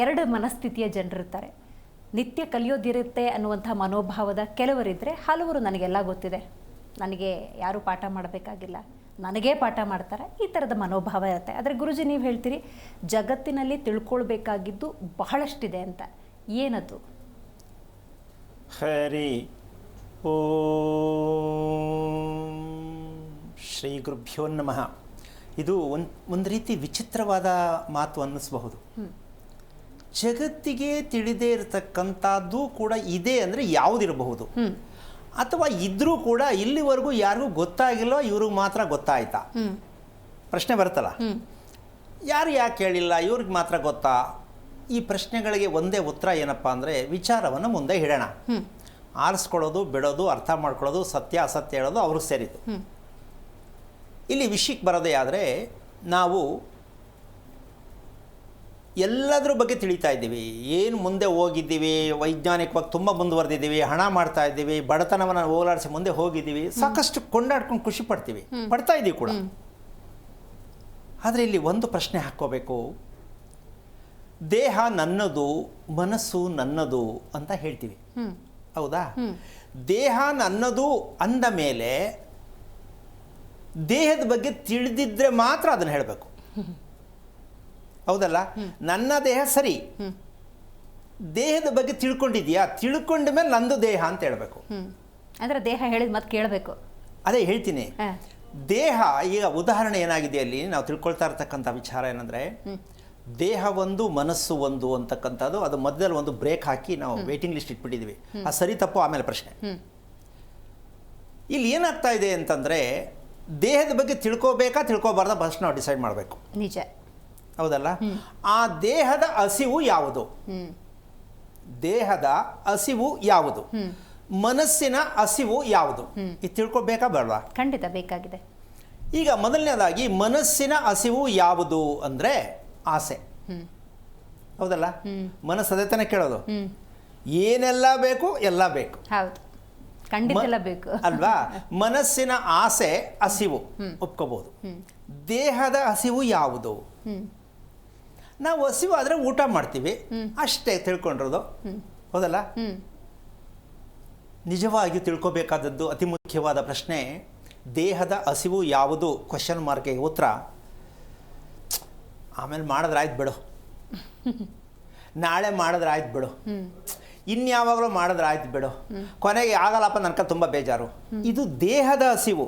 ಎರಡು ಮನಸ್ಥಿತಿಯ ಜನರಿರ್ತಾರೆ. ನಿತ್ಯ ಕಲಿಯೋದಿರುತ್ತೆ ಅನ್ನುವಂಥ ಮನೋಭಾವದ ಕೆಲವರಿದ್ದರೆ, ಹಲವರು ನನಗೆಲ್ಲ ಗೊತ್ತಿದೆ, ನನಗೆ ಯಾರೂ ಪಾಠ ಮಾಡಬೇಕಾಗಿಲ್ಲ, ನನಗೇ ಪಾಠ ಮಾಡ್ತಾರೆ, ಈ ಥರದ ಮನೋಭಾವ ಇರುತ್ತೆ. ಆದರೆ ಗುರುಜಿ ನೀವು ಹೇಳ್ತೀರಿ ಜಗತ್ತಿನಲ್ಲಿ ತಿಳ್ಕೊಳ್ಬೇಕಾಗಿದ್ದು ಬಹಳಷ್ಟಿದೆ ಅಂತ. ಏನದು? ಹರಿ ಓಂ ಶ್ರೀ ಗುರುಭ್ಯೋ ನಮಃ. ಇದು ಒಂದು ರೀತಿ ವಿಚಿತ್ರವಾದ ಮಾತು ಅನ್ನಿಸಬಹುದು. ಜಗತ್ತಿಗೆ ತಿಳಿದೇ ಇರತಕ್ಕಂಥದ್ದು ಕೂಡ ಇದೆ ಅಂದರೆ ಯಾವುದಿರಬಹುದು, ಅಥವಾ ಇದ್ರೂ ಕೂಡ ಇಲ್ಲಿವರೆಗೂ ಯಾರಿಗೂ ಗೊತ್ತಾಗಿಲ್ಲೋ, ಇವ್ರಿಗೆ ಮಾತ್ರ ಗೊತ್ತಾಯ್ತಾ? ಪ್ರಶ್ನೆ ಬರುತ್ತಲ್ಲ, ಯಾರು ಯಾಕೆ ಹೇಳಿಲ್ಲ, ಇವ್ರಿಗೆ ಮಾತ್ರ ಗೊತ್ತಾ? ಈ ಪ್ರಶ್ನೆಗಳಿಗೆ ಒಂದೇ ಉತ್ತರ ಏನಪ್ಪ ಅಂದರೆ, ವಿಚಾರವನ್ನು ಮುಂದೆ ಇಡೋಣ. ಆರಿಸ್ಕೊಳ್ಳೋದು, ಬಿಡೋದು, ಅರ್ಥ ಮಾಡ್ಕೊಳ್ಳೋದು, ಸತ್ಯ ಅಸತ್ಯ ಹೇಳೋದು ಅವ್ರಿಗೆ ಸೇರಿತು. ಇಲ್ಲಿ ವಿಷಯಕ್ಕೆ ಬರೋದೇ ಆದರೆ, ನಾವು ಎಲ್ಲದರ ಬಗ್ಗೆ ತಿಳಿತಾ ಇದ್ದೀವಿ. ಏನು ಮುಂದೆ ಹೋಗಿದ್ದೀವಿ, ವೈಜ್ಞಾನಿಕವಾಗಿ ತುಂಬ ಮುಂದುವರೆದಿದ್ದೀವಿ, ಹಣ ಮಾಡ್ತಾ ಇದ್ದೀವಿ, ಬಡತನವನ್ನು ಹೋಗಲಾಡಿಸಿ ಮುಂದೆ ಹೋಗಿದ್ದೀವಿ, ಸಾಕಷ್ಟು ಕೊಂಡಾಡ್ಕೊಂಡು ಖುಷಿ ಪಡ್ತಾ ಇದ್ದೀವಿ ಕೂಡ. ಆದರೆ ಇಲ್ಲಿ ಒಂದು ಪ್ರಶ್ನೆ ಹಾಕ್ಕೋಬೇಕು. ದೇಹ ನನ್ನದು, ಮನಸ್ಸು ನನ್ನದು ಅಂತ ಹೇಳ್ತೀವಿ, ಹೌದಾ? ದೇಹ ನನ್ನದು ಅಂದ ಮೇಲೆ ದೇಹದ ಬಗ್ಗೆ ತಿಳಿದಿದ್ರೆ ಮಾತ್ರ ಅದನ್ನು ಹೇಳಬೇಕು, ಹೌದಲ್ಲ? ನನ್ನ ದೇಹ ಸರಿ, ದೇಹದ ಬಗ್ಗೆ ತಿಳ್ಕೊಂಡಿದ್ಯಾ? ತಿಳ್ಕೊಂಡ ಮೇಲೆ ನಂದು ದೇಹ ಅಂತ ಹೇಳಬೇಕು. ಅಂದರೆ ದೇಹ ಹೇಳಿದ ಮತ್ತೆ ಕೇಳಬೇಕು. ಅದೇ ಹೇಳ್ತೀನಿ. ದೇಹ ಈಗ ಉದಾಹರಣೆ ಏನಾಗಿದೆ ಅಲ್ಲಿ ನಾವು ತಿಳ್ಕೊಳ್ತಾ ಇರ್ತಕ್ಕಂಥ ವಿಚಾರ ಏನಂದರೆ, ದೇಹ ಒಂದು, ಮನಸ್ಸು ಒಂದು ಅಂತಕ್ಕಂಥದ್ದು. ಅದು ಮಧ್ಯದಲ್ಲಿ ಒಂದು ಬ್ರೇಕ್ ಹಾಕಿ ನಾವು ವೇಟಿಂಗ್ ಲಿಸ್ಟ್ ಇಟ್ಬಿಟ್ಟಿದ್ವಿ. ಅದು ಸರಿ ತಪ್ಪು ಆಮೇಲೆ ಪ್ರಶ್ನೆ. ಇಲ್ಲಿ ಏನಾಗ್ತಾ ಇದೆ ಅಂತಂದರೆ, ದೇಹದ ಬಗ್ಗೆ ತಿಳ್ಕೋಬೇಕಾ ತಿಳ್ಕೊಬಾರ್ದ ಫಸ್ಟ್ ನಾವು ಡಿಸೈಡ್ ಮಾಡಬೇಕು. ನಿಜ, ಹೌದಲ್ಲ? ಆ ದೇಹದ ಹಸಿವು ಯಾವುದು? ದೇಹದ ಹಸಿವು ಯಾವುದು? ಮನಸ್ಸಿನ ಹಸಿವು ಯಾವುದು? ಇದು ತಿಳ್ಕೊಬೇಕಾ ಬೇಡವಾ? ಖಂಡಿತ ಬೇಕಾಗಿದೆ. ಈಗ ಮೊದಲನೇದಾಗಿ ಮನಸ್ಸಿನ ಹಸಿವು ಯಾವುದು ಅಂದರೆ ಆಸೆ, ಹೌದಲ್ಲ? ಮನಸ್ಸು ಅದೇ ತಾನೇ ಕೇಳೋದು, ಏನೆಲ್ಲ ಬೇಕು ಎಲ್ಲ ಬೇಕು. ಹೌದು, ಖಂಡಿತ ಬೇಕು ಅಲ್ವಾ? ಮನಸ್ಸಿನ ಆಸೆ ಹಸಿವು ಒಪ್ಕೋಬಹುದು. ದೇಹದ ಹಸಿವು ಯಾವುದು? ನಾವು ಹಸಿವು ಆದರೆ ಊಟ ಮಾಡ್ತೀವಿ ಅಷ್ಟೇ ತಿಳ್ಕೊಂಡಿರೋದು, ಹೌದಲ್ಲ? ನಿಜವಾಗಿಯೂ ತಿಳ್ಕೊಬೇಕಾದದ್ದು ಅತಿ ಮುಖ್ಯವಾದ ಪ್ರಶ್ನೆ, ದೇಹದ ಹಸಿವು ಯಾವುದು? ಕ್ವಶನ್ ಮಾರ್ಕ್ಗೆ ಉತ್ತರ ಆಮೇಲೆ ಮಾಡಿದ್ರೆ ಆಯ್ತು ಬಿಡು, ನಾಳೆ ಮಾಡಿದ್ರೆ ಆಯ್ತು ಬಿಡು, ಇನ್ಯಾವಾಗಲೂ ಮಾಡಿದ್ರೆ ಆಯ್ತು ಬಿಡು, ಕೊನೆಗೆ ಆಗಲ್ಲಪ್ಪ ನನಗೆ ತುಂಬ ಬೇಜಾರು. ಇದು ದೇಹದ ಹಸಿವು.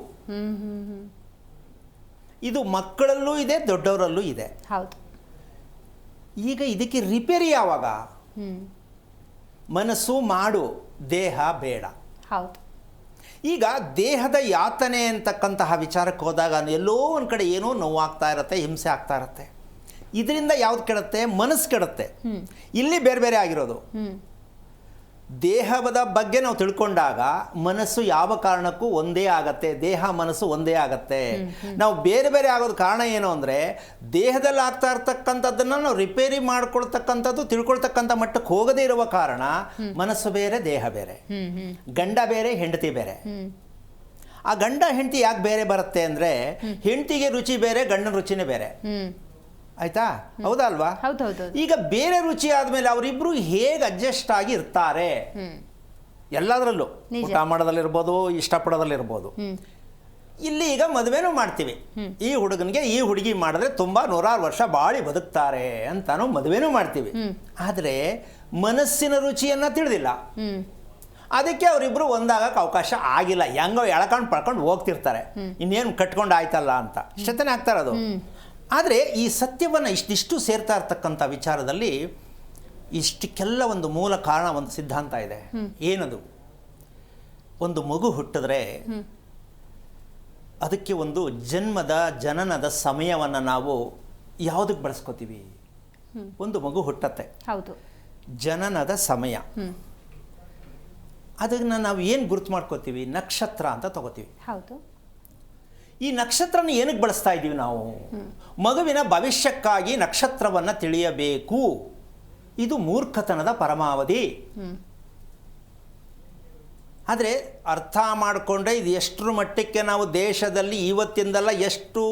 ಇದು ಮಕ್ಕಳಲ್ಲೂ ಇದೆ, ದೊಡ್ಡವರಲ್ಲೂ ಇದೆ. ಹೌದು. ಈಗ ಇದಕ್ಕೆ ರಿಪೇರಿ ಯಾವಾಗ? ಮನಸ್ಸು ಮಾಡು, ದೇಹ ಬೇಡ. ಹೌದು. ಈಗ ದೇಹದ ಯಾತನೆ ಅಂತಕ್ಕಂತಹ ವಿಚಾರಕ್ಕೆ ಹೋದಾಗ ಎಲ್ಲೋ ಒಂದು ಕಡೆ ಏನೋ ನೋವಾಗ್ತಾ ಇರುತ್ತೆ, ಹಿಂಸೆ ಆಗ್ತಾ ಇರುತ್ತೆ. ಇದರಿಂದ ಯಾವ್ದು ಕೆಡುತ್ತೆ? ಮನಸ್ಸು ಕೆಡುತ್ತೆ. ಇಲ್ಲಿ ಬೇರೆ ಬೇರೆ ಆಗಿರೋದು. ದೇಹದ ಬಗ್ಗೆ ನಾವು ತಿಳ್ಕೊಂಡಾಗ ಮನಸ್ಸು ಯಾವ ಕಾರಣಕ್ಕೂ ಒಂದೇ ಆಗತ್ತೆ, ದೇಹ ಮನಸ್ಸು ಒಂದೇ ಆಗತ್ತೆ. ನಾವು ಬೇರೆ ಬೇರೆ ಆಗೋದು ಕಾರಣ ಏನು ಅಂದರೆ, ದೇಹದಲ್ಲಿ ಆಗ್ತಾ ಇರ್ತಕ್ಕಂಥದ್ದನ್ನು ನಾವು ರಿಪೇರಿ ಮಾಡ್ಕೊಳ್ತಕ್ಕಂಥದ್ದು ತಿಳ್ಕೊಳ್ತಕ್ಕಂಥ ಮಟ್ಟಕ್ಕೆ ಹೋಗದೇ ಇರುವ ಕಾರಣ ಮನಸ್ಸು ಬೇರೆ, ದೇಹ ಬೇರೆ, ಗಂಡ ಬೇರೆ, ಹೆಂಡತಿ ಬೇರೆ. ಆ ಗಂಡ ಹೆಂಡತಿ ಯಾಕೆ ಬೇರೆ ಬರುತ್ತೆ ಅಂದರೆ, ಹೆಂಡತಿಗೆ ರುಚಿ ಬೇರೆ, ಗಂಡನ ರುಚಿನೇ ಬೇರೆ. ಆಯ್ತಾ? ಹೌದಾ ಅಲ್ವಾ? ಈಗ ಬೇರೆ ರುಚಿ ಆದ್ಮೇಲೆ ಅವರಿಬ್ರು ಹೇಗೆ ಅಡ್ಜಸ್ಟ್ ಆಗಿ ಇರ್ತಾರೆ? ಎಲ್ಲದರಲ್ಲೂ, ಊಟ ಮಾಡೋದಲ್ಲಿರ್ಬೋದು, ಇಷ್ಟಪಡೋದಲ್ಲಿರ್ಬೋದು. ಇಲ್ಲಿ ಈಗ ಮದುವೆನೂ ಮಾಡ್ತೀವಿ. ಈ ಹುಡುಗನಿಗೆ ಈ ಹುಡುಗಿ ಮಾಡಿದ್ರೆ ತುಂಬಾ 100 ವರ್ಷ ಬಾಳಿ ಬದುಕ್ತಾರೆ ಅಂತಾನು ಮದುವೆನೂ ಮಾಡ್ತೀವಿ. ಆದರೆ ಮನಸ್ಸಿನ ರುಚಿಯನ್ನ ತಿಳಿದಿಲ್ಲ. ಅದಕ್ಕೆ ಅವರಿಬ್ರು ಒಂದಾಗಕ್ಕೆ ಅವಕಾಶ ಆಗಿಲ್ಲ. ಹೆಂಗೋ ಎಳ್ಕೊಂಡು ಪಡ್ಕೊಂಡು ಹೋಗ್ತಿರ್ತಾರೆ, ಇನ್ನೇನು ಕಟ್ಕೊಂಡು ಆಯ್ತಲ್ಲ ಅಂತ ಇಷ್ಟನೇ ಆಗ್ತಾ ಇರೋದು. ಆದರೆ ಈ ಸತ್ಯವನ್ನು ಇಷ್ಟಿಷ್ಟು ಸೇರ್ತಾ ಇರ್ತಕ್ಕಂಥ ವಿಚಾರದಲ್ಲಿ ಇಷ್ಟಕ್ಕೆಲ್ಲ ಒಂದು ಮೂಲ ಕಾರಣ, ಒಂದು ಸಿದ್ಧಾಂತ ಇದೆ. ಏನದು? ಒಂದು ಮಗು ಹುಟ್ಟಿದ್ರೆ ಅದಕ್ಕೆ ಒಂದು ಜನನದ ಸಮಯವನ್ನು ನಾವು ಯಾವುದಕ್ಕೆ ಬಳಸ್ಕೋತೀವಿ? ಒಂದು ಮಗು ಹುಟ್ಟತ್ತೆ, ಹೌದು, ಜನನದ ಸಮಯ. ಅದನ್ನು ನಾವು ಏನು ಗುರುತು ಮಾಡ್ಕೋತೀವಿ? ನಕ್ಷತ್ರ ಅಂತ ತಗೋತೀವಿ. ಹೌದು. ಈ ನಕ್ಷತ್ರನ ಏನಕ್ಕೆ ಬಳಸ್ತಾ ಇದ್ದೀವಿ ನಾವು? ಮಗುವಿನ ಭವಿಷ್ಯಕ್ಕಾಗಿ ನಕ್ಷತ್ರವನ್ನು ತಿಳಿಯಬೇಕು. ಇದು ಮೂರ್ಖತನದ ಪರಮಾವಧಿ. ಆದರೆ ಅರ್ಥ ಮಾಡಿಕೊಂಡ್ರೆ ಇದು ಎಷ್ಟರ ಮಟ್ಟಕ್ಕೆ ನಾವು ದೇಶದಲ್ಲಿ ಇವತ್ತಿಂದಲ್ಲ ಎಷ್ಟು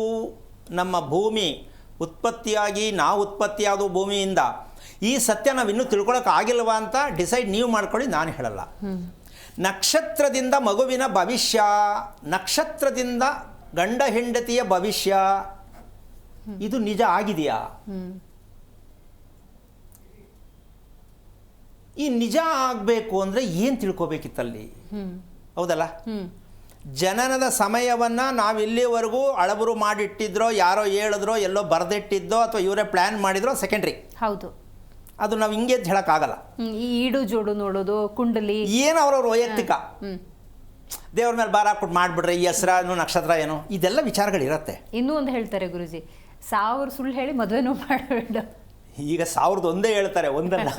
ನಮ್ಮ ಭೂಮಿ ಉತ್ಪತ್ತಿಯಾಗಿ ನಾವು ಉತ್ಪತ್ತಿಯಾದ ಭೂಮಿಯಿಂದ ಈ ಸತ್ಯ ನಾವು ಇನ್ನೂ ತಿಳ್ಕೊಳಕ್ಕೆ ಆಗಿಲ್ವಾ ಅಂತ ಡಿಸೈಡ್ ನೀವು ಮಾಡ್ಕೊಳ್ಳಿ, ನಾನು ಹೇಳಲ್ಲ. ನಕ್ಷತ್ರದಿಂದ ಮಗುವಿನ ಭವಿಷ್ಯ, ನಕ್ಷತ್ರದಿಂದ ಗಂಡ ಹೆಂಡತಿಯ ಭವಿಷ್ಯ, ಇದು ನಿಜ ಆಗಿದೆಯಾ? ಈ ನಿಜ ಆಗಬೇಕು ಅಂದರೆ ಏನು ತಿಳ್ಕೊಬೇಕಿತ್ತಲ್ಲಿ? ಹೌದಲ್ಲ? ಜನನದ ಸಮಯವನ್ನು ನಾವು ಇಲ್ಲಿವರೆಗೂ ಅಳಬರು ಮಾಡಿಟ್ಟಿದ್ರೋ, ಯಾರೋ ಹೇಳಿದ್ರೋ, ಎಲ್ಲೋ ಬರೆದಿಟ್ಟಿದ್ದೋ, ಅಥವಾ ಇವರೇ ಪ್ಲ್ಯಾನ್ ಮಾಡಿದ್ರೋ ಸೆಕೆಂಡ್ರಿ. ಹೌದು, ಅದು ನಾವು ಹಿಂಗೆ ಅಂತ ಹೇಳೋಕ್ಕಾಗಲ್ಲ. ಈ ಈಡು ಜೋಡು ನೋಡೋದು, ಕುಂಡಲಿ ಏನು ಅವ್ರವ್ರ ವೈಯಕ್ತಿಕ, ದೇವ್ರ ಮೇಲೆ ಭಾರ ಹಾಕ್ಬಿಟ್ಟು ಮಾಡಿಬಿಟ್ರೆ ಈ ಹೆಸರು ನಕ್ಷತ್ರ ಏನು, ಇದೆಲ್ಲ ವಿಚಾರಗಳಿರುತ್ತೆ. ಇನ್ನೂ ಒಂದು ಹೇಳ್ತಾರೆ ಗುರುಜಿ, 1000 ಸುಳ್ಳು ಹೇಳಿ ಮದುವೆನೂ ಮಾಡಬೇಡ. ಈಗ 1001 ಹೇಳ್ತಾರೆ, ಒಂದಲ್ಲ.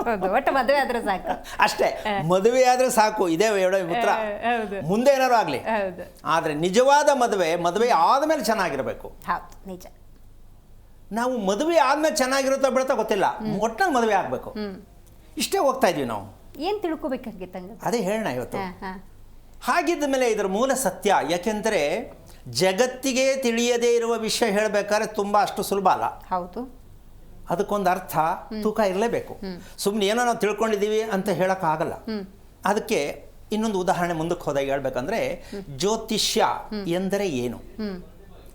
ಹೌದು, ಒಟ್ಟು ಮದುವೆ ಆದ್ರೆ ಸಾಕು ಅಷ್ಟೇ, ಮದುವೆ ಆದ್ರೆ ಸಾಕು, ಇದೇ ಹೇಳೋ ಉತ್ತರ. ಮುಂದೆ ಏನಾರು ಆಗಲಿ, ಆದರೆ ನಿಜವಾದ ಮದುವೆ ಆದಮೇಲೆ ಚೆನ್ನಾಗಿರಬೇಕು. ಹೌದು, ನಿಜ. ನಾವು ಮದುವೆ ಆದ್ಮೇಲೆ ಚೆನ್ನಾಗಿರುತ್ತೋ ಬಿಡುತ್ತೋ ಗೊತ್ತಿಲ್ಲ, ಒಟ್ಟಿನಲ್ಲಿ ಮದುವೆ ಆಗಬೇಕು. ಇಷ್ಟೇ ಹೋಗ್ತಾ ಇದೀವಿ ನಾವು. ಏನು ತಿಳ್ಕೊಬೇಕಾಗಿತ್ತಂಗ ಅದೇ ಹೇಳೋಣ ಇವತ್ತು. ಹಾಗಿದ್ದ ಮೇಲೆ ಇದರ ಮೂಲ ಸತ್ಯ, ಯಾಕೆಂದರೆ ಜಗತ್ತಿಗೆ ತಿಳಿಯದೇ ಇರುವ ವಿಷಯ ಹೇಳಬೇಕಾದ್ರೆ ತುಂಬ ಅಷ್ಟು ಸುಲಭ ಅಲ್ಲ. ಹೌದು, ಅದಕ್ಕೊಂದು ಅರ್ಥ ತೂಕ ಇರಲೇಬೇಕು. ಸುಮ್ಮನೆ ಏನೋ ನಾವು ತಿಳ್ಕೊಂಡಿದ್ದೀವಿ ಅಂತ ಹೇಳೋಕ್ಕಾಗಲ್ಲ. ಅದಕ್ಕೆ ಇನ್ನೊಂದು ಉದಾಹರಣೆ ಮುಂದಕ್ಕೆ ಹೋದಾಗ ಹೇಳ್ಬೇಕಂದ್ರೆ, ಜ್ಯೋತಿಷ್ಯ ಎಂದರೆ ಏನು?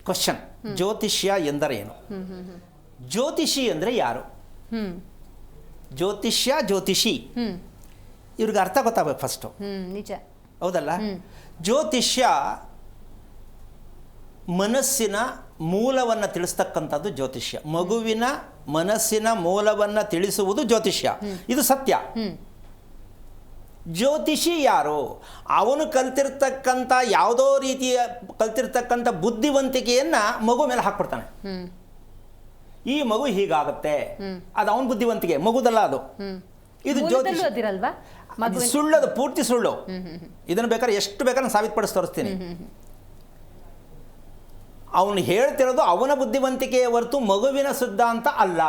ಕ್ವಶನ್, ಜ್ಯೋತಿಷ್ಯ ಎಂದರೆ ಏನು? ಜ್ಯೋತಿಷಿ ಅಂದರೆ ಯಾರು? ಜ್ಯೋತಿಷಿ ಇವ್ರಿಗೆ ಅರ್ಥ ಗೊತ್ತಾಗಬೇಕು ಫಸ್ಟು. ನಿಜ, ಹೌದಲ್ಲ? ಜ್ಯೋತಿಷ್ಯ ಮನಸ್ಸಿನ ಮೂಲವನ್ನು ತಿಳಿಸ್ತಕ್ಕಂಥದ್ದು ಜ್ಯೋತಿಷ್ಯ. ಮಗುವಿನ ಮನಸ್ಸಿನ ಮೂಲವನ್ನು ತಿಳಿಸುವುದು ಜ್ಯೋತಿಷ್ಯ, ಇದು ಸತ್ಯ. ಜ್ಯೋತಿಷಿ ಯಾರು? ಅವನು ಕಲ್ತಿರ್ತಕ್ಕಂಥ ಯಾವುದೋ ರೀತಿಯ ಕಲ್ತಿರ್ತಕ್ಕಂಥ ಬುದ್ಧಿವಂತಿಕೆಯನ್ನು ಮಗು ಮೇಲೆ ಹಾಕ್ಬಿಡ್ತಾನೆ. ಈ ಮಗು ಹೀಗಾಗುತ್ತೆ, ಅದು ಅವನ ಬುದ್ಧಿವಂತಿಕೆ, ಮಗುದಲ್ಲ ಅದು. ಇದು ಜ್ಯೋತಿಷ್ಯ ಸುಳ್ಳದು, ಪೂರ್ತಿ ಸುಳ್ಳು. ಇದನ್ನು ಬೇಕಾದ್ರೆ ಎಷ್ಟು ಬೇಕಾದ್ರೆ ಸಾಬೀತುಪಡಿಸಿ ತೋರಿಸ್ತೀನಿ. ಅವನು ಹೇಳ್ತಿರೋದು ಅವನ ಬುದ್ಧಿವಂತಿಕೆಯ ಹೊರತು ಮಗುವಿನ ಸಿದ್ಧಾಂತ ಅಲ್ಲ.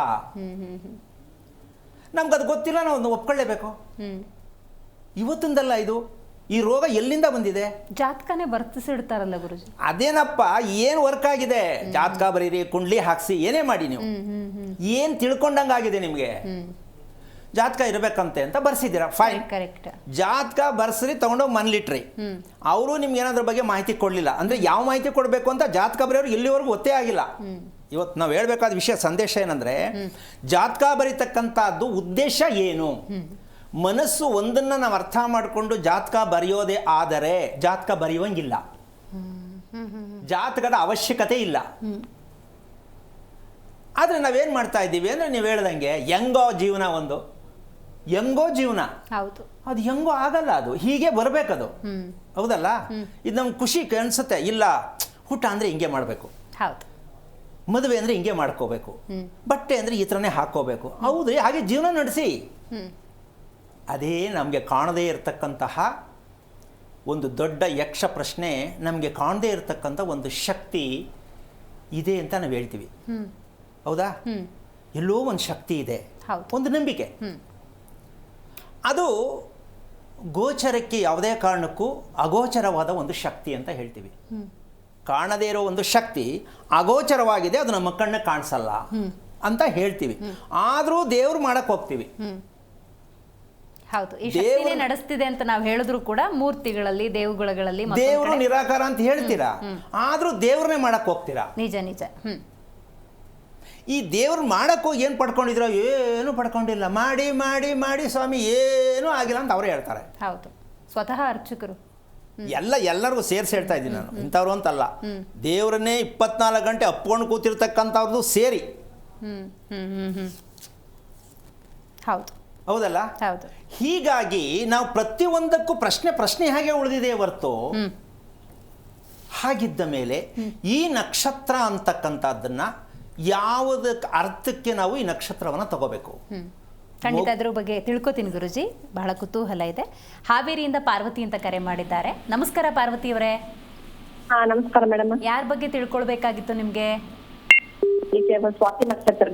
ನಮ್ಗದು ಗೊತ್ತಿಲ್ಲ, ನಾವು ಒಪ್ಕೊಳ್ಳೇಬೇಕು. ಇವತ್ತಿಂದಲ್ಲ ಇದು. ಈ ರೋಗ ಎಲ್ಲಿಂದ ಬಂದಿದೆ? ಜಾತಕನೇ ಬರ್ತಿಸಿಡ್ತಾರಲ್ಲ ಗುರುಜಿ. ಅದೇನಪ್ಪ, ಏನು ವರ್ಕ್ ಆಗಿದೆ? ಜಾತಕ ಬರೀರಿ, ಕುಂಡ್ಲಿ ಹಾಕ್ಸಿ, ಏನೇ ಮಾಡಿ ನೀವು ಏನು ತಿಳ್ಕೊಂಡಂಗಾಗಿದೆ ನಿಮಗೆ? ಜಾತಕ ಇರಬೇಕಂತೆ ಅಂತ ಬರ್ಸಿದ್ದೀರಾ, ಫೈನ್, ಕರೆಕ್ಟ್. ಜಾತಕ ಬರ್ಸ್ರಿ, ತಗೊಂಡೋಗಿ ಮನ್ಲಿಟ್ರಿ. ಅವರು ನಿಮ್ಗೆ ಏನಾದ್ರ ಬಗ್ಗೆ ಮಾಹಿತಿ ಕೊಡಲಿಲ್ಲ ಅಂದರೆ ಯಾವ ಮಾಹಿತಿ ಕೊಡಬೇಕು ಅಂತ ಜಾತಕ ಬರೆಯೋರು ಇಲ್ಲಿವರೆಗೂ ಗೊತ್ತೇ ಆಗಿಲ್ಲ. ಇವತ್ತು ನಾವು ಹೇಳ್ಬೇಕಾದ ವಿಷಯ, ಸಂದೇಶ ಏನಂದರೆ, ಜಾತಕ ಬರೀತಕ್ಕಂಥದ್ದು ಉದ್ದೇಶ ಏನು? ಮನಸ್ಸು ಒಂದನ್ನು ನಾವು ಅರ್ಥ ಮಾಡಿಕೊಂಡು ಜಾತಕ ಬರೆಯೋದೇ ಆದರೆ ಜಾತಕ ಬರೆಯುವಂಗಿಲ್ಲ. ಜಾತಕದ ಅವಶ್ಯಕತೆ ಇಲ್ಲ. ಆದರೆ ನಾವೇನು ಮಾಡ್ತಾ ಇದ್ದೀವಿ ಅಂದರೆ, ನೀವು ಹೇಳ್ದಂಗೆ ಹೆಂಗೋ ಜೀವನ, ಒಂದು ಹೆಂಗೋ ಜೀವನ, ಹೌದು, ಅದು ಹೆಂಗೋ ಆಗಲ್ಲ, ಅದು ಹೀಗೆ ಬರಬೇಕದು. ಹೌದಲ್ಲ? ಇದು ನಮ್ಗೆ ಖುಷಿ ಅನಿಸುತ್ತೆ. ಇಲ್ಲ, ಊಟ ಅಂದರೆ ಹಿಂಗೆ ಮಾಡಬೇಕು, ಹೌದು, ಮದುವೆ ಅಂದರೆ ಹಿಂಗೆ ಮಾಡ್ಕೋಬೇಕು, ಬಟ್ಟೆ ಅಂದರೆ ಈ ಥರನೇ ಹಾಕ್ಕೋಬೇಕು. ಹೌದು, ಹಾಗೆ ಜೀವನ ನಡೆಸಿ. ಅದೇ ನಮಗೆ ಕಾಣದೇ ಇರತಕ್ಕಂತಹ ಒಂದು ದೊಡ್ಡ ಯಕ್ಷ ಪ್ರಶ್ನೆ. ನಮಗೆ ಕಾಣದೇ ಇರತಕ್ಕಂಥ ಒಂದು ಶಕ್ತಿ ಇದೆ ಅಂತ ನಾವು ಹೇಳ್ತೀವಿ. ಹೌದಾ? ಎಲ್ಲೋ ಒಂದು ಶಕ್ತಿ ಇದೆ, ಒಂದು ನಂಬಿಕೆ. ಅದು ಗೋಚರಕ್ಕೆ ಯಾವುದೇ ಕಾರಣಕ್ಕೂ ಅಗೋಚರವಾದ ಒಂದು ಶಕ್ತಿ ಅಂತ ಹೇಳ್ತೀವಿ. ಕಾಣದೇ ಇರೋ ಒಂದು ಶಕ್ತಿ ಅಗೋಚರವಾಗಿದೆ, ಅದು ನಮ್ಮ ಕಣ್ಣ ಕಾಣಿಸಲ್ಲ ಅಂತ ಹೇಳ್ತೀವಿ. ಆದರೂ ದೇವ್ರು ಮಾಡಕ್ಕೆ ಹೋಗ್ತೀವಿ. ಹೌದು, ಈ ಶಕ್ತಿನೇ ನಡೆಸ್ತಿದೆ ಅಂತ ನಾವು ಹೇಳಿದ್ರು ಕೂಡ ಮೂರ್ತಿಗಳಲ್ಲಿ, ದೇವುಗಳಲ್ಲಿ ದೇವರು ನಿರಾಕಾರ ಅಂತ ಹೇಳ್ತೀರಾ, ಆದ್ರೂ ದೇವ್ರನ್ನೇ ಮಾಡಕ್ ಹೋಗ್ತೀರಾ. ನಿಜ ನಿಜ. ಈ ದೇವ್ರು ಮಾಡಕ್ ಹೋಗಿ ಏನು ಪಡ್ಕೊಂಡಿದ್ರು? ಏನು ಪಡ್ಕೊಂಡಿಲ್ಲ. ಮಾಡಿ ಮಾಡಿ ಮಾಡಿ ಸ್ವಾಮಿ ಏನೂ ಆಗಿಲ್ಲ ಅಂತ ಅವರೇ ಹೇಳ್ತಾರೆ. ಹೌದು, ಸ್ವತಃ ಅರ್ಚಕರು ಎಲ್ಲರಿಗೂ ಸೇರಿಸಿ ಹೇಳ್ತಾ ಇದ್ದೀನಿ ನಾನು, ಇಂಥವ್ರು ಅಂತಲ್ಲ. ದೇವ್ರನ್ನೇ 24 ಗಂಟೆ ಅಪ್ಕೊಂಡು ಕೂತಿರ್ತಕ್ಕಂಥವ್ರದ್ದು ಸೇರಿ. ಹೌದು, ಹೌದಲ್ಲ? ಹೌದು. ಹೀಗಾಗಿ ನಾವು ಪ್ರತಿಯೊಂದಕ್ಕೂ ಪ್ರಶ್ನೆ ಹಾಗೆ ಉಳಿದಿದೆ ಹೊರತು. ಹಾಗಿದ್ದ ಮೇಲೆ ಈ ನಕ್ಷತ್ರ ಅಂತಕ್ಕಂಥದ್ದನ್ನ ಯಾವುದಕ್ಕೆ ಅರ್ಥಕ್ಕೆ ನಾವು ಈ ನಕ್ಷತ್ರವನ್ನು ತಗೋಬೇಕು? ಖಂಡಿತ ಅದ್ರ ಬಗ್ಗೆ ತಿಳ್ಕೊತೀನಿ ಗುರುಜಿ, ಬಹಳ ಕುತೂಹಲ ಇದೆ. ಹಾವೇರಿಯಿಂದ ಪಾರ್ವತಿ ಅಂತ ಕರೆ ಮಾಡಿದ್ದಾರೆ. ನಮಸ್ಕಾರ ಪಾರ್ವತಿ ಅವರೇ. ನಮಸ್ಕಾರ ಮೇಡಮ್. ಯಾರ ಬಗ್ಗೆ ತಿಳ್ಕೊಳ್ಬೇಕಾಗಿತ್ತು ನಿಮ್ಗೆ? ಸ್ವಾತಿ ನಕ್ಷತ್ರ.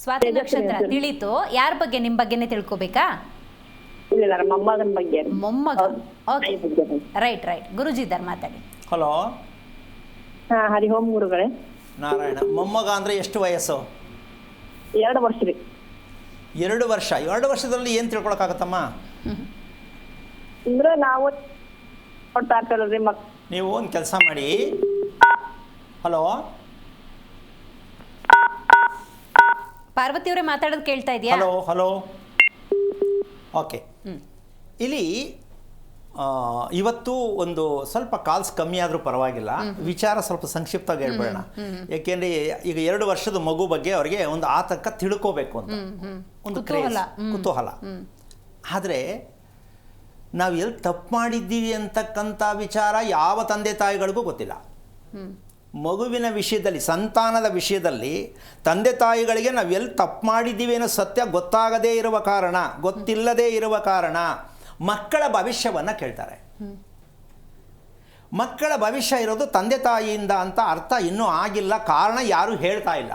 ಸ್ವಾತಿ ನಕ್ಷತ್ರ ತಿಳಿತು. ಯಾರ ಬಗ್ಗೆ? ನಿಮ್ ಬಗ್ಗೆನೇ ತಿಳ್ಕೊಬೇಕಾ? ಮೊಮ್ಮಗನ ಬಗ್ಗೆ. ಮೊಮ್ಮಗ. Right right. ಗುರುಜಿ ಇದ್ದಾರೆ, ಮಾತಾಡಿ. ಹಲೋ. ಹರಿ ಓಂ ಗುರುಗಳೇ. ನಾರಾಯಣ. ಮೊಮ್ಮಗ ಅಂದ್ರೆ ಎಷ್ಟು ವಯಸ್ಸು? 2 ವರ್ಷ ರೀ. 2 ವರ್ಷ. 2 ವರ್ಷದಲ್ಲಿ ಏನು ತಿಳ್ಕೊಳಕ್ಕಾಗತ್ತಮ್ಮ? ಅಂದ್ರೆ ನಾವು ನೋಡ್ತಾ ಇರ್ತಾರಲ್ರಿ ನೀವು ಒಂದು ಕೆಲಸ ಮಾಡಿ. ಹಲೋ ಪಾರ್ವತಿ ಅವರೇ ಮಾತಾಡೋದು ಕೇಳ್ತಾ ಇದೆಯಾ? Hello okay. ಇಲ್ಲಿ ಇವತ್ತು ಒಂದು ಸ್ವಲ್ಪ ಕಾಲ್ಸ್ ಕಮ್ಮಿ ಆದರೂ ಪರವಾಗಿಲ್ಲ, ವಿಚಾರ ಸ್ವಲ್ಪ ಸಂಕ್ಷಿಪ್ತವಾಗಿ ಹೇಳ್ಬೇಡ. ಯಾಕೆಂದರೆ ಈಗ 2 ವರ್ಷದ ಮಗು ಬಗ್ಗೆ ಅವರಿಗೆ ಒಂದು ಆತಂಕ ತಿಳ್ಕೋಬೇಕು ಅಂತ ಒಂದು ಕುತೂಹಲ. ಆದರೆ ನಾವು ಎಲ್ಲಿ ತಪ್ಪು ಮಾಡಿದ್ದೀವಿ ಅಂತಕ್ಕಂಥ ವಿಚಾರ ಯಾವ ತಂದೆ ತಾಯಿಗಳಿಗೂ ಗೊತ್ತಿಲ್ಲ. ಮಗುವಿನ ವಿಷಯದಲ್ಲಿ, ಸಂತಾನದ ವಿಷಯದಲ್ಲಿ ತಂದೆ ತಾಯಿಗಳಿಗೆ ನಾವು ಎಲ್ಲಿ ತಪ್ಪು ಮಾಡಿದ್ದೀವಿ ಅನ್ನೋ ಸತ್ಯ ಗೊತ್ತಾಗದೇ ಇರುವ ಕಾರಣ, ಗೊತ್ತಿಲ್ಲದೇ ಇರುವ ಕಾರಣ ಮಕ್ಕಳ ಭವಿಷ್ಯವನ್ನು ಕೇಳ್ತಾರೆ. ಮಕ್ಕಳ ಭವಿಷ್ಯ ಇರೋದು ತಂದೆ ತಾಯಿಯಿಂದ ಅಂತ ಅರ್ಥ ಇನ್ನೂ ಆಗಿಲ್ಲ. ಕಾರಣ ಯಾರೂ ಹೇಳ್ತಾ ಇಲ್ಲ.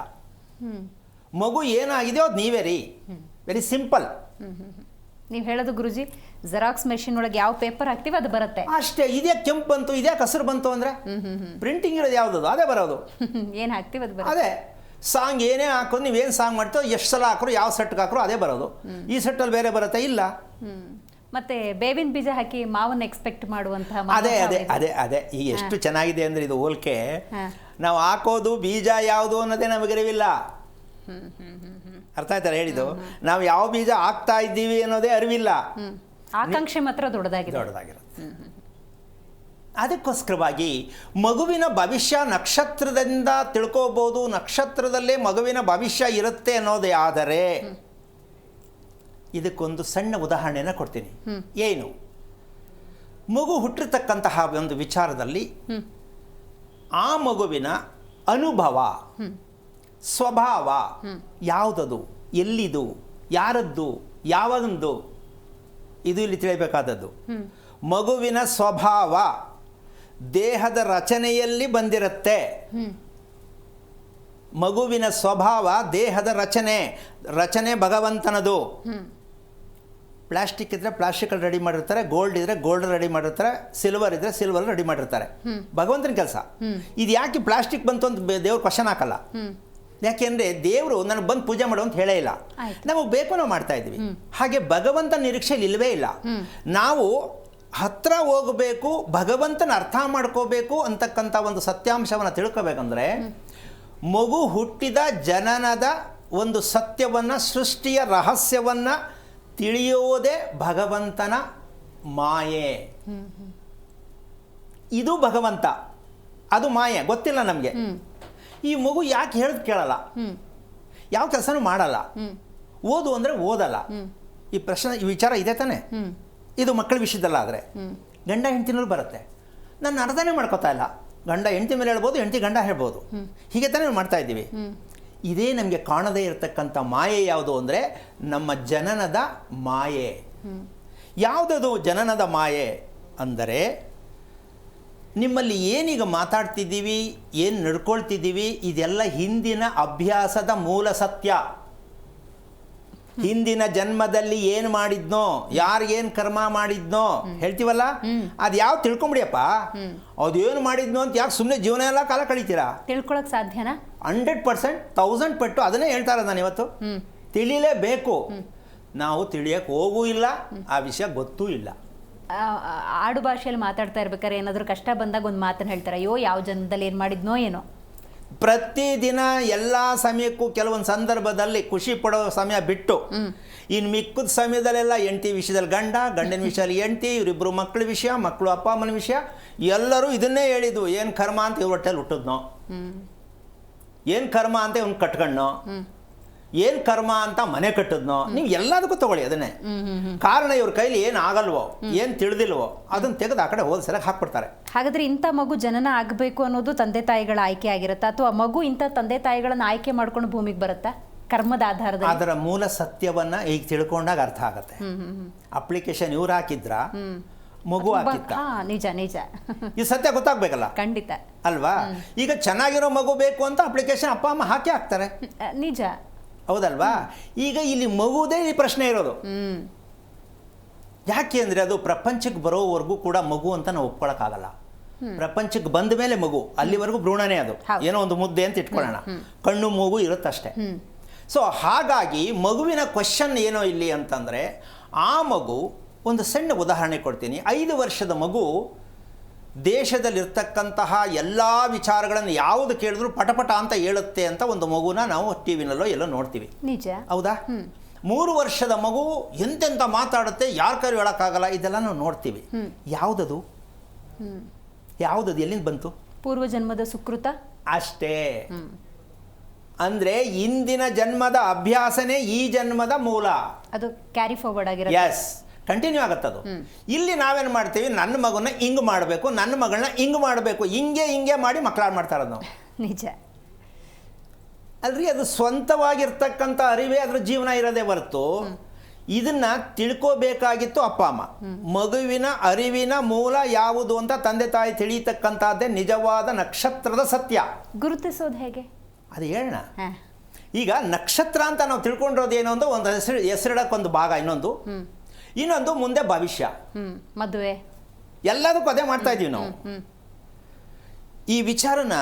ಮಗು ಏನಾಗಿದೆಯೋ ಅದು ನೀವೇ ರೀ. Very simple. ನೀವು ಹೇಳೋದು ಗುರುಜಿ, ಜೆರಾಕ್ಸ್ ಮೆಷಿನ್ ಒಳಗೆ ಯಾವ ಪೇಪರ್ ಹಾಕ್ತೀವಿ ಅದು ಬರುತ್ತೆ ಅಷ್ಟೇ. ಇದೇ ಕೆಂಪು ಬಂತು, ಇದೇ ಕಸರು ಬಂತು ಅಂದರೆ ಪ್ರಿಂಟಿಂಗ್ ಇರೋದು ಯಾವುದದು ಅದೇ ಬರೋದು. ಏನು ಹಾಕ್ತೀವಿ ಅದು ಬರುತ್ತೆ. ಅದೇ ಸಾಂಗ್ ಏನೇ ಹಾಕೋದು, ನೀವೇನು ಸಾಂಗ್ ಮಾಡ್ತೋ, ಎಷ್ಟು ಸಲ ಹಾಕ್ರು, ಯಾವ ಸೆಟ್ಗೆ ಹಾಕ್ರು ಅದೇ ಬರೋದು. ಈ ಸೆಟ್ಟಲ್ಲಿ ಬೇರೆ ಬರುತ್ತೆ ಇಲ್ಲ. ಮತ್ತೆ ಬೇವಿನ ಬೀಜ ಹಾಕಿ ಮಾವನ್ನ ಎಕ್ಸ್ಪೆಕ್ಟ್ ಮಾಡುವಂತಹ ಅದೇ ಈಗ ಎಷ್ಟು ಚೆನ್ನಾಗಿದೆ ಅಂದರೆ ಇದು ಹೋಲಿಕೆ. ನಾವು ಹಾಕೋದು ಬೀಜ ಯಾವುದು ಅನ್ನೋದೇ ನಮಗಿರವಿಲ್ಲ. ಅರ್ಥ ಆಯ್ತಾರೆ ಹೇಳಿದ್ದು? ನಾವು ಯಾವ ಬೀಜ ಹಾಕ್ತಾ ಇದ್ದೀವಿ ಅನ್ನೋದೇ ಅರಿವಿಲ್ಲ. ಆಕಾಂಕ್ಷೆ ಮಾತ್ರ ದೊಡ್ಡದಾಗಿರುತ್ತೆ. ಅದಕ್ಕೋಸ್ಕರವಾಗಿ ಮಗುವಿನ ಭವಿಷ್ಯ ನಕ್ಷತ್ರದಿಂದ ತಿಳ್ಕೋಬಹುದು. ನಕ್ಷತ್ರದಲ್ಲೇ ಮಗುವಿನ ಭವಿಷ್ಯ ಇರುತ್ತೆ ಅನ್ನೋದೇ. ಆದರೆ ಇದಕ್ಕೊಂದು ಸಣ್ಣ ಉದಾಹರಣೆನ ಕೊಡ್ತೀನಿ. ಏನು? ಮಗು ಹುಟ್ಟಿರ್ತಕ್ಕಂತಹ ಒಂದು ವಿಚಾರದಲ್ಲಿ ಆ ಮಗುವಿನ ಅನುಭವ, ಸ್ವಭಾವ ಯಾವುದದು, ಎಲ್ಲಿದು, ಯಾರದ್ದು, ಯಾವಂದು, ಇದು ಇಲ್ಲಿ ತಿಳಿಯಬೇಕಾದದ್ದು. ಮಗುವಿನ ಸ್ವಭಾವ ದೇಹದ ರಚನೆಯಲ್ಲಿ ಬಂದಿರುತ್ತೆ. ಮಗುವಿನ ಸ್ವಭಾವ ದೇಹದ ರಚನೆ ಭಗವಂತನದು. ಪ್ಲಾಸ್ಟಿಕ್ ಇದ್ರೆ ಪ್ಲಾಸ್ಟಿಕ್ ರೆಡಿ ಮಾಡಿರ್ತಾರೆ, ಗೋಲ್ಡ್ ಇದ್ರೆ ಗೋಲ್ಡ್ ರೆಡಿ ಮಾಡಿರ್ತಾರೆ, ಸಿಲ್ವರ್ ಇದ್ರೆ ಸಿಲ್ವರ್ ರೆಡಿ ಮಾಡಿರ್ತಾರೆ. ಭಗವಂತನ ಕೆಲಸ. ಇದು ಯಾಕೆ ಪ್ಲಾಸ್ಟಿಕ್ ಬಂತು ಅಂತ ದೇವ್ರು ಕ್ವಶನ್ ಹಾಕಲ್ಲ. ಯಾಕೆಂದರೆ ದೇವರು ನನಗೆ ಬಂದು ಪೂಜೆ ಮಾಡು ಅಂತ ಹೇಳೇ ಇಲ್ಲ. ನಮಗೆ ಬೇಕು, ನಾವು ಮಾಡ್ತಾ ಇದ್ದೀವಿ. ಹಾಗೆ ಭಗವಂತನ ನಿರೀಕ್ಷೆಯಲ್ಲಿ ಇಲ್ಲವೇ ಇಲ್ಲ. ನಾವು ಹತ್ರ ಹೋಗಬೇಕು, ಭಗವಂತನ ಅರ್ಥ ಮಾಡ್ಕೋಬೇಕು ಅಂತಕ್ಕಂಥ ಒಂದು ಸತ್ಯಾಂಶವನ್ನು ತಿಳ್ಕೋಬೇಕಂದ್ರೆ ಮಗು ಹುಟ್ಟಿದ ಜನನದ ಒಂದು ಸತ್ಯವನ್ನು, ಸೃಷ್ಟಿಯ ರಹಸ್ಯವನ್ನು ತಿಳಿಯೋದೇ ಭಗವಂತನ ಮಾಯೆ. ಇದು ಭಗವಂತ, ಅದು ಮಾಯೆ. ಗೊತ್ತಿಲ್ಲ ನಮಗೆ. ಈ ಮಗು ಯಾಕೆ ಹೇಳೋದು ಕೇಳಲ್ಲ, ಯಾವ ಕೆಲಸನೂ ಮಾಡಲ್ಲ, ಓದು ಅಂದರೆ ಓದಲ್ಲ. ಈ ಪ್ರಶ್ನೆ, ಈ ವಿಚಾರ ಇದೆ ತಾನೆ. ಇದು ಮಕ್ಕಳ ವಿಷಯದಲ್ಲ. ಆದರೆ ಗಂಡ ಹೆಂಡತಿನಲ್ಲೂ ಬರುತ್ತೆ. ನಾನು ಅರ್ಥನೇ ಮಾಡ್ಕೋತಾ ಇಲ್ಲ. ಗಂಡ ಹೆಂಡತಿ ಮೇಲೆ ಹೇಳ್ಬೋದು, ಹೆಂಡತಿ ಗಂಡ ಹೇಳ್ಬೋದು. ಹೀಗೆ ತಾನೇ ಮಾಡ್ತಾ ಇದ್ದೀವಿ. ಇದೇ ನಮಗೆ ಕಾಣದೇ ಇರತಕ್ಕಂಥ ಮಾಯೆ ಯಾವುದು ಅಂದರೆ ನಮ್ಮ ಜನನದ ಮಾಯೆ. ಯಾವುದದು ಜನನದ ಮಾಯೆ ಅಂದರೆ, ನಿಮ್ಮಲ್ಲಿ ಏನೀಗ ಮಾತಾಡ್ತಿದ್ದೀವಿ, ಏನು ನಡ್ಕೊಳ್ತಿದ್ದೀವಿ, ಇದೆಲ್ಲ ಹಿಂದಿನ ಅಭ್ಯಾಸದ ಮೂಲ ಸತ್ಯ. ಹಿಂದಿನ ಜನ್ಮದಲ್ಲಿ ಏನು ಮಾಡಿದ್ನೋ, ಯಾರಿಗೇನು ಕರ್ಮ ಮಾಡಿದ್ನೋ ಹೇಳ್ತೀವಲ್ಲ, ಅದು ಯಾವ ತಿಳ್ಕೊಂಬಿಡಿಯಪ್ಪ. ಅದೇನು ಮಾಡಿದ್ನೋ ಅಂತ ಯಾಕೆ ಸುಮ್ಮನೆ ಜೀವನ ಎಲ್ಲ ಕಾಲ ಕಳೀತೀರಾ? ತಿಳ್ಕೊಳಕ್ ಸಾಧ್ಯನಾ? 100%, 1000 ಪಟ್ಟು ಅದನ್ನೇ ಹೇಳ್ತಾ ಇರೋದು ನಾನು ಇವತ್ತು. ತಿಳಿಲೇಬೇಕು. ನಾವು ತಿಳಿಯಕ್ಕೆ ಹೋಗೂ ಇಲ್ಲ, ಆ ವಿಷಯ ಗೊತ್ತೂ ಇಲ್ಲ. ಆಡು ಭಾಷೆಯಲ್ಲಿ ಮಾತಾಡ್ತಾ ಇರ್ಬೇಕಾದ್ರೆ ಏನಾದರೂ ಕಷ್ಟ ಬಂದಾಗ ಒಂದು ಮಾತನ್ನು ಹೇಳ್ತಾರೆ, ಅಯ್ಯೋ ಯಾವ ಜನ್ಮದಲ್ಲಿ ಏನು ಮಾಡಿದ್ನೋ ಏನೋ. ಪ್ರತಿದಿನ ಎಲ್ಲ ಸಮಯಕ್ಕೂ ಕೆಲವೊಂದು ಸಂದರ್ಭದಲ್ಲಿ ಖುಷಿ ಪಡೋ ಸಮಯ ಬಿಟ್ಟು ಇನ್ನು ಮಿಕ್ಕದ ಸಮಯದಲ್ಲೆಲ್ಲ ಹೆಂಡತಿ ವಿಷಯದಲ್ಲಿ ಗಂಡನ ವಿಷಯದಲ್ಲಿ ಹೆಂಡತಿ, ಇವರಿಬ್ಬರು ಮಕ್ಕಳ ವಿಷಯ, ಮಕ್ಕಳು ಅಪ್ಪ ಅಮ್ಮನ ವಿಷಯ, ಎಲ್ಲರೂ ಇದನ್ನೇ ಹೇಳಿದ್ದು. ಏನು ಕರ್ಮ ಅಂತ ಇವ್ರ ಹೊಟ್ಟೆಲಿ ಹುಟ್ಟಿದ್ನೋ, ಏನು ಕರ್ಮ ಅಂತ ಇವ್ನು ಕಟ್ಕೊಂಡ್ನೋ, ಏನು ಕರ್ಮ ಅಂತ ಮನೆ ಕಟ್ಟಿದ್ನೋ. ನೀವು ಎಲ್ಲದಕ್ಕೂ ತಗೊಳ್ಳಿ ಅದನ್ನೇ. ಕಾರಣ ಇವ್ರ ಕೈಲಿ ಏನು ಆಗಲ್ವೋ, ಏನು ತಿಳಿದಿಲ್ವೋ ಅದನ್ನು ತೆಗೆದು ಆ ಕಡೆ ಹೋಲ್ಸೆಲಾಗಿ ಹಾಕ್ಬಿಡ್ತಾರೆ. ಹಾಗಾದ್ರೆ ಇಂಥ ಮಗು ಜನನ ಆಗಬೇಕು ಅನ್ನೋದು ತಂದೆ ತಾಯಿಗಳ ಆಯ್ಕೆ ಆಗಿರುತ್ತಾ, ಅಥವಾ ಮಗು ಇಂಥ ತಂದೆ ತಾಯಿಗಳನ್ನ ಆಯ್ಕೆ ಮಾಡ್ಕೊಂಡು ಭೂಮಿಗೆ ಬರುತ್ತಾ ಕರ್ಮದ ಆಧಾರದಲ್ಲಿ? ಅದರ ಮೂಲ ಸತ್ಯವನ್ನ ಈಗ ತಿಳ್ಕೊಂಡಾಗ ಅರ್ಥ ಆಗತ್ತೆ. ಅಪ್ಲಿಕೇಶನ್ ಇವ್ರು ಹಾಕಿದ್ರ, ಮಗು ಹಾಕಿತ್ತ? ನಿಜ ನಿಜ. ಈ ಸತ್ಯ ಗೊತ್ತಾಗ್ಬೇಕಲ್ಲ. ಖಂಡಿತ ಅಲ್ವಾ? ಈಗ ಚೆನ್ನಾಗಿರೋ ಮಗು ಬೇಕು ಅಂತ ಅಪ್ಲಿಕೇಶನ್ ಅಪ್ಪ ಅಮ್ಮ ಹಾಕಿ ಹಾಕ್ತಾರೆ. ನಿಜ, ಹೌದಲ್ವಾ? ಈಗ ಇಲ್ಲಿ ಮಗುದೇ ಈ ಪ್ರಶ್ನೆ ಇರೋದು. ಯಾಕೆ ಅಂದರೆ ಅದು ಪ್ರಪಂಚಕ್ಕೆ ಬರೋವರೆಗೂ ಕೂಡ ಮಗು ಅಂತ ನಾವು ಒಪ್ಕೊಳಕ್ಕಾಗಲ್ಲ. ಪ್ರಪಂಚಕ್ಕೆ ಬಂದ ಮೇಲೆ ಮಗು, ಅಲ್ಲಿವರೆಗೂ ಭ್ರೂಣನೇ. ಅದು ಏನೋ ಒಂದು ಮುದ್ದೆ ಅಂತ ಇಟ್ಕೊಳ್ಳೋಣ, ಕಣ್ಣು ಮೂಗು ಇರುತ್ತಷ್ಟೇ. ಸೊ ಹಾಗಾಗಿ ಮಗುವಿನ ಕ್ವಶನ್ ಏನೋ ಇಲ್ಲಿ ಅಂತಂದರೆ, ಆ ಮಗು, ಒಂದು ಸಣ್ಣ ಉದಾಹರಣೆ ಕೊಡ್ತೀನಿ. 5 ವರ್ಷದ ಮಗು ದೇಶದಲ್ಲಿರ್ತಕ್ಕಂತಹ ಎಲ್ಲ ವಿಚಾರಗಳನ್ನು ಯಾವುದು ಕೇಳಿದ್ರು ಪಟಪಟ ಅಂತ ಹೇಳುತ್ತೆ ಅಂತ ಒಂದು ಮಗುನ ನಾವು ಟಿ ವಿನಲ್ಲೋ ಎಲ್ಲೋ ನೋಡ್ತೀವಿ. ನಿಜ. ಹೌದಾ? 3 ವರ್ಷದ ಮಗು ಎಂತೆಂತ ಮಾತಾಡುತ್ತೆ, ಯಾರ ಕೈಲಿ ಹೇಳೋಕ್ಕಾಗಲ್ಲ, ಇದೆಲ್ಲ ನಾವು ನೋಡ್ತೀವಿ. ಯಾವುದದು ಎಲ್ಲಿಂದ ಬಂತು? ಪೂರ್ವಜನ್ಮದ ಸುಕೃತ ಅಷ್ಟೇ. ಅಂದರೆ ಇಂದಿನ ಜನ್ಮದ ಅಭ್ಯಾಸನೇ ಈ ಜನ್ಮದ ಮೂಲ. ಅದು ಕ್ಯಾರಿ ಫಾರ್ವರ್ಡ್ ಆಗಿರೋದು. ಎಸ್, ಕಂಟಿನ್ಯೂ ಆಗುತ್ತದು. ಇಲ್ಲಿ ನಾವೇನು ಮಾಡ್ತೀವಿ, ನನ್ನ ಮಗನ ಹಿಂಗೆ ಮಾಡಬೇಕು, ನನ್ನ ಮಗಳನ್ನ ಹಿಂಗೆ ಮಾಡಬೇಕು, ಹಿಂಗೆ ಮಾಡಿ ಮಕ್ಕಳು ಮಾಡ್ತಾ ಇರೋದು ನಾವು. ನಿಜ ಅಲ್ರಿ, ಅದು ಸ್ವಂತವಾಗಿರ್ತಕ್ಕಂಥ ಅರಿವೇ ಅದ್ರ ಜೀವನ ಇರೋದೇ ಹೊರತು ಇದನ್ನ ತಿಳ್ಕೋಬೇಕಾಗಿತ್ತು ಅಪ್ಪ ಅಮ್ಮ. ಮಗುವಿನ ಅರಿವಿನ ಮೂಲ ಯಾವುದು ಅಂತ ತಂದೆ ತಾಯಿ ತಿಳಿಯತಕ್ಕಂಥದ್ದೇ ನಿಜವಾದ ನಕ್ಷತ್ರದ ಸತ್ಯ. ಗುರುತಿಸೋದು ಹೇಗೆ ಅದು ಹೇಳೋಣ. ಈಗ ನಕ್ಷತ್ರ ಅಂತ ನಾವು ತಿಳ್ಕೊಂಡಿರೋದು ಏನು ಅಂದ್ರೆ, ಒಂದು ಹೆಸರಿಡಕ್ಕೊಂದು ಭಾಗ, ಇನ್ನೊಂದು ಮುಂದೆ ಭವಿಷ್ಯ, ಮದುವೆ, ಎಲ್ಲದಕ್ಕೂ ಅದೇ ಮಾಡ್ತಾ ಇದೀವಿ ನಾವು. ಈ ವಿಚಾರನ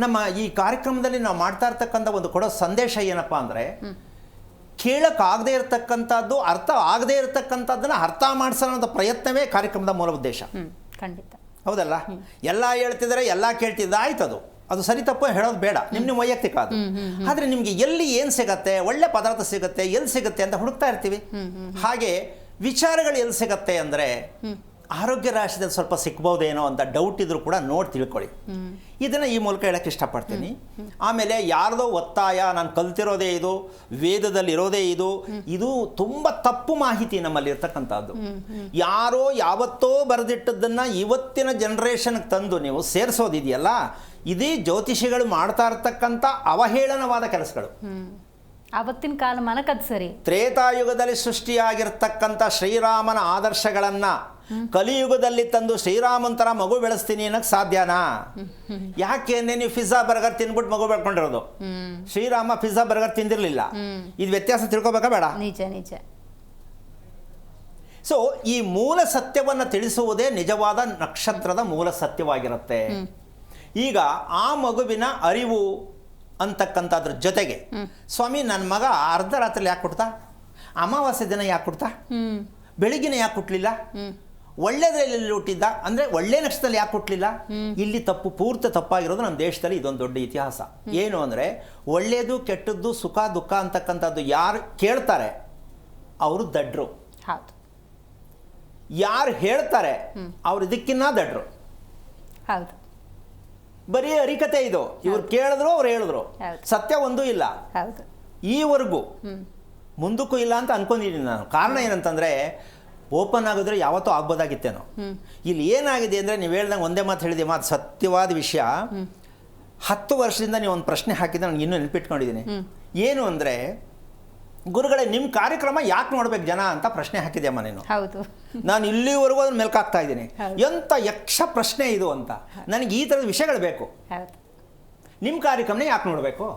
ನಮ್ಮ ಈ ಕಾರ್ಯಕ್ರಮದಲ್ಲಿ ನಾವು ಮಾಡ್ತಾ ಇರ್ತಕ್ಕಂಥ ಒಂದು ಕೊಡೋ ಸಂದೇಶ ಏನಪ್ಪ ಅಂದರೆ, ಕೇಳಕ್ಕಾಗದೇ ಇರತಕ್ಕಂಥದ್ದು, ಅರ್ಥ ಆಗದೇ ಇರತಕ್ಕಂಥದ್ದನ್ನು ಅರ್ಥ ಮಾಡಿಸೋಣ ಪ್ರಯತ್ನವೇ ಕಾರ್ಯಕ್ರಮದ ಮೂಲ ಉದ್ದೇಶ. ಖಂಡಿತ. ಹೌದಲ್ಲ? ಎಲ್ಲ ಹೇಳ್ತಿದ್ದಾರೆ, ಎಲ್ಲ ಕೇಳ್ತಿದ್ದ, ಆಯ್ತದು, ಅದು ಸರಿ ತಪ್ಪು ಹೇಳೋದು ಬೇಡ, ನಿಮ್ಮ ವೈಯಕ್ತಿಕ ಅದು. ಆದರೆ ನಿಮಗೆ ಎಲ್ಲಿ ಏನು ಸಿಗತ್ತೆ, ಒಳ್ಳೆ ಪದಾರ್ಥ ಸಿಗುತ್ತೆ, ಎಲ್ಲಿ ಸಿಗುತ್ತೆ ಅಂತ ಹುಡುಕ್ತಾ ಇರ್ತೀವಿ. ಹಾಗೆ ವಿಚಾರಗಳು ಎಲ್ಲಿ ಸಿಗತ್ತೆ ಅಂದರೆ, ಆರೋಗ್ಯ ರಾಶಿದಲ್ಲಿ ಸ್ವಲ್ಪ ಸಿಕ್ಬಹುದೇನೋ ಅಂತ ಡೌಟ್ ಇದ್ರೂ ಕೂಡ ನೋಡಿ ತಿಳ್ಕೊಳ್ಳಿ. ಇದನ್ನು ಈ ಮೂಲಕ ಹೇಳಕ್ಕೆ ಇಷ್ಟಪಡ್ತೀನಿ. ಆಮೇಲೆ ಯಾರ್ದೋ ಒತ್ತಾಯ, ನಾನು ಕಲ್ತಿರೋದೇ ಇದು, ವೇದದಲ್ಲಿ ಇರೋದೇ ಇದು ತುಂಬ ತಪ್ಪು ಮಾಹಿತಿ ನಮ್ಮಲ್ಲಿ ಇರ್ತಕ್ಕಂಥದ್ದು. ಯಾರೋ ಯಾವತ್ತೋ ಬರೆದಿಟ್ಟದ್ದನ್ನು ಇವತ್ತಿನ ಜನ್ರೇಷನ್ಗೆ ತಂದು ನೀವು ಸೇರಿಸೋದಿದೆಯಲ್ಲ, ಇದೇ ಜ್ಯೋತಿಷಿಗಳು ಮಾಡ್ತಾ ಇರ್ತಕ್ಕಂಥ ಅವಹೇಳನವಾದ ಕೆಲಸಗಳು. ಆವತ್ತಿನ ಕಾಲಮಾನಕ್ಕೆ ಅದು ಸರಿ. ತ್ರೇತಾಯುಗದಲ್ಲಿ ಸೃಷ್ಟಿಯಾಗಿರ್ತಕ್ಕಂಥ ಶ್ರೀರಾಮನ ಆದರ್ಶಗಳನ್ನು ಕಲಿಯುಗದಲ್ಲಿ ತಂದು ಶ್ರೀರಾಮಂತರ ಮಗು ಬೆಳೆಸ್ತೀನಿ ಅನ್ನೋಕ್ಕೆ ಸಾಧ್ಯನಾ? ಯಾಕೆಂದ್ರೆ ನೀವು ಪಿಜ್ಜಾ ಬರ್ಗರ್ ತಿಂದ್ಬಿಟ್ಟು ಮಗು ಬೆಳ್ಕೊಂಡಿರೋದು. ಶ್ರೀರಾಮ ಪಿಜ್ಜಾ ಬರ್ಗರ್ ತಿಂದಿರಲಿಲ್ಲ. ಇದು ವ್ಯತ್ಯಾಸ ತಿಳ್ಕೊಬೇಕಾ ಬೇಡ? ನಿಜ ನಿಜ. ಸೊ ಈ ಮೂಲ ಸತ್ಯವನ್ನು ತಿಳಿಸುವುದೇ ನಿಜವಾದ ನಕ್ಷತ್ರದ ಮೂಲ ಸತ್ಯವಾಗಿರುತ್ತೆ. ಈಗ ಆ ಮಗುವಿನ ಅರಿವು ಅಂತಕ್ಕಂಥದ್ರ ಜೊತೆಗೆ, ಸ್ವಾಮಿ ನನ್ನ ಮಗ ಅರ್ಧ ರಾತ್ರಿ ಯಾಕೆ ಕೊಡ್ತಾ, ಅಮಾವಾಸ್ಯೆ ದಿನ ಯಾಕೆ ಕೊಡ್ತಾ, ಬೆಳಿಗ್ಗೆನೇ ಯಾಕೆ ಕೊಟ್ಲಿಲ್ಲ, ಒಳ್ಳೆದ್ರಲ್ಲಿ ಹುಟ್ಟಿದ್ದ ಅಂದರೆ ಒಳ್ಳೆ ನಕ್ಷತ್ರದಲ್ಲಿ ಯಾಕೆ ಕೊಟ್ಲಿಲ್ಲ, ಇಲ್ಲಿ ತಪ್ಪು, ಪೂರ್ತಿ ತಪ್ಪಾಗಿರೋದು ನಮ್ಮ ದೇಶದಲ್ಲಿ. ಇದೊಂದು ದೊಡ್ಡ ಇತಿಹಾಸ. ಏನು ಅಂದರೆ, ಒಳ್ಳೆಯದು ಕೆಟ್ಟದ್ದು ಸುಖ ದುಃಖ ಅಂತಕ್ಕಂಥದ್ದು ಯಾರು ಕೇಳ್ತಾರೆ ಅವರು ದಡ್ರು, ಯಾರು ಹೇಳ್ತಾರೆ ಅವ್ರು ಇದಕ್ಕಿನ್ನ ದಡ್ರು. ಹೌದು, ಬರೀ ಅರಿಕತೆ ಇದು. ಇವ್ರು ಕೇಳಿದ್ರು ಅವ್ರು ಹೇಳಿದ್ರು, ಸತ್ಯ ಒಂದೂ ಇಲ್ಲ ಈವರೆಗೂ, ಮುಂದಕ್ಕೂ ಇಲ್ಲ ಅಂತ ಅನ್ಕೊಂಡಿದ್ದೀನಿ ನಾನು. ಕಾರಣ ಏನಂತಂದರೆ, ಓಪನ್ ಆಗಿದ್ರೆ ಯಾವತ್ತೂ ಆಗ್ಬೋದಾಗಿತ್ತೇನೋ. ಇಲ್ಲಿ ಏನಾಗಿದೆ ಅಂದರೆ, ನೀವು ಹೇಳ್ದಂಗೆ ಒಂದೇ ಮಾತು ಹೇಳಿದೆ, ಮಾತು ಸತ್ಯವಾದ ವಿಷಯ. 10 ವರ್ಷದಿಂದ ನೀವು ಒಂದು ಪ್ರಶ್ನೆ ಹಾಕಿದ್ರೆ ನನಗೆ ಇನ್ನೂ ನೆನಪಿಟ್ಕೊಂಡಿದ್ದೀನಿ. ಏನು ಅಂದರೆ, ಗುರುಗಳೇ ನಿಮ್ಮ ಕಾರ್ಯಕ್ರಮ ಯಾಕೆ ನೋಡ್ಬೇಕು ಜನ ಅಂತ ಪ್ರಶ್ನೆ ಹಾಕಿದ್ಯಮ್ಮ ನೀನು. ಹೌದು, ನಾನು ಇಲ್ಲಿವರೆಗೂ ಅದನ್ನ ಮೆಲ್ಕಾಗ್ತಾ ಇದ್ದೀನಿ. ಎಂಥ ಯಕ್ಷ ಪ್ರಶ್ನೆ ಇದು ಅಂತ. ನನಗೆ ಈ ಥರದ ವಿಷಯಗಳು ಬೇಕು. ನಿಮ್ಮ ಕಾರ್ಯಕ್ರಮನೇ ಯಾಕೆ ನೋಡಬೇಕು,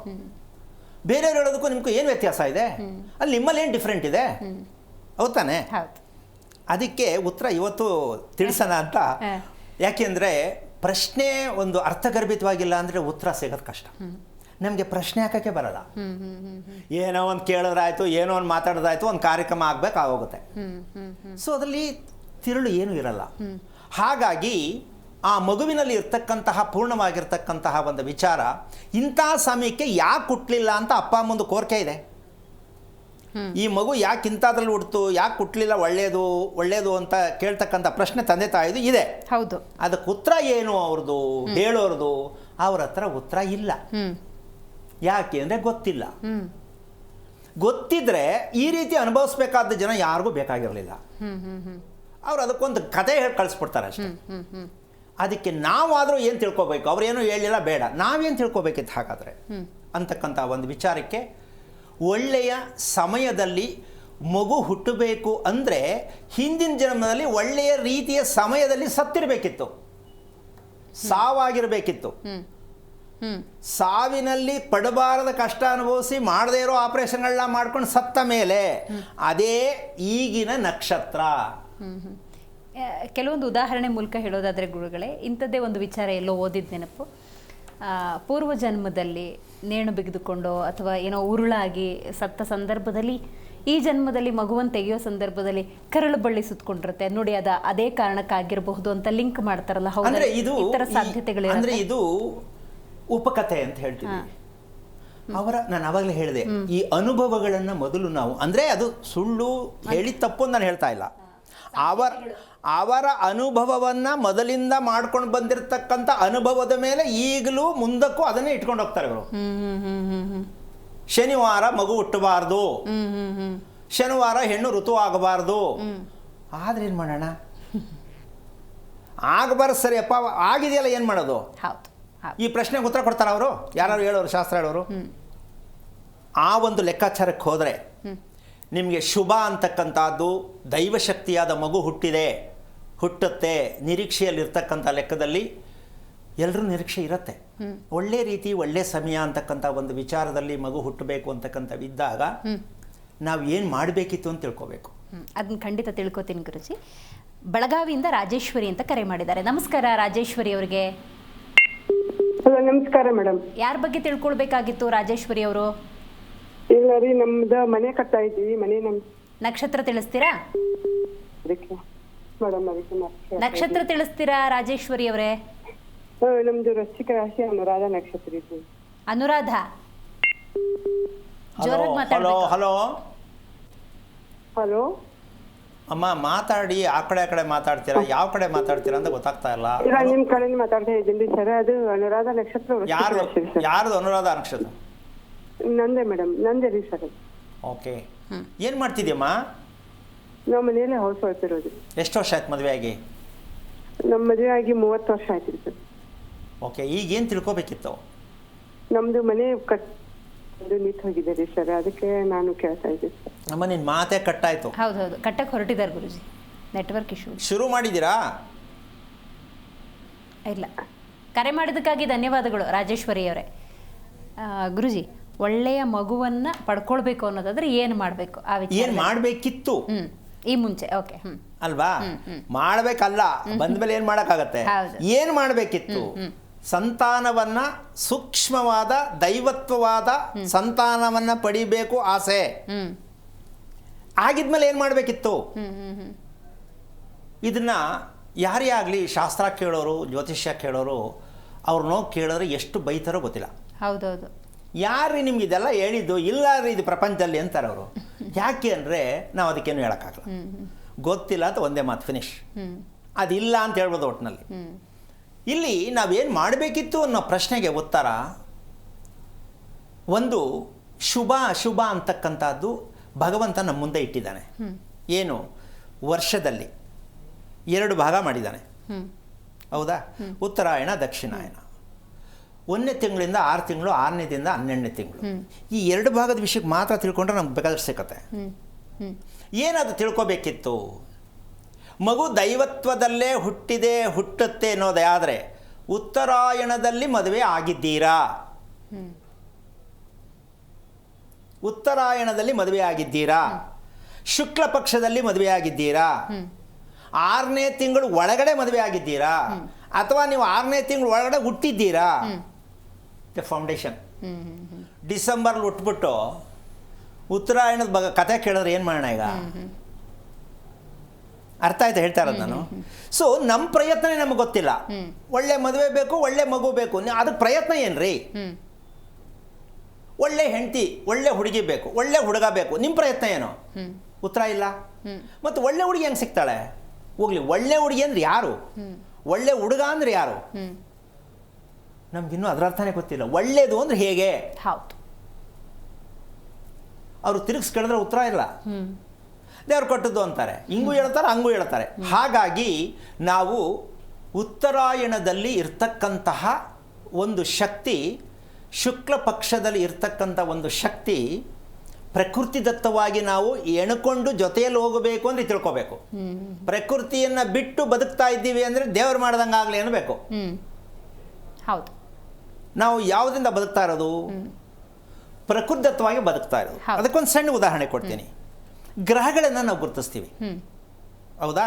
ಬೇರೆಯವ್ರು ಹೇಳೋದಕ್ಕೂ ನಿಮ್ಗೂ ಏನು ವ್ಯತ್ಯಾಸ ಇದೆ, ಅಲ್ಲಿ ನಿಮ್ಮಲ್ಲಿ ಏನು ಡಿಫ್ರೆಂಟ್ ಇದೆ, ಹೌದು ತಾನೆ? ಅದಕ್ಕೆ ಉತ್ತರ ಇವತ್ತು ತಿಳಿಸೋಣ ಅಂತ. ಯಾಕೆಂದರೆ ಪ್ರಶ್ನೆ ಒಂದು ಅರ್ಥಗರ್ಭಿತವಾಗಿಲ್ಲ ಅಂದರೆ ಉತ್ತರ ಸಿಗೋದು ಕಷ್ಟ. ನಮಗೆ ಪ್ರಶ್ನೆ ಹಾಕೋಕ್ಕೆ ಬರಲ್ಲ. ಏನೋ ಒಂದು ಕೇಳಿದ್ರಾಯ್ತು, ಏನೋ ಒಂದು ಮಾತಾಡೋದಾಯ್ತು, ಒಂದು ಕಾರ್ಯಕ್ರಮ ಆಗಬೇಕಾಗೋಗುತ್ತೆ. ಸೊ ಅದರಲ್ಲಿ ತಿರುಳು ಏನೂ ಇರಲ್ಲ. ಹಾಗಾಗಿ ಆ ಮಗುವಿನಲ್ಲಿ ಇರ್ತಕ್ಕಂತಹ ಪೂರ್ಣವಾಗಿರ್ತಕ್ಕಂತಹ ಒಂದು ವಿಚಾರ, ಇಂಥ ಸಮಯಕ್ಕೆ ಯಾಕೆ ಹುಟ್ಟಲಿಲ್ಲ ಅಂತ ಅಪ್ಪ ಅಮ್ಮಂದು ಕೋರಿಕೆ ಇದೆ. ಈ ಮಗು ಯಾಕೆ ಇಂಥದ್ರಲ್ಲಿ ಹುಡ್ತು, ಯಾಕೆ ಹುಟ್ಟಲಿಲ್ಲ, ಒಳ್ಳೇದು ಅಂತ ಕೇಳ್ತಕ್ಕಂಥ ಪ್ರಶ್ನೆ ತಂದೆ ತಾಯಿದು ಇದೆ. ಹೌದು, ಅದಕ್ಕೆ ಉತ್ತರ ಏನು ಅವ್ರದ್ದು, ಹೇಳೋರ್ದು ಅವ್ರ ಹತ್ರ ಉತ್ತರ ಇಲ್ಲ. ಯಾಕೆ ಅಂದರೆ ಗೊತ್ತಿಲ್ಲ. ಗೊತ್ತಿದ್ರೆ ಈ ರೀತಿ ಅನುಭವಿಸ್ಬೇಕಾದ ಜನ ಯಾರಿಗೂ ಬೇಕಾಗಿರಲಿಲ್ಲ. ಅವ್ರು ಅದಕ್ಕೊಂದು ಕತೆ ಹೇಳಿ ಕಳಿಸ್ಬಿಡ್ತಾರೆ ಅಷ್ಟೇ. ಅದಕ್ಕೆ ನಾವಾದರೂ ಏನು ತಿಳ್ಕೊಬೇಕು, ಅವ್ರೇನು ಹೇಳಿಲ್ಲ ಬೇಡ, ನಾವೇನು ತಿಳ್ಕೊಬೇಕಿತ್ತು ಹಾಗಾದರೆ ಅಂತಕ್ಕಂಥ ಒಂದು ವಿಚಾರಕ್ಕೆ, ಒಳ್ಳೆಯ ಸಮಯದಲ್ಲಿ ಮಗು ಹುಟ್ಟಬೇಕು ಅಂದರೆ ಹಿಂದಿನ ಜನ್ಮದಲ್ಲಿ ಒಳ್ಳೆಯ ರೀತಿಯ ಸಮಯದಲ್ಲಿ ಸತ್ತಿರಬೇಕಿತ್ತು, ಸಾವಾಗಿರಬೇಕಿತ್ತು. ಸಾವಿನಲ್ಲಿ ಪಡಬಾರದ ಕಷ್ಟ ಅನುಭವಿಸಿ ಮಾಡದೇ ಇರೋ ಆಪರೇಷನ್ಗಳನ್ನ ಮಾಡ್ಕೊಂಡು ಸತ್ತ ಮೇಲೆ ಅದೇ ಈಗಿನ ನಕ್ಷತ್ರ. ಕೆಲವೊಂದು ಉದಾಹರಣೆ ಮೂಲಕ ಹೇಳೋದಾದರೆ ಗುರುಗಳೇ, ಇಂಥದ್ದೇ ಒಂದು ವಿಚಾರ ಎಲ್ಲೋ ಓದಿದ ನೆನಪು. ಪೂರ್ವ ಜನ್ಮದಲ್ಲಿ ನೇಣು ಬಿಗಿದುಕೊಂಡು ಅಥವಾ ಏನೋ ಉರುಳಾಗಿ ಸತ್ತ ಸಂದರ್ಭದಲ್ಲಿ ಈ ಜನ್ಮದಲ್ಲಿ ಮಗುವನ್ನು ತೆಗೆಯೋ ಸಂದರ್ಭದಲ್ಲಿ ಕರಳು ಬಳ್ಳಿ ಸುತ್ತಕೊಂಡಿರುತ್ತೆ ನೋಡಿ, ಅದೇ ಕಾರಣಕ್ಕಾಗಿರಬಹುದು ಅಂತ ಲಿಂಕ್ ಮಾಡ್ತಾರಲ್ಲ. ಹೌದು, ಅಂದ್ರೆ ಇದು ಇತರ ಸಾಧ್ಯತೆಗಳು ಅಂದ್ರೆ ಇದು ಉಪಕಥೆ ಅಂತ ಹೇಳ್ತೀವಿ. ನಾನು ಅವಾಗಲೇ ಹೇಳಿದೆ, ಈ ಅನುಭವಗಳನ್ನು ಮೊದಲು ನಾವು, ಅಂದ್ರೆ ಅದು ಸುಳ್ಳು ಹೇಳಿ ತಪ್ಪು ಅಂತ ನಾನು ಹೇಳ್ತಾ ಇಲ್ಲ, ಅವರ ಅನುಭವವನ್ನು ಮೊದಲಿಂದ ಮಾಡ್ಕೊಂಡು ಬಂದಿರತಕ್ಕಂಥ ಅನುಭವದ ಮೇಲೆ ಈಗಲೂ ಮುಂದಕ್ಕೂ ಅದನ್ನೇ ಇಟ್ಕೊಂಡು ಹೋಗ್ತಾರೆ ಅವರು. ಶನಿವಾರ ಮಗು ಹುಟ್ಟಬಾರ್ದು, ಶನಿವಾರ ಹೆಣ್ಣು ಋತು ಆಗಬಾರ್ದು. ಆದ್ರೆ ಏನು ಮಾಡೋಣ, ಆಗಬಾರ್ದು ಸರಿ ಅಪ್ಪ, ಆಗಿದೆಯಲ್ಲ ಏನು ಮಾಡೋದು? ಈ ಪ್ರಶ್ನೆಗೆ ಉತ್ತರ ಕೊಡ್ತಾರೆ ಅವರು, ಯಾರು ಹೇಳೋರು, ಶಾಸ್ತ್ರ ಹೇಳೋರು. ಆ ಒಂದು ಲೆಕ್ಕಾಚಾರಕ್ಕೆ ಹೋದರೆ ನಿಮಗೆ ಶುಭ ಅಂತಕ್ಕಂಥದ್ದು ದೈವಶಕ್ತಿಯಾದ ಮಗು ಹುಟ್ಟುತ್ತೆ ನಿರೀಕ್ಷೆಯಲ್ಲಿರ್ತಕ್ಕಂಥ ಲೆಕ್ಕದಲ್ಲಿ ಎಲ್ಲರೂ ನಿರೀಕ್ಷೆ ಇರುತ್ತೆ. ಒಳ್ಳೆ ರೀತಿ ಒಳ್ಳೆ ಸಮಯ ಅಂತಕ್ಕಂಥ ಒಂದು ವಿಚಾರದಲ್ಲಿ ಮಗು ಹುಟ್ಟಬೇಕು ಅಂತಕ್ಕಂಥವಿದ್ದಾಗ ನಾವು ಏನು ಮಾಡಬೇಕಿತ್ತು ಅಂತ ತಿಳ್ಕೊಬೇಕು. ಅದನ್ನ ಖಂಡಿತ ತಿಳ್ಕೊತೀನಿ ಗುರುಜಿ. ಬೆಳಗಾವಿಯಿಂದ ರಾಜೇಶ್ವರಿ ಅಂತ ಕರೆ ಮಾಡಿದ್ದಾರೆ. ನಮಸ್ಕಾರ ರಾಜೇಶ್ವರಿ ಅವರಿಗೆ. ಹಲೋ, ನಮಸ್ಕಾರ ಮೇಡಮ್. ಯಾರ ಬಗ್ಗೆ ತಿಳ್ಕೊಳ್ಬೇಕಾಗಿತ್ತು ರಾಜೇಶ್ವರಿ ಅವರು? ಇಲ್ಲ ರೀ, ನಮ್ದು ಮನೆ ಕಟ್ತಾ ಇದ್ವಿ. ಮನೆ ನಕ್ಷತ್ರ ತಿಳಿಸ್ತೀರಾ ಮೇಡಮ್? ನಕ್ಷತ್ರ ತಿಳಿಸ್ತೀರಾ ರಾಜೇಶ್ವರಿ ಅವರೇ? ನಮ್ದು ವೃಶ್ಚಿಕ ರಾಶಿ, ಅನುರಾಧ ನಕ್ಷತ್ರ ಇದ್ದು. ಅನುರಾಧ, ಜೋರಾಗಿ ಹಲೋ ಮಾತಾಡ್ಬೇಕು. ಹಲೋ ಹಲೋ ಅಮ್ಮ, ಮಾತಾಡಿ. ಆ ಕಡೆ ಮಾತಾಡ್ತೀರಾ, ಯಾವ ಕಡೆ ಮಾತಾಡ್ತೀರಾ ಅಂತ ಗೊತ್ತಾಗ್ತಾ ಇಲ್ಲ. ಇಲ್ಲ, ನಿಮ್ ಕಡೆ ಮಾತಾಡ್ತಾ ಇದ್ದೀನಿ ಸರ್. ಅದು ಅನುರಾಧ ನಕ್ಷತ್ರ, ವೃಶ್ಚಿಕ ರಾಶಿ ಸರ್. ಯಾರ್ದು ಅನುರಾಧ ನಕ್ಷತ್ರ? ನಂದೇ ಮೇಡಮ್, ನಂದೇ ರೀ ಸರ್. ಓಕೆ, ಏನು ಮಾಡ್ತಿದ್ಯಮ್ಮ? ನಾವು ಮನೆಯಲ್ಲೇ ಹೌಸ್ ವೈಫ್ ಇರೋದು. ಎಷ್ಟು ವರ್ಷ ಆಯ್ತು ಮದುವೆ ಆಗಿ? ನಮ್ಮ ಮದುವೆ ಆಗಿ 30 ವರ್ಷ ಆಯ್ತು ಸರ್. ಓಕೆ, ಈಗ ಏನು ತಿಳ್ಕೊಬೇಕಿತ್ತು? ನಮ್ದು ಮನೆ ನಿಂತು ಹೋಗಿದೆ ರೀ ಸರ್, ಅದಕ್ಕೆ ನಾನು ಕೇಳ್ತಾ ಇದ್ದೆ ಸರ್. ಅಮ್ಮ, ನಿನ್ನ ಮಾತೇ ಕಟ್ಟಾಯ್ತು. ಹೌದೌದು, ಕಟ್ಟಕ್ಕೆ ಹೊರಟಿದ್ದಾರೆ ಗುರುಜಿ, ನೆಟ್ವರ್ಕ್ ಇಶ್ಯೂ. ಶುರು ಮಾಡಿದ್ದೀರಾ? ಇಲ್ಲ, ಕರೆ ಮಾಡಿದ್ದಕ್ಕಾಗಿ ಧನ್ಯವಾದಗಳು ರಾಜೇಶ್ವರಿ ಅವರೇ. ಗುರುಜಿ, ಒಳ್ಳೆಯ ಮಗುವನ್ನ ಪಡ್ಕೊಳ್ಬೇಕು ಅನ್ನೋದಾದ್ರೆ ಏನು ಮಾಡಬೇಕು? ಆ ವಿಚಾರ ಏನು ಮಾಡಬೇಕಿತ್ತು ಈ ಮುಂಚೆ. ಓಕೆ, ಅಲ್ವಾ? ಮಾಡಬೇಕಲ್ಲ, ಬಂದ್ಮೇಲೆ ಏನು ಮಾಡೋಕ್ಕಾಗತ್ತೆ? ಏನು ಮಾಡಬೇಕಿತ್ತು? ಸಂತಾನವನ್ನ, ಸೂಕ್ಷ್ಮವಾದ ದೈವತ್ವವಾದ ಸಂತಾನವನ್ನ ಪಡಿಬೇಕು ಆಸೆ. ಆಗಿದ್ಮೇಲೆ ಏನು ಮಾಡಬೇಕಿತ್ತು? ಇದನ್ನ ಯಾರೇ ಆಗಲಿ, ಶಾಸ್ತ್ರ ಕೇಳೋರು, ಜ್ಯೋತಿಷ್ಯ ಕೇಳೋರು, ಅವ್ರನ್ನೋ ಕೇಳಿದ್ರೆ ಎಷ್ಟು ಬೈತಾರೋ ಗೊತ್ತಿಲ್ಲ. ಹೌದೌದು. ಯಾರು ನಿಮ್ಗೆ ಇದೆಲ್ಲ ಹೇಳಿದ್ದು? ಇಲ್ಲ ರೀ, ಇದು ಪ್ರಪಂಚದಲ್ಲಿ ಅಂತಾರೆ ಅವರು. ಯಾಕೆ ಅಂದರೆ ನಾವು ಅದಕ್ಕೇನು ಹೇಳೋಕ್ಕಾಗಲ್ಲ, ಗೊತ್ತಿಲ್ಲ ಅಂತ ಒಂದೇ ಮಾತು, ಫಿನಿಶ್. ಅದಿಲ್ಲ ಅಂತ ಹೇಳ್ಬೋದು ಒಟ್ಟಿನಲ್ಲಿ. ಇಲ್ಲಿ ನಾವೇನು ಮಾಡಬೇಕಿತ್ತು ಅನ್ನೋ ಪ್ರಶ್ನೆಗೆ ಉತ್ತರ, ಒಂದು ಶುಭ ಅಶುಭ ಅಂತಕ್ಕಂಥದ್ದು ಭಗವಂತ ನಮ್ಮ ಮುಂದೆ ಇಟ್ಟಿದ್ದಾನೆ. ಏನು? ವರ್ಷದಲ್ಲಿ 2 ಭಾಗ ಮಾಡಿದ್ದಾನೆ, ಹೌದಾ? ಉತ್ತರಾಯಣ, ದಕ್ಷಿಣಾಯನ. 1ನೇ ತಿಂಗಳಿಂದ 6 ತಿಂಗಳು, 6ನೇದಿಂದ 12ನೇ ತಿಂಗಳು. ಈ 2 ಭಾಗದ ವಿಷಯಕ್ಕೆ ಮಾತ್ರ ತಿಳ್ಕೊಂಡ್ರೆ ನಮ್ಗೆ ಬೇಕಾದಷ್ಟು ಸಿಕ್ಕತ್ತೆ. ಏನದು ತಿಳ್ಕೊಬೇಕಿತ್ತು? ಮಗು ದೈವತ್ವದಲ್ಲೇ ಹುಟ್ಟುತ್ತೆ ಅನ್ನೋದೇ ಆದರೆ ಉತ್ತರಾಯಣದಲ್ಲಿ ಮದುವೆ ಆಗಿದ್ದೀರಾ? ಉತ್ತರಾಯಣದಲ್ಲಿ ಮದುವೆ ಆಗಿದ್ದೀರಾ? ಶುಕ್ಲ ಪಕ್ಷದಲ್ಲಿ ಮದುವೆ ಆಗಿದ್ದೀರಾ? 6ನೇ ತಿಂಗಳು ಒಳಗಡೆ ಮದುವೆ ಆಗಿದ್ದೀರಾ? ಅಥವಾ ನೀವು 6ನೇ ತಿಂಗಳು ಒಳಗಡೆ ಹುಟ್ಟಿದ್ದೀರಾ? ಫೌಂಡೇಶನ್. ಡಿಸೆಂಬರ್ಲಿ ಹುಟ್ಬಿಟ್ಟು ಉತ್ತರಾಯಣದ ಬಗ್ಗೆ ಕತೆ ಕೇಳಿದ್ರೆ ಏನು ಮಾಡೋಣ ಈಗ? ಅರ್ಥ ಆಯ್ತಾ ಹೇಳ್ತಾ ಇರೋದು ನಾನು? ಸೊ ನಮ್ಮ ಪ್ರಯತ್ನನೇ ನಮಗೆ ಗೊತ್ತಿಲ್ಲ. ಒಳ್ಳೆ ಮದುವೆ ಬೇಕು, ಒಳ್ಳೆ ಮಗು ಬೇಕು, ಅದಕ್ಕೆ ಪ್ರಯತ್ನ ಏನ್ರಿ? ಒಳ್ಳೆ ಹೆಂಡತಿ, ಒಳ್ಳೆ ಹುಡುಗಿ ಬೇಕು, ಒಳ್ಳೆ ಹುಡುಗ ಬೇಕು, ನಿಮ್ಮ ಪ್ರಯತ್ನ ಏನು? ಉತ್ತರ ಇಲ್ಲ. ಮತ್ತು ಒಳ್ಳೆ ಹುಡುಗಿ ಹೆಂಗೆ ಸಿಗ್ತಾಳೆ? ಹೋಗ್ಲಿ, ಒಳ್ಳೆ ಹುಡುಗಿ ಅಂದ್ರೆ ಯಾರು? ಒಳ್ಳೆ ಹುಡುಗ ಅಂದ್ರೆ ಯಾರು? ನಮ್ಗಿನ್ನೂ ಅದರ ಅರ್ಥನೇ ಗೊತ್ತಿಲ್ಲ. ಒಳ್ಳೇದು ಅಂದ್ರೆ ಹೇಗೆ? ಹೌದು. ಅವರು ತಿರುಗಿಸ್ ಕೇಳಿದ್ರೆ ಉತ್ತರ ಇಲ್ಲ. ದೇವ್ರು ಕೊಟ್ಟದ್ದು ಅಂತಾರೆ, ಹಿಂಗೂ ಹೇಳ್ತಾರೆ, ಹಂಗೂ ಹೇಳ್ತಾರೆ. ಹಾಗಾಗಿ ನಾವು ಉತ್ತರಾಯಣದಲ್ಲಿ ಇರ್ತಕ್ಕಂತಹ ಒಂದು ಶಕ್ತಿ, ಶುಕ್ಲ ಪಕ್ಷದಲ್ಲಿ ಇರ್ತಕ್ಕಂಥ ಒಂದು ಶಕ್ತಿ, ಪ್ರಕೃತಿದತ್ತವಾಗಿ ನಾವು ಎಣ್ಕೊಂಡು ಜೊತೆಯಲ್ಲಿ ಹೋಗಬೇಕು ಅಂದರೆ ತಿಳ್ಕೋಬೇಕು. ಪ್ರಕೃತಿಯನ್ನು ಬಿಟ್ಟು ಬದುಕ್ತಾ ಇದ್ದೀವಿ ಅಂದರೆ ದೇವ್ರು ಮಾಡ್ದಂಗೆ ಆಗಲಿ ಅನ್ನಬೇಕು. ಹೌದು. ನಾವು ಯಾವುದರಿಂದ ಬದುಕ್ತಾ ಇರೋದು? ಪ್ರಕೃತಿದತ್ತವಾಗಿ ಬದುಕ್ತಾ ಇರೋದು. ಅದಕ್ಕೊಂದು ಸಣ್ಣ ಉದಾಹರಣೆ ಕೊಡ್ತೀನಿ. ಗ್ರಹಗಳನ್ನು ನಾವು ಗುರುತಿಸ್ತೀವಿ, ಹೌದಾ?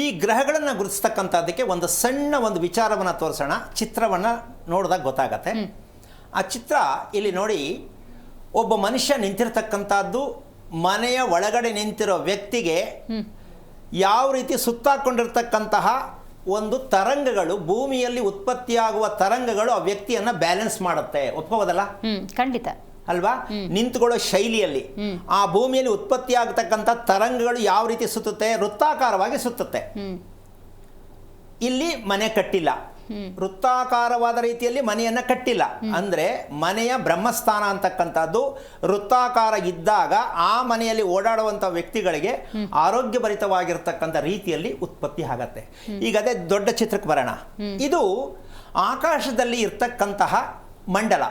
ಈ ಗ್ರಹಗಳನ್ನು ಗುರುತಿಸ್ತಕ್ಕಂಥದ್ದಕ್ಕೆ ಒಂದು ಸಣ್ಣ ಒಂದು ವಿಚಾರವನ್ನು ತೋರಿಸೋಣ. ಚಿತ್ರವನ್ನು ನೋಡಿದಾಗ ಗೊತ್ತಾಗತ್ತೆ. ಆ ಚಿತ್ರ ಇಲ್ಲಿ ನೋಡಿ, ಒಬ್ಬ ಮನುಷ್ಯ ನಿಂತಿರ್ತಕ್ಕಂಥದ್ದು ಮನೆಯ ಒಳಗಡೆ ನಿಂತಿರೋ ವ್ಯಕ್ತಿಗೆ ಯಾವ ರೀತಿ ಸುತ್ತಾಕೊಂಡಿರ್ತಕ್ಕಂತಹ ಒಂದು ತರಂಗಗಳು, ಭೂಮಿಯಲ್ಲಿ ಉತ್ಪತ್ತಿಯಾಗುವ ತರಂಗಗಳು ಆ ವ್ಯಕ್ತಿಯನ್ನು ಬ್ಯಾಲೆನ್ಸ್ ಮಾಡುತ್ತೆ. ಒಪ್ಕೋಬೋದಲ್ಲ? ಖಂಡಿತ ಅಲ್ವಾ? ನಿಂತುಕೊಳ್ಳೋ ಶೈಲಿಯಲ್ಲಿ ಆ ಭೂಮಿಯಲ್ಲಿ ಉತ್ಪತ್ತಿ ಆಗತಕ್ಕಂಥ ತರಂಗಗಳು ಯಾವ ರೀತಿ ಸುತ್ತುತ್ತೆ? ವೃತ್ತಾಕಾರವಾಗಿ ಸುತ್ತುತ್ತೆ. ಇಲ್ಲಿ ಮನೆ ಕಟ್ಟಿಲ್ಲ, ವೃತ್ತಾಕಾರವಾದ ರೀತಿಯಲ್ಲಿ ಮನೆಯನ್ನ ಕಟ್ಟಿಲ್ಲ. ಅಂದ್ರೆ ಮನೆಯ ಬ್ರಹ್ಮಸ್ಥಾನ ಅಂತಕ್ಕಂಥದ್ದು ವೃತ್ತಾಕಾರ ಇದ್ದಾಗ ಆ ಮನೆಯಲ್ಲಿ ಓಡಾಡುವಂಥ ವ್ಯಕ್ತಿಗಳಿಗೆ ಆರೋಗ್ಯಭರಿತವಾಗಿರ್ತಕ್ಕಂಥ ರೀತಿಯಲ್ಲಿ ಉತ್ಪತ್ತಿ ಆಗತ್ತೆ. ಈಗ ಅದೇ ದೊಡ್ಡ ಚಿತ್ರಕ್ಕೆ ಬರೋಣ. ಇದು ಆಕಾಶದಲ್ಲಿ ಇರ್ತಕ್ಕಂತಹ ಮಂಡಲ.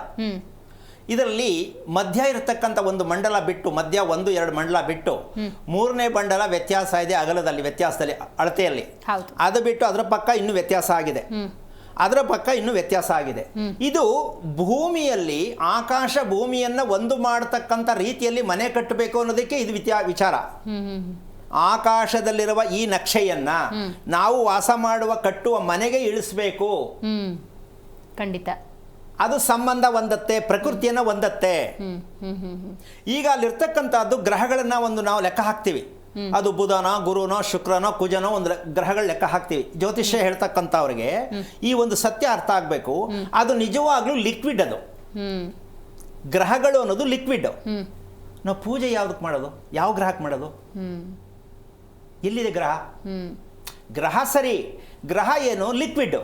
ಇದರಲ್ಲಿ ಮಧ್ಯ ಇರತಕ್ಕಂಥ ಒಂದು ಮಂಡಲ ಬಿಟ್ಟು, ಮಧ್ಯ 1-2 ಮಂಡಲ ಬಿಟ್ಟು, ಮೂರನೇ ಮಂಡಲ ವ್ಯತ್ಯಾಸ ಇದೆ ಅಗಲದಲ್ಲಿ, ವ್ಯತ್ಯಾಸದಲ್ಲಿ, ಅಳತೆಯಲ್ಲಿ. ಅದು ಬಿಟ್ಟು ಅದರ ಪಕ್ಕ ಇನ್ನೂ ವ್ಯತ್ಯಾಸ ಆಗಿದೆ, ಅದರ ಪಕ್ಕ ಇನ್ನೂ ವ್ಯತ್ಯಾಸ ಆಗಿದೆ. ಇದು ಭೂಮಿಯಲ್ಲಿ ಆಕಾಶ ಭೂಮಿಯನ್ನ ಒಂದು ಮಾಡತಕ್ಕಂಥ ರೀತಿಯಲ್ಲಿ ಮನೆ ಕಟ್ಟಬೇಕು ಅನ್ನೋದಕ್ಕೆ ಇದು ವಿಚಾರ. ಆಕಾಶದಲ್ಲಿರುವ ಈ ನಕ್ಷೆಯನ್ನ ನಾವು ವಾಸ ಮಾಡುವ ಕಟ್ಟುವ ಮನೆಗೆ ಇಳಿಸಬೇಕು. ಖಂಡಿತ ಅದು ಸಂಬಂಧ ಹೊಂದತ್ತೆ, ಪ್ರಕೃತಿಯನ್ನ ಹೊಂದತ್ತೆ. ಈಗ ಅಲ್ಲಿರ್ತಕ್ಕಂಥದ್ದು ಗ್ರಹಗಳನ್ನ ನಾವು ಲೆಕ್ಕ ಹಾಕ್ತೀವಿ. ಅದು ಬುಧನೋ, ಗುರುನೋ, ಶುಕ್ರನೋ, ಕುಜನೋ ಒಂದು ಗ್ರಹಗಳ ಲೆಕ್ಕ ಹಾಕ್ತೀವಿ. ಜ್ಯೋತಿಷ್ಯ ಹೇಳ್ತಕ್ಕಂಥವ್ರಿಗೆ ಈ ಒಂದು ಸತ್ಯ ಅರ್ಥ ಆಗಬೇಕು. ಅದು ನಿಜವಾಗ್ಲೂ ಲಿಕ್ವಿಡ್. ಅದು ಗ್ರಹಗಳು ಅನ್ನೋದು ಲಿಕ್ವಿಡ್. ನಾವು ಪೂಜೆ ಯಾವ್ದಕ್ಕೆ ಮಾಡೋದು? ಯಾವ ಗ್ರಹಕ್ಕೆ ಮಾಡೋದು? ಎಲ್ಲಿದೆ ಗ್ರಹ? ಗ್ರಹ ಸರಿ, ಗ್ರಹ ಏನು? ಲಿಕ್ವಿಡ್.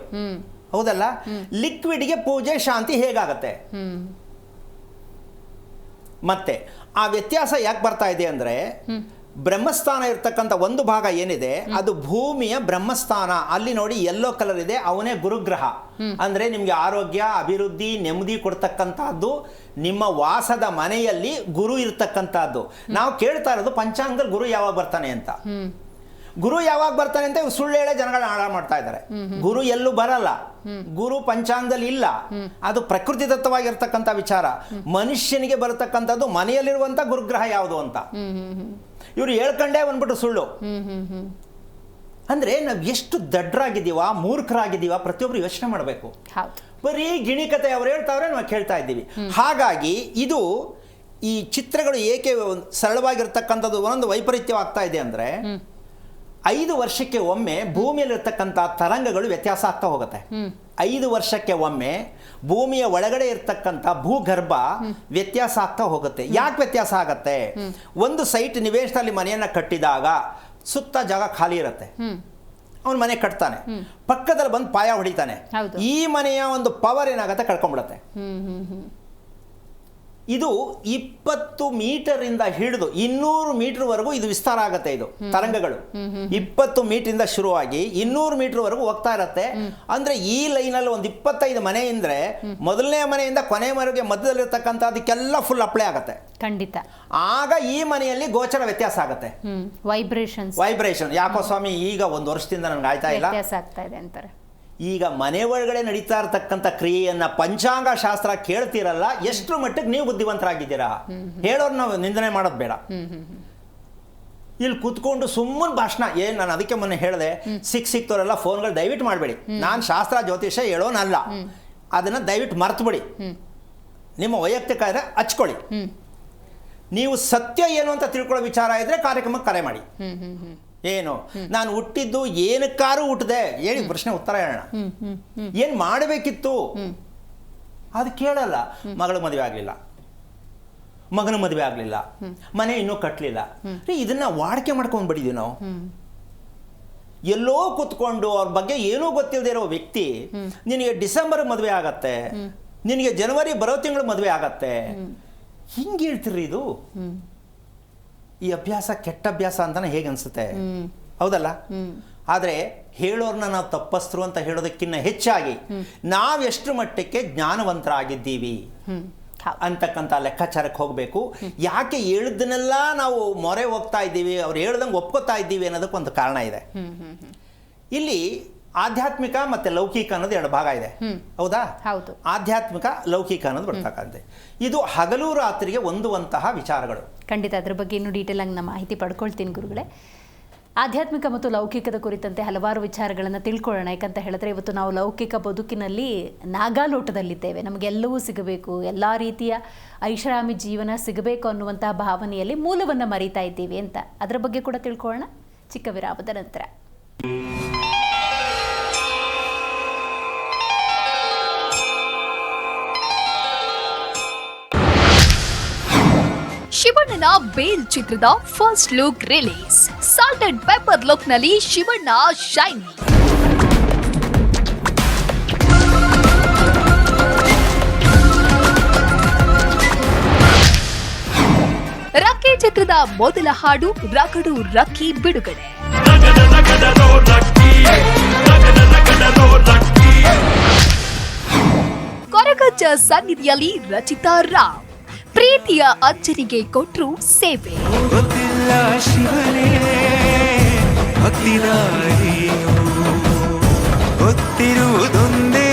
ಹೌದಲ್ಲ? ಲಿಕ್ವಿಡ್ಗೆ ಪೂಜೆ ಶಾಂತಿ ಹೇಗಾಗತ್ತೆ? ಮತ್ತೆ ಆ ವ್ಯತ್ಯಾಸ ಯಾಕೆ ಬರ್ತಾ ಇದೆ ಅಂದ್ರೆ, ಬ್ರಹ್ಮಸ್ಥಾನ ಇರ್ತಕ್ಕಂಥ ಒಂದು ಭಾಗ ಏನಿದೆ ಅದು ಭೂಮಿಯ ಬ್ರಹ್ಮಸ್ಥಾನ. ಅಲ್ಲಿ ನೋಡಿ ಯೆಲ್ಲೋ ಕಲರ್ ಇದೆ, ಅವನೇ ಗುರುಗ್ರಹ. ಅಂದ್ರೆ ನಿಮ್ಗೆ ಆರೋಗ್ಯ, ಅಭಿವೃದ್ಧಿ, ನೆಮ್ಮದಿ ಕೊಡ್ತಕ್ಕಂಥದ್ದು ನಿಮ್ಮ ವಾಸದ ಮನೆಯಲ್ಲಿ ಗುರು ಇರ್ತಕ್ಕಂಥದ್ದು. ನಾವು ಕೇಳ್ತಾ ಇರೋದು ಪಂಚಾಂಗದಲ್ಲಿ ಗುರು ಯಾವಾಗ ಬರ್ತಾನೆ ಅಂತ. ಗುರು ಯಾವಾಗ ಬರ್ತಾನೆ ಅಂತ ಸುಳ್ಳು ಹೇಳೇ ಜನಗಳನ್ನ ಹಾಳು ಮಾಡ್ತಾ ಇದ್ದಾರೆ. ಗುರು ಎಲ್ಲೂ ಬರಲ್ಲ, ಗುರು ಪಂಚಾಂಗದಲ್ಲಿ ಇಲ್ಲ. ಅದು ಪ್ರಕೃತಿ ದತ್ತವಾಗಿರ್ತಕ್ಕಂಥ ವಿಚಾರ. ಮನುಷ್ಯನಿಗೆ ಬರತಕ್ಕಂಥದ್ದು ಮನೆಯಲ್ಲಿರುವಂತ ಗುರುಗ್ರಹ ಯಾವುದು ಅಂತ ಇವರು ಹೇಳ್ಕೊಂಡೇ ಬಂದ್ಬಿಟ್ಟು ಸುಳ್ಳು. ಅಂದ್ರೆ ನಾವು ಎಷ್ಟು ದಡ್ಡರಾಗಿದ್ದೀವ, ಮೂರ್ಖರಾಗಿದ್ದೀವ, ಪ್ರತಿಯೊಬ್ರು ಯೋಚನೆ ಮಾಡಬೇಕು. ಬರೀ ಗಿಣಿಕತೆ ಅವ್ರು ಹೇಳ್ತಾವ್ರೆ ನಾವು ಕೇಳ್ತಾ ಇದ್ದೀವಿ. ಹಾಗಾಗಿ ಇದು ಈ ಚಿತ್ರಗಳು ಏಕೆ ಸರಳವಾಗಿರ್ತಕ್ಕಂಥದ್ದು ಒಂದೊಂದು ವೈಪರೀತ್ಯವಾಗ್ತಾ ಇದೆ ಅಂದ್ರೆ, 5 ವರ್ಷಕ್ಕೆ ಒಮ್ಮೆ ಭೂಮಿಯಲ್ಲಿರ್ತಕ್ಕಂಥ ತರಂಗಗಳು ವ್ಯತ್ಯಾಸ ಆಗ್ತಾ ಹೋಗುತ್ತೆ. 5 ವರ್ಷಕ್ಕೆ ಒಮ್ಮೆ ಭೂಮಿಯ ಒಳಗಡೆ ಇರ್ತಕ್ಕಂಥ ಭೂಗರ್ಭ ವ್ಯತ್ಯಾಸ ಆಗ್ತಾ ಹೋಗುತ್ತೆ. ಯಾಕೆ ವ್ಯತ್ಯಾಸ ಆಗತ್ತೆ? ಒಂದು ಸೈಟ್ ನಿವೇಶದಲ್ಲಿ ಮನೆಯನ್ನ ಕಟ್ಟಿದಾಗ ಸುತ್ತ ಜಾಗ ಖಾಲಿ ಇರುತ್ತೆ, ಅವನು ಮನೆ ಕಟ್ತಾನೆ, ಪಕ್ಕದಲ್ಲಿ ಬಂದು ಪಾಯ ಹೊಡಿತಾನೆ, ಈ ಮನೆಯ ಒಂದು ಪವರ್ ಏನಾಗತ್ತೆ? ಕಳ್ಕೊಂಡ್ಬಿಡತ್ತೆ. ಇದು 20 ಮೀಟರಿಂದ ಹಿಡಿದು 200 ಮೀಟರ್ವರೆಗೂ ಇದು ವಿಸ್ತಾರ ಆಗುತ್ತೆ. ಇದು ತರಂಗಗಳು 20 ಮೀಟರಿಂದ ಶುರುವಾಗಿ 200 ಮೀಟರ್ವರೆಗೂ ಹೋಗ್ತಾ ಇರತ್ತೆ. ಅಂದ್ರೆ ಈ ಲೈನಲ್ಲಿ ಒಂದು 25 ಮನೆ ಅಂದ್ರೆ ಮೊದಲನೇ ಮನೆಯಿಂದ ಕೊನೆ ಮನೆಗೆ ಮಧ್ಯದಲ್ಲಿರ್ತಕ್ಕಂಥ ಅದಕ್ಕೆಲ್ಲ ಫುಲ್ ಅಪ್ಲೈ ಆಗತ್ತೆ. ಖಂಡಿತ. ಆಗ ಈ ಮನೆಯಲ್ಲಿ ಗೋಚರ ವ್ಯತ್ಯಾಸ ಆಗುತ್ತೆ. ವೈಬ್ರೇಷನ್ ಯಾಕೋ ಸ್ವಾಮಿ ಈಗ 1 ವರ್ಷದಿಂದ ನನ್ಗೆ ಆಯ್ತಾ ಇಲ್ಲ, ವ್ಯತ್ಯಾಸ ಆಗ್ತಾ ಇದೆ ಅಂತಾರೆ. ಈಗ ಮನೆ ಒಳಗಡೆ ನಡೀತಾ ಇರತಕ್ಕಂಥ ಕ್ರಿಯೆಯನ್ನ ಪಂಚಾಂಗ ಶಾಸ್ತ್ರ ಕೇಳ್ತಿರಲ್ಲ, ಎಷ್ಟು ಮಟ್ಟಿಗೆ ನೀವು ಬುದ್ಧಿವಂತರಾಗಿದ್ದೀರಾ? ಹೇಳೋರು ನಾವು ನಿಂದನೆ ಮಾಡೋದು ಬೇಡ. ಇಲ್ಲಿ ಕೂತ್ಕೊಂಡು ಸುಮ್ಮನೆ ಭಾಷಣ ನಾನು ಅದಕ್ಕೆ ಮೊನ್ನೆ ಹೇಳಿದೆ, ಸಿಕ್ತವರೆಲ್ಲ ಫೋನ್ಗಳು ದಯವಿಟ್ಟು ಮಾಡಬೇಡಿ. ನಾನು ಶಾಸ್ತ್ರ ಜ್ಯೋತಿಷ ಹೇಳೋನಲ್ಲ, ಅದನ್ನ ದಯವಿಟ್ಟು ಮರ್ತು ಬಿಡಿ. ನಿಮ್ಮ ವೈಯಕ್ತಿಕ ಇದ್ರೆ ಹಚ್ಕೊಳ್ಳಿ. ನೀವು ಸತ್ಯ ಏನು ಅಂತ ತಿಳ್ಕೊಳ್ಳೋ ವಿಚಾರ ಇದ್ರೆ ಕಾರ್ಯಕ್ರಮಕ್ಕೆ ಕರೆ ಮಾಡಿ. ಏನು ನಾನು ಹುಟ್ಟಿದ್ದು ಏನಕ್ಕಾರು ಹುಟ್ಟಿದೆ ಹೇಳಿ, ಪ್ರಶ್ನೆ ಉತ್ತರ ಹೇಳೋಣ. ಏನ್ ಮಾಡಬೇಕಿತ್ತು ಅದು ಕೇಳಲ್ಲ. ಮಗಳ ಮದುವೆ ಆಗ್ಲಿಲ್ಲ, ಮಗನ ಮದುವೆ ಆಗ್ಲಿಲ್ಲ, ಮನೆ ಇನ್ನೂ ಕಟ್ಟಲಿಲ್ಲ, ಇದನ್ನ ವಾಡಿಕೆ ಮಾಡ್ಕೊಂಡ್ಬಿಟ್ಟಿದೀವಿ ನಾವು. ಎಲ್ಲೋ ಕೂತ್ಕೊಂಡು ಅವ್ರ ಬಗ್ಗೆ ಏನೂ ಗೊತ್ತಿಲ್ಲದೆ ಇರೋ ವ್ಯಕ್ತಿ ನಿನಗೆ ಡಿಸೆಂಬರ್ ಮದುವೆ ಆಗತ್ತೆ, ನಿನಗೆ ಜನವರಿ ಬರೋ ತಿಂಗಳು ಮದುವೆ ಆಗತ್ತೆ, ಹಿಂಗೆ ಹೇಳ್ತಿರ್ರಿ ಇದು? ಈ ಅಭ್ಯಾಸ ಕೆಟ್ಟ ಅಭ್ಯಾಸ ಅಂತಾನೆ ಹೇಗೆ ಅನ್ಸುತ್ತೆ? ಹೌದಲ್ಲ? ಆದ್ರೆ ಹೇಳೋರ್ನ ನಾವು ತಪ್ಪಸ್ತರು ಅಂತ ಹೇಳೋದಕ್ಕಿಂತ ಹೆಚ್ಚಾಗಿ ನಾವೆಷ್ಟು ಮಟ್ಟಕ್ಕೆ ಜ್ಞಾನವಂತರಾಗಿದ್ದೀವಿ ಅಂತಕ್ಕಂಥ ಲೆಕ್ಕಾಚಾರಕ್ಕೆ ಹೋಗಬೇಕು. ಯಾಕೆ ಹೇಳಿದ್ದನ್ನೆಲ್ಲ ನಾವು ಮೊರೆ ಹೋಗ್ತಾ ಇದ್ದೀವಿ, ಅವ್ರು ಹೇಳ್ದಂಗೆ ಒಪ್ಕೋತಾ ಇದ್ದೀವಿ ಅನ್ನೋದಕ್ಕೊಂದು ಕಾರಣ ಇದೆ. ಇಲ್ಲಿ ಆಧ್ಯಾತ್ಮಿಕ ಮತ್ತೆ ಲೌಕಿಕ ಅನ್ನೋದು 2 ಭಾಗ ಇದೆ. ಹೌದಾ? ಹೌದು. ಆಧ್ಯಾತ್ಮಿಕ, ಲೌಕಿಕ ಅನ್ನೋದು ಬರ್ತಕ್ಕಂತೆ. ಇದು ಹಗಲು ರಾತ್ರಿಗೆ ಹೊಂದುವಂತಹ ವಿಚಾರಗಳು. ಖಂಡಿತ ಅದ್ರ ಬಗ್ಗೆ ಇನ್ನೂ ಡೀಟೇಲ್ ಆಗಿ ನಾನು ಮಾಹಿತಿ ಪಡ್ಕೊಳ್ತೀನಿ ಗುರುಗಳೇ. ಆಧ್ಯಾತ್ಮಿಕ ಮತ್ತು ಲೌಕಿಕದ ಕುರಿತಂತೆ ಹಲವಾರು ವಿಚಾರಗಳನ್ನು ತಿಳ್ಕೊಳ್ಳೋಣ. ಯಾಕಂತ ಹೇಳಿದ್ರೆ ಇವತ್ತು ನಾವು ಲೌಕಿಕ ಬದುಕಿನಲ್ಲಿ ನಾಗಾಲೋಟದಲ್ಲಿದ್ದೇವೆ. ನಮಗೆಲ್ಲವೂ ಸಿಗಬೇಕು, ಎಲ್ಲ ರೀತಿಯ ಐಷಾರಾಮಿ ಜೀವನ ಸಿಗಬೇಕು ಅನ್ನುವಂಥ ಭಾವನೆಯಲ್ಲಿ ಮೂಲವನ್ನು ಮರೀತಾ ಇದ್ದೀವಿ ಅಂತ. ಅದರ ಬಗ್ಗೆ ಕೂಡ ತಿಳ್ಕೊಳ್ಳೋಣ ಚಿಕ್ಕ ವಿರಾಮದ ನಂತರ. ಶಿವಣ್ಣನ ಬೇಲ್ ಚಿತ್ರದ first look release. Salt and pepper look ನಲ್ಲಿ ಶಿವಣ್ಣ ಶೈನಿ. ರಕ್ಕಿ ಚಿತ್ರದ ಮೊದಲ ಹಾಡು ರಗಡು ರಕ್ಕಿ ಬಿಡುಗಡೆ. ಕೊರಗಜ್ಜ ಸನ್ನಿಧಿಯಲ್ಲಿ ರಚಿತಾ ರಾವ್ ಪ್ರೀತಿಯ ಅಜ್ಜನಿಗೆ ಕೊಟ್ರು ಸೇವೆ. ಗೊತ್ತಿಲ್ಲ ಶಿವನೇ ಭಕ್ತಿದಾರಿಯು, ಗೊತ್ತಿರುವುದೊಂದೇ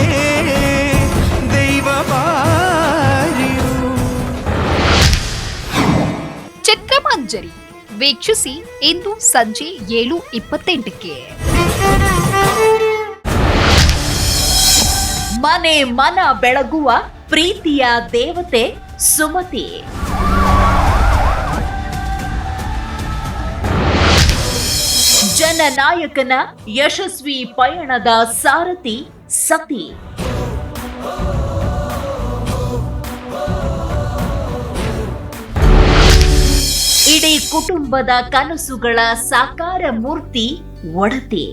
ದೈವ ಬಾರಿಯು. ಚಿತ್ರಮಂಜರಿ ವೀಕ್ಷಿಸಿ ಇಂದು ಸಂಜೆ 7:28ಕ್ಕೆ. ಮನೆ ಮನ ಬೆಳಗುವ ಪ್ರೀತಿಯ ದೇವತೆ ಸುಮತಿ. ಜನನಾಯಕನ ಯಶಸ್ವಿ ಪಯಣದ ಸಾರಥಿ ಸತಿ. ಇಡೀ ಕುಟುಂಬದ ಕನಸುಗಳ ಸಾಕಾರ ಮೂರ್ತಿ ಒಡತಿ.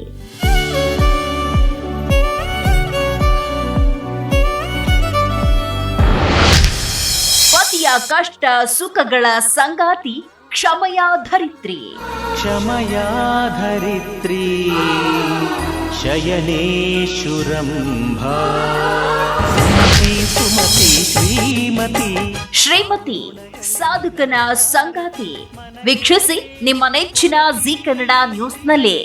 ಪತಿಯ ಕಷ್ಟ ಸುಖಗಳ ಸಂಗಾತಿ ಕ್ಷಮಯ ಧರಿತ್ರಿ. ಕ್ಷಮಯಾ ಧರಿತ್ರಿ ಶಯನೇಶುರಂಭಾ ಸುಮತಿ ಶ್ರೀಮತಿ. ಶ್ರೀಮತಿ ಸಾಧಕನ ಸಂಗಾತಿ. ವೀಕ್ಷಿಸಿ ನಿಮ್ಮ ನೆಚ್ಚಿನ ಜಿ ಕನ್ನಡ ನ್ಯೂಸ್ನಲ್ಲಿ.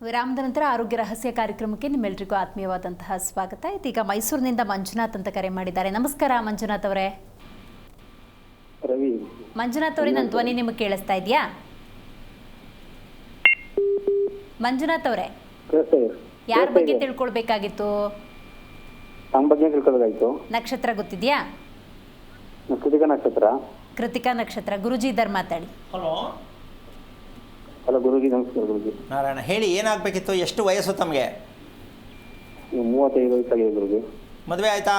ವಿರಾಮದ ನಂತರ ಆರೋಗ್ಯ ರಹಸ್ಯ ಕಾರ್ಯಕ್ರಮಕ್ಕೆ ನಿಮ್ಮೆಲ್ಲರಿಗೂ ಆತ್ಮೀಯವಾದಂತಹ ಸ್ವಾಗತ. ಇದೀಗ ಮೈಸೂರಿನಿಂದ ಮಂಜುನಾಥ್ ಅಂತ ಕರೆ ಮಾಡಿದ್ದಾರೆ. ನಮಸ್ಕಾರ ಮಂಜುನಾಥ್ ಅವರೇ. ರವಿ. ಮಂಜುನಾಥ್ ಅವರೇ, ನನ್ನ ಧ್ವನಿ ನಿಮಗೆ ಕೇಳಿಸ್ತಾ ಇದೆಯಾ? ಮಂಜುನಾಥ್ ಅವರೇ, ಯಾರ ಬಗ್ಗೆ ತಿಳ್ಕೊಳ್ಬೇಕಾಗಿತ್ತು? ನಮ್ಮ ಬಗ್ಗೆ ತಿಳ್ಕೊಳ್ಬೇಕಾಗಿತ್ತು. ನಕ್ಷತ್ರ ಗೊತ್ತಿದ್ಯಾ? ಕೃತಿಕಾ ನಕ್ಷತ್ರ. ಕೃತಿಕಾ ನಕ್ಷತ್ರ. ಗುರುಜಿ ಇದ್ದಾರೆ, ಮಾತಾಡಿ. ಹಲೋ ಗುರುಜಿ, ನಮಸ್ಕಾರ ಗುರುಜಿ. ನಾರಾಯಣ, ಹೇಳಿ ಏನಾಗಬೇಕಿತ್ತು? ಎಷ್ಟು ವಯಸ್ಸು ತಮಗೆ? 35 ವಯಸ್ಸಾಗಿದೆ ಗುರುಜಿ. ಮದುವೆ ಆಯಿತಾ?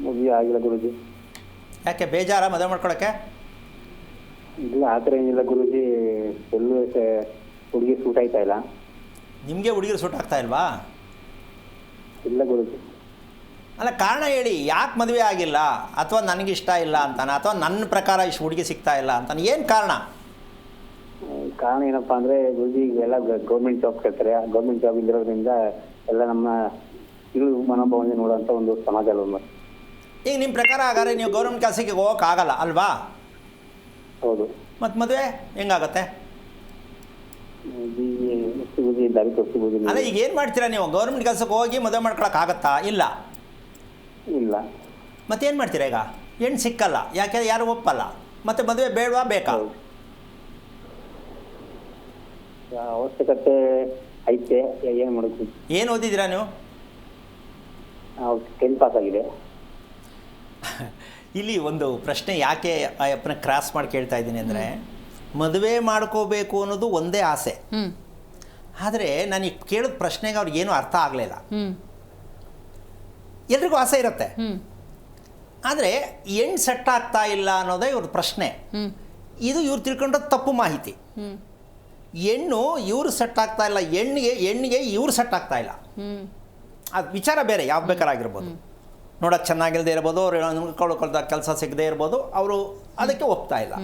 ಮದುವೆ ಆಗಿಲ್ಲ ಗುರುಜಿ. ಯಾಕೆ ಬೇಜಾರ ಮದುವೆ ಮಾಡ್ಕೊಳಕ್ಕೆ? ಇಲ್ಲ, ಆ ಥರ ಏನಿಲ್ಲ ಗುರುಜಿ. ಎಲ್ಲೂ ಹುಡುಗಿ ಸೂಟ್ ಆಯ್ತಾ ಇಲ್ಲ. ನಿಮಗೆ ಹುಡುಗಿರು ಸೂಟ್ ಆಗ್ತಾ ಇಲ್ವಾ? ಇಲ್ಲ ಗುರುಜಿ. ಅಲ್ಲ, ಕಾರಣ ಹೇಳಿ. ಯಾಕೆ ಮದುವೆ ಆಗಿಲ್ಲ? ಅಥವಾ ನನಗಿಷ್ಟ ಇಲ್ಲ ಅಂತಾನೆ, ಅಥವಾ ನನ್ನ ಪ್ರಕಾರ ಇಷ್ಟು ಹುಡುಗಿ ಸಿಗ್ತಾ ಇಲ್ಲ ಅಂತಾನೆ? ಏನು ಕಾರಣ? ಕಾರಣ ಏನಪ್ಪಾ ಅಂದರೆ ಗುರುಜಿ, ಎಲ್ಲ ಗೌರ್ಮೆಂಟ್ ಜಾಬ್ ಕೇಳ್ತಾರೆ. ಗೌರ್ಮೆಂಟ್ ಜಾಬ್ ಇರೋದ್ರಿಂದ ಎಲ್ಲ ನಮ್ಮ ಇಳು ಮನೋಭಾವನೆ ನೋಡುವಂಥ ಒಂದು ಸಮಾಜ ಅಲ್ವ. ಈಗ ನಿಮ್ಮ ಪ್ರಕಾರ ಹಾಗಾದ್ರೆ ನೀವು ಗೌರ್ಮೆಂಟ್ ಕೆಲಸಕ್ಕೆ ಹೋಗೋಕ್ಕಾಗಲ್ಲ ಅಲ್ವಾ? ಹೌದು. ಮತ್ತು ಮದುವೆ ಹೆಂಗಾಗತ್ತೆ? ಗುರುಜಿ ದಾರಿ ತೋರಿಸಿ ಗುರುಜಿ. ಅಲ್ಲ, ಈಗ ಏನು ಮಾಡ್ತೀರಾ ನೀವು? ಗೌರ್ಮೆಂಟ್ ಕೆಲಸಕ್ಕೆ ಹೋಗಿ ಮದುವೆ ಮಾಡ್ಕೊಳಕ್ಕಾಗತ್ತಾ? ಇಲ್ಲ. ಇಲ್ಲ. ಮತ್ತೇನು ಮಾಡ್ತೀರಾ ಈಗ? ಹೆಣ್ಣು ಸಿಕ್ಕಲ್ಲ, ಯಾಕೆ? ಯಾರು ಒಪ್ಪಲ್ಲ. ಮತ್ತು ಮದುವೆ ಬೇಡವಾ ಬೇಕಾ? ಅವಶ್ಯಕತೆ ಐತೆ, ಏನು ಮಾಡೋದು? ಏನು ಓದಿದ್ದೀರಾ ನೀವು? 10th ಪಾಸ್ ಆಗಿದೆ. ಇಲ್ಲಿ ಒಂದು ಪ್ರಶ್ನೆ ಯಾಕೆ ಅಪ್ಪನ ಕ್ರಾಸ್ ಮಾಡಿ ಕೇಳ್ತಾ ಇದ್ದೀನಿ ಅಂದರೆ, ಮದುವೆ ಮಾಡ್ಕೋಬೇಕು ಅನ್ನೋದು ಒಂದೇ ಆಸೆ. ಆದರೆ ನನಗೆ ಕೇಳಿದ ಪ್ರಶ್ನೆಗೆ ಅವ್ರಿಗೇನು ಅರ್ಥ ಆಗಲಿಲ್ಲ. ಎಲ್ರಿಗೂ ಆಸೆ ಇರುತ್ತೆ, ಆದರೆ ಹೆಣ್ಣು ಸೆಟ್ ಆಗ್ತಾ ಇಲ್ಲ ಅನ್ನೋದೇ ಇವ್ರದ್ದು ಪ್ರಶ್ನೆ. ಇದು ಇವ್ರು ತಿಳ್ಕೊಂಡ್ರೆ ತಪ್ಪು ಮಾಹಿತಿ. ಹೆಣ್ಣು ಇವರು ಸೆಟ್ ಆಗ್ತಾ ಇಲ್ಲ, ಹೆಣ್ಣಿಗೆ ಇವ್ರು ಸೆಟ್ ಆಗ್ತಾ ಇಲ್ಲ. ಅದು ವಿಚಾರ ಬೇರೆ, ಯಾವ ಬೇಕಾರಾಗಿರ್ಬೋದು. ನೋಡೋಕೆ ಚೆನ್ನಾಗಿಲ್ಲದೆ ಇರ್ಬೋದು, ಅವ್ರು ಅನ್ಕೊಳ್ಕೊಳ್ದ ಕೆಲಸ ಸಿಗದೆ ಇರ್ಬೋದು, ಅವರು ಅದಕ್ಕೆ ಒಪ್ತಾ ಇಲ್ಲ.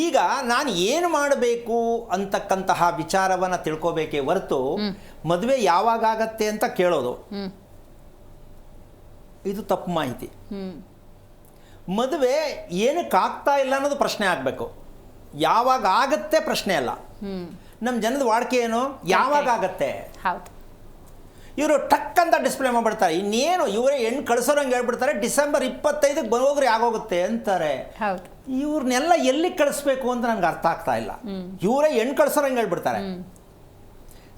ಈಗ ನಾನು ಏನು ಮಾಡಬೇಕು ಅಂತಕ್ಕಂತಹ ವಿಚಾರವನ್ನು ತಿಳ್ಕೋಬೇಕೇ ಹೊರತು ಮದುವೆ ಯಾವಾಗ ಆಗತ್ತೆ ಅಂತ ಕೇಳೋದು ಇದು ತಪ್ಪು ಮಾಹಿತಿ. ಮದುವೆ ಏನಕ್ಕೆ ಆಗ್ತಾ ಇಲ್ಲ ಅನ್ನೋದು ಪ್ರಶ್ನೆ ಆಗಬೇಕು, ಯಾವಾಗ ಆಗತ್ತೆ ಪ್ರಶ್ನೆ ಅಲ್ಲ. ನಮ್ಮ ಜನದ ವಾಡಿಕೆ ಏನು? ಯಾವಾಗ ಆಗತ್ತೆ. ಹೌದು. ಇವರು ಟಕ್ ಅಂತ ಡಿಸ್ಪ್ಲೇ ಮಾಡಿಬಿಡ್ತಾರೆ. ಇನ್ನೇನು ಇವರೇ ಹೆಣ್ಣು ಕಳಿಸೋರಂಗೆ ಹೇಳ್ಬಿಡ್ತಾರೆ, ಡಿಸೆಂಬರ್ 25ಕ್ಕೆ ಬರೋಗ್ರಿ ಆಗೋಗುತ್ತೆ ಅಂತಾರೆ. ಹೌದು. ಇವ್ರನ್ನೆಲ್ಲ ಎಲ್ಲಿ ಕಳಿಸ್ಬೇಕು ಅಂತ ನನಗೆ ಅರ್ಥ ಆಗ್ತಾ ಇಲ್ಲ. ಇವರೇ ಹೆಣ್ಣು ಕಳಿಸೋರಂಗೆ ಹೇಳ್ಬಿಡ್ತಾರೆ.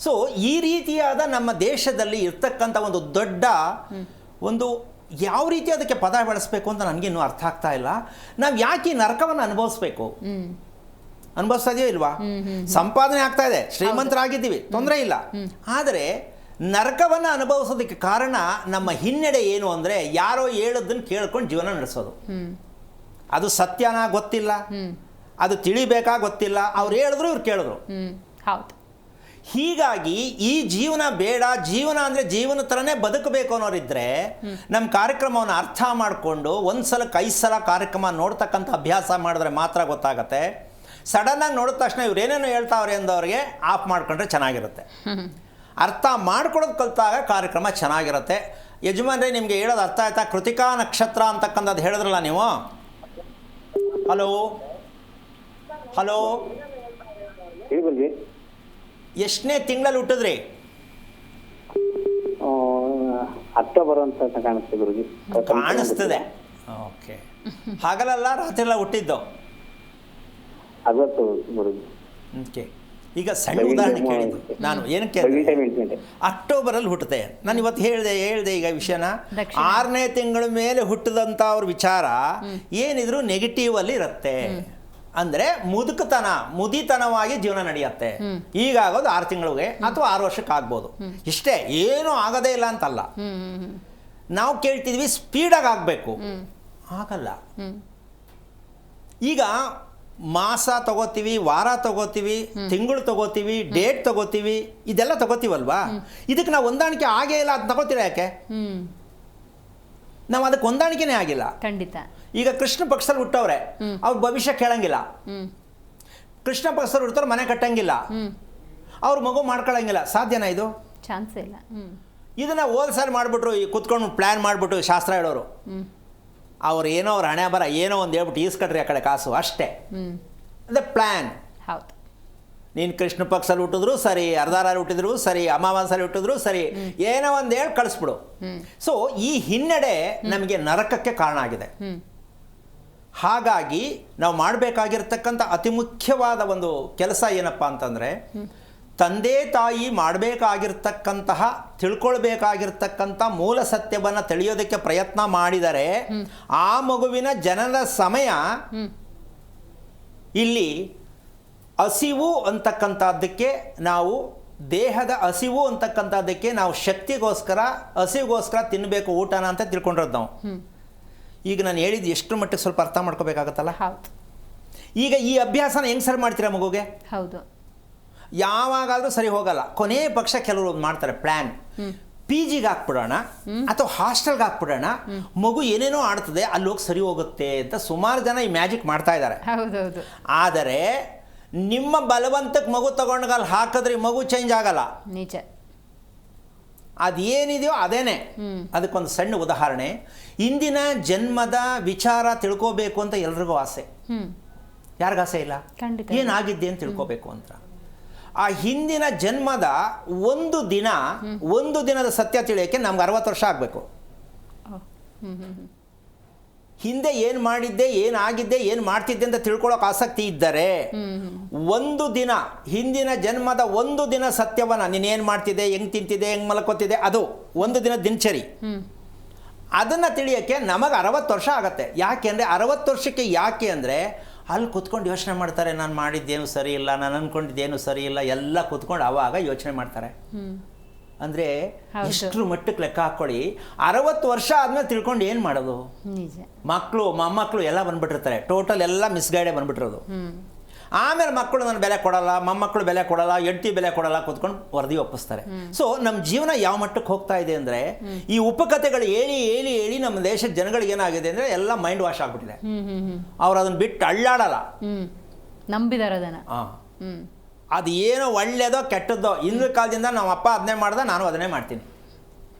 ಸೊ ಈ ರೀತಿಯಾದ ನಮ್ಮ ದೇಶದಲ್ಲಿ ಇರ್ತಕ್ಕಂಥ ಒಂದು ದೊಡ್ಡ ಒಂದು ಯಾವ ರೀತಿ ಅದಕ್ಕೆ ಪದ ಬಳಸಬೇಕು ಅಂತ ನನಗಿನ್ನೂ ಅರ್ಥ ಆಗ್ತಾ ಇಲ್ಲ. ನಾವು ಯಾಕೆ ಈ ನರಕವನ್ನು ಅನುಭವಿಸ್ಬೇಕು? ಅನುಭವಿಸ್ತಾ ಇದೆಯೋ ಇಲ್ವಾ? ಸಂಪಾದನೆ ಆಗ್ತಾ ಇದೆ, ಶ್ರೀಮಂತರಾಗಿದ್ದೀವಿ, ತೊಂದರೆ ಇಲ್ಲ. ಆದರೆ ನರಕವನ್ನು ಅನುಭವಿಸೋದಕ್ಕೆ ಕಾರಣ ನಮ್ಮ ಹಿನ್ನಡೆ ಏನು ಅಂದರೆ, ಯಾರೋ ಹೇಳೋದನ್ನು ಕೇಳ್ಕೊಂಡು ಜೀವನ ನಡೆಸೋದು. ಅದು ಸತ್ಯನಾ ಗೊತ್ತಿಲ್ಲ, ಅದು ತಿಳಿಬೇಕಾ ಗೊತ್ತಿಲ್ಲ, ಅವ್ರು ಹೇಳಿದ್ರು ಇವ್ರು ಕೇಳಿದ್ರು. ಹೌದು. ಹೀಗಾಗಿ ಈ ಜೀವನ ಬೇಡ, ಜೀವನ ಅಂದರೆ ಜೀವನ ಥರನೇ ಬದುಕಬೇಕು ಅನ್ನೋರಿದ್ರೆ ನಮ್ಮ ಕಾರ್ಯಕ್ರಮವನ್ನು ಅರ್ಥ ಮಾಡಿಕೊಂಡು ಒಂದು ಸಲಕ್ಕೆ 5 ಸಲ ಕಾರ್ಯಕ್ರಮ ನೋಡ್ತಕ್ಕಂಥ ಅಭ್ಯಾಸ ಮಾಡಿದ್ರೆ ಮಾತ್ರ ಗೊತ್ತಾಗತ್ತೆ. ಸಡನ್ನಾಗಿ ನೋಡಿದ ತಕ್ಷಣ ಇವ್ರು ಏನೇನು ಹೇಳ್ತಾವ್ರೆ ಅಂದವ್ರಿಗೆ ಆಫ್ ಮಾಡ್ಕೊಂಡ್ರೆ ಚೆನ್ನಾಗಿರುತ್ತೆ. ಅರ್ಥ ಮಾಡ್ಕೊಳೋದು ಕಲಿತಾಗ ಕಾರ್ಯಕ್ರಮ ಚೆನ್ನಾಗಿರುತ್ತೆ. ಯಜಮಾನ್ರೆ, ನಿಮಗೆ ಹೇಳೋದು ಅರ್ಥ ಆಯ್ತಾ? ಕೃತಿಕಾ ನಕ್ಷತ್ರ ಅಂತಕ್ಕಂಥದ್ದು ಹೇಳಿದ್ರಲ್ಲ ನೀವು. ಹಲೋ ಹಲೋ, ಎಷ್ಟನೇ ತಿಂಗಳಲ್ಲಿ ಹುಟ್ಟಿದ್ರಿ? ಅಕ್ಟೋಬರ್ ಅಂತ ಕಾಣಿಸ್ತದೆ ಗುರುಜಿ. ಕಾಣಿಸ್ತದೆ. ಓಕೆ. ಹಗಲಲ್ಲ ರಾತ್ರಿ ಎಲ್ಲ ಹುಟ್ಟಿದ್ದು? ಅವತ್ತು ಗುರುಜಿ. ಓಕೆ. ಈಗ ಸಣ್ಣ ಉದಾಹರಣೆ ಕೇಳಿದ್ದು ನಾನು ಏನಕ್ಕೆ, ಅಕ್ಟೋಬರಲ್ಲಿ ಹುಟ್ಟುತ್ತೆ. ನಾನು ಇವತ್ತು ಹೇಳಿದೆ ಈಗ ವಿಷಯನ. 6ನೇ ತಿಂಗಳ ಮೇಲೆ ಹುಟ್ಟಿದಂಥ ಅವ್ರ ವಿಚಾರ ಏನಿದ್ರು ನೆಗೆಟಿವ್ ಅಲ್ಲಿ ಇರುತ್ತೆ. ಅಂದರೆ ಮುದಿತನವಾಗಿ ಜೀವನ ನಡೆಯುತ್ತೆ. ಈಗಾಗೋದು 6 ತಿಂಗಳಿಗೆ ಅಥವಾ 6 ವರ್ಷಕ್ಕೆ ಆಗ್ಬೋದು. ಇಷ್ಟೇ, ಏನೂ ಆಗೋದೇ ಇಲ್ಲ ಅಂತಲ್ಲ. ನಾವು ಕೇಳ್ತಿದ್ವಿ ಸ್ಪೀಡಾಗಿ ಆಗಬೇಕು, ಆಗಲ್ಲ. ಈಗ ಮಾಸ ತಗೋತೀವಿ, ವಾರ ತಗೋತೀವಿ, ತಿಂಗಳು ತಗೋತೀವಿ, ಡೇಟ್ ತಗೋತೀವಿ, ಇದೆಲ್ಲ ತಗೋತೀವಲ್ವಾ? ಇದಕ್ಕೆ ನಾವು ಹೊಂದಾಣಿಕೆ ಆಗೇ ಇಲ್ಲ ಅಂತ ತಗೋತೀರ ಯಾಕೆ? ನಾವು ಅದಕ್ಕೆ ಹೊಂದಾಣಿಕೆನೇ ಆಗಿಲ್ಲ. ಖಂಡಿತ. ಈಗ ಕೃಷ್ಣ ಪಕ್ಷದಲ್ಲಿ ಹುಟ್ಟವ್ರೆ, ಅವ್ರ ಭವಿಷ್ಯ ಕೇಳಂಗಿಲ್ಲ. ಕೃಷ್ಣ ಪಕ್ಷದಲ್ಲಿ ಹುಟ್ಟವ್ರು ಮನೆ ಕಟ್ಟಂಗಿಲ್ಲ, ಅವ್ರ ಮಗು ಮಾಡ್ಕೊಳಂಗಿಲ್ಲ. ಸಾಧ್ಯನಾ ಇದು? ಚಾನ್ಸೇ ಇಲ್ಲ. ಇದನ್ನ ಹೋಲ್ಸಾರಿ ಮಾಡಿಬಿಟ್ರು, ಕುತ್ಕೊಂಡು ಪ್ಲ್ಯಾನ್ ಮಾಡಿಬಿಟ್ಟು ಶಾಸ್ತ್ರ ಹೇಳೋರು. ಅವ್ರು ಏನೋ ಅವ್ರ ಹಣೆ ಬರ ಏನೋ ಒಂದು ಹೇಳ್ಬಿಟ್ಟು ಈಸ್ಕಟ್ರಿ ಆ ಕಡೆ ಕಾಸು, ಅಷ್ಟೇ. ಅದೇ ಪ್ಲ್ಯಾನ್. ಹೌದು. ನೀನು ಕೃಷ್ಣ ಪಕ್ಷದಲ್ಲಿ ಹುಟ್ಟಿದ್ರು ಸರಿ, ಅರ್ಧಾರಾರು ಹುಟ್ಟಿದ್ರು ಸರಿ, ಅಮಾವಾಸ್ಯಲ್ಲಿ ಹುಟ್ಟಿದ್ರು ಸರಿ, ಏನೋ ಒಂದು ಹೇಳಿ ಕಳಿಸ್ಬಿಡು. ಸೊ ಈ ಹಿನ್ನಡೆ ನಮಗೆ ನರಕಕ್ಕೆ ಕಾರಣ ಆಗಿದೆ. ಹಾಗಾಗಿ ನಾವು ಮಾಡಬೇಕಾಗಿರ್ತಕ್ಕಂಥ ಅತಿ ಮುಖ್ಯವಾದ ಒಂದು ಕೆಲಸ ಏನಪ್ಪ ಅಂತಂದರೆ, ತಂದೆ ತಾಯಿ ಮಾಡಬೇಕಾಗಿರ್ತಕ್ಕಂತಹ ತಿಳ್ಕೊಳ್ಬೇಕಾಗಿರ್ತಕ್ಕಂಥ ಮೂಲ ಸತ್ಯವನ್ನು ತಿಳಿಯೋದಕ್ಕೆ ಪ್ರಯತ್ನ ಮಾಡಿದರೆ ಆ ಮಗುವಿನ ಜನನ ಸಮಯ ಇಲ್ಲಿ ಹಸಿವು ಅಂತಕ್ಕಂಥದ್ದಕ್ಕೆ ನಾವು ದೇಹದ ಹಸಿವು ಅಂತಕ್ಕಂಥದ್ದಕ್ಕೆ ನಾವು ಶಕ್ತಿಗೋಸ್ಕರ ಹಸಿವಿಗೋಸ್ಕರ ತಿನ್ನಬೇಕು ಊಟನ ಅಂತ ತಿಳ್ಕೊಂಡಿರೋದು ನಾವು. ಈಗ ನಾನು ಹೇಳಿದ್ದು ಎಷ್ಟು ಮಟ್ಟಿಗೆ ಸ್ವಲ್ಪ ಅರ್ಥ ಮಾಡ್ಕೋಬೇಕಾಗತ್ತಲ್ಲ. ಹೌದು. ಈಗ ಈ ಅಭ್ಯಾಸನ ಹೆಂಗೆ ಸರಿ ಮಾಡ್ತೀರಾ ಮಗುಗೆ? ಹೌದು. ಯಾವಾಗಾದರೂ ಸರಿ ಹೋಗಲ್ಲ. ಕೊನೆ ಪಕ್ಷ ಕೆಲವರು ಮಾಡ್ತಾರೆ ಪ್ಲ್ಯಾನ್, PGಗೆ ಹಾಕ್ಬಿಡೋಣ ಅಥವಾ ಹಾಸ್ಟೆಲ್ಗೆ ಹಾಕ್ಬಿಡೋಣ, ಮಗು ಏನೇನೋ ಆಡ್ತದೆ ಅಲ್ಲಿ ಹೋಗಿ ಸರಿ ಹೋಗುತ್ತೆ ಅಂತ ಸುಮಾರು ಜನ ಈ ಮ್ಯಾಜಿಕ್ ಮಾಡ್ತಾ ಇದ್ದಾರೆ. ಹೌದೌದು. ಆದರೆ ನಿಮ್ಮ ಬಲವಂತಕ್ಕೆ ಮಗು ತಗೊಂಡು ಅಲ್ಲಿ ಹಾಕಿದ್ರೆ ಮಗು ಚೇಂಜ್ ಆಗಲ್ಲ. ನಿಜ. ಅದೇನಿದೆಯೋ ಅದೇನೆ. ಅದಕ್ಕೊಂದು ಸಣ್ಣ ಉದಾಹರಣೆ. ಇಂದಿನ ಜನ್ಮದ ವಿಚಾರ ತಿಳ್ಕೋಬೇಕು ಅಂತ ಎಲ್ರಿಗೂ ಆಸೆ. ಯಾರಿಗಾಸೆ ಇಲ್ಲ? ಏನಾಗಿದ್ದೆ ಅಂತ ತಿಳ್ಕೋಬೇಕು ಅಂತ. ಆ ಹಿಂದಿನ ಜನ್ಮದ ಒಂದು ದಿನದ ಸತ್ಯ ತಿಳಿಯೋಕ್ಕೆ ನಮ್ಗೆ 60 ವರ್ಷ ಆಗಬೇಕು. ಹಿಂದೆ ಏನು ಮಾಡಿದ್ದೆ, ಏನಾಗಿದ್ದೆ, ಏನು ಮಾಡ್ತಿದ್ದೆ ಅಂತ ತಿಳ್ಕೊಳ್ಳೋಕೆ ಆಸಕ್ತಿ ಇದ್ದರೆ ಒಂದು ದಿನ, ಹಿಂದಿನ ಜನ್ಮದ ಒಂದು ದಿನ ಸತ್ಯವನ್ನು, ನೀನೇನು ಮಾಡ್ತಿದ್ದೆ, ಹೆಂಗೆ ತಿಂತಿದ್ದೆ, ಹೆಂಗೆ ಮಲ್ಕೋತಿದ್ದೆ, ಅದು ಒಂದು ದಿನ ದಿನಚರಿ, ಅದನ್ನು ತಿಳಿಯೋಕ್ಕೆ ನಮಗೆ 60 ವರ್ಷ ಆಗತ್ತೆ. ಯಾಕೆ ಅಂದರೆ 60 ವರ್ಷಕ್ಕೆ ಯಾಕೆ ಅಂದರೆ ಅಲ್ಲಿ ಕುತ್ಕೊಂಡು ಯೋಚನೆ ಮಾಡ್ತಾರೆ, ನಾನು ಮಾಡಿದ್ದೇನು ಸರಿ ಇಲ್ಲ, ನಾನು ಅಂದ್ಕೊಂಡಿದ್ದೇನು ಸರಿ ಇಲ್ಲ, ಎಲ್ಲ ಕುತ್ಕೊಂಡು ಆವಾಗ ಯೋಚನೆ ಮಾಡ್ತಾರೆ. ಅಂದರೆ ಇಷ್ಟರ ಮಟ್ಟಕ್ಕೆ ಲೆಕ್ಕ ಹಾಕ್ಕೊಳ್ಳಿ. 60 ವರ್ಷ ಆದ್ಮೇಲೆ ತಿಳ್ಕೊಂಡು ಏನು ಮಾಡೋದು? ಮಕ್ಕಳು ಮೊಮ್ಮಕ್ಕಳು ಎಲ್ಲ ಬಂದ್ಬಿಟ್ಟಿರ್ತಾರೆ, ಟೋಟಲ್ ಎಲ್ಲ ಮಿಸ್ಗೈಡೇ ಬಂದ್ಬಿಟ್ಟಿರೋದು. ಆಮೇಲೆ ಮಕ್ಕಳು ನನ್ನ ಬೆಲೆ ಕೊಡಲ್ಲ, ಮೊಮ್ಮಕ್ಕಳು ಬೆಲೆ ಕೊಡಲ್ಲ, ಹೆಂಡತಿ ಬೆಲೆ ಕೊಡಲ್ಲ, ಕೂತ್ಕೊಂಡು ವರದಿ ಒಪ್ಪಿಸ್ತಾರೆ. ಸೊ ನಮ್ಮ ಜೀವನ ಯಾವ ಮಟ್ಟಕ್ಕೆ ಹೋಗ್ತಾ ಇದೆ ಅಂದರೆ, ಈ ಉಪಕಥೆಗಳು ಹೇಳಿ ನಮ್ಮ ದೇಶದ ಜನಗಳಿಗೆ ಏನಾಗಿದೆ ಅಂದರೆ ಎಲ್ಲ ಮೈಂಡ್ ವಾಶ್ ಆಗ್ಬಿಟ್ಟಿದೆ. ಅವ್ರು ಅದನ್ನ ಬಿಟ್ಟು ಅಳ್ಳಾಡಲ್ಲ, ನಂಬಿದಾರೆ ಅದನ್ನ. ಅದು ಏನೋ ಒಳ್ಳೇದೋ ಕೆಟ್ಟದ್ದೋ, ಹಿಂದಿನ ಕಾಲದಿಂದ ನಮ್ಮ ಅಪ್ಪ ಅದನ್ನೇ ಮಾಡ್ದೆ, ನಾನು ಅದನ್ನೇ ಮಾಡ್ತೀನಿ.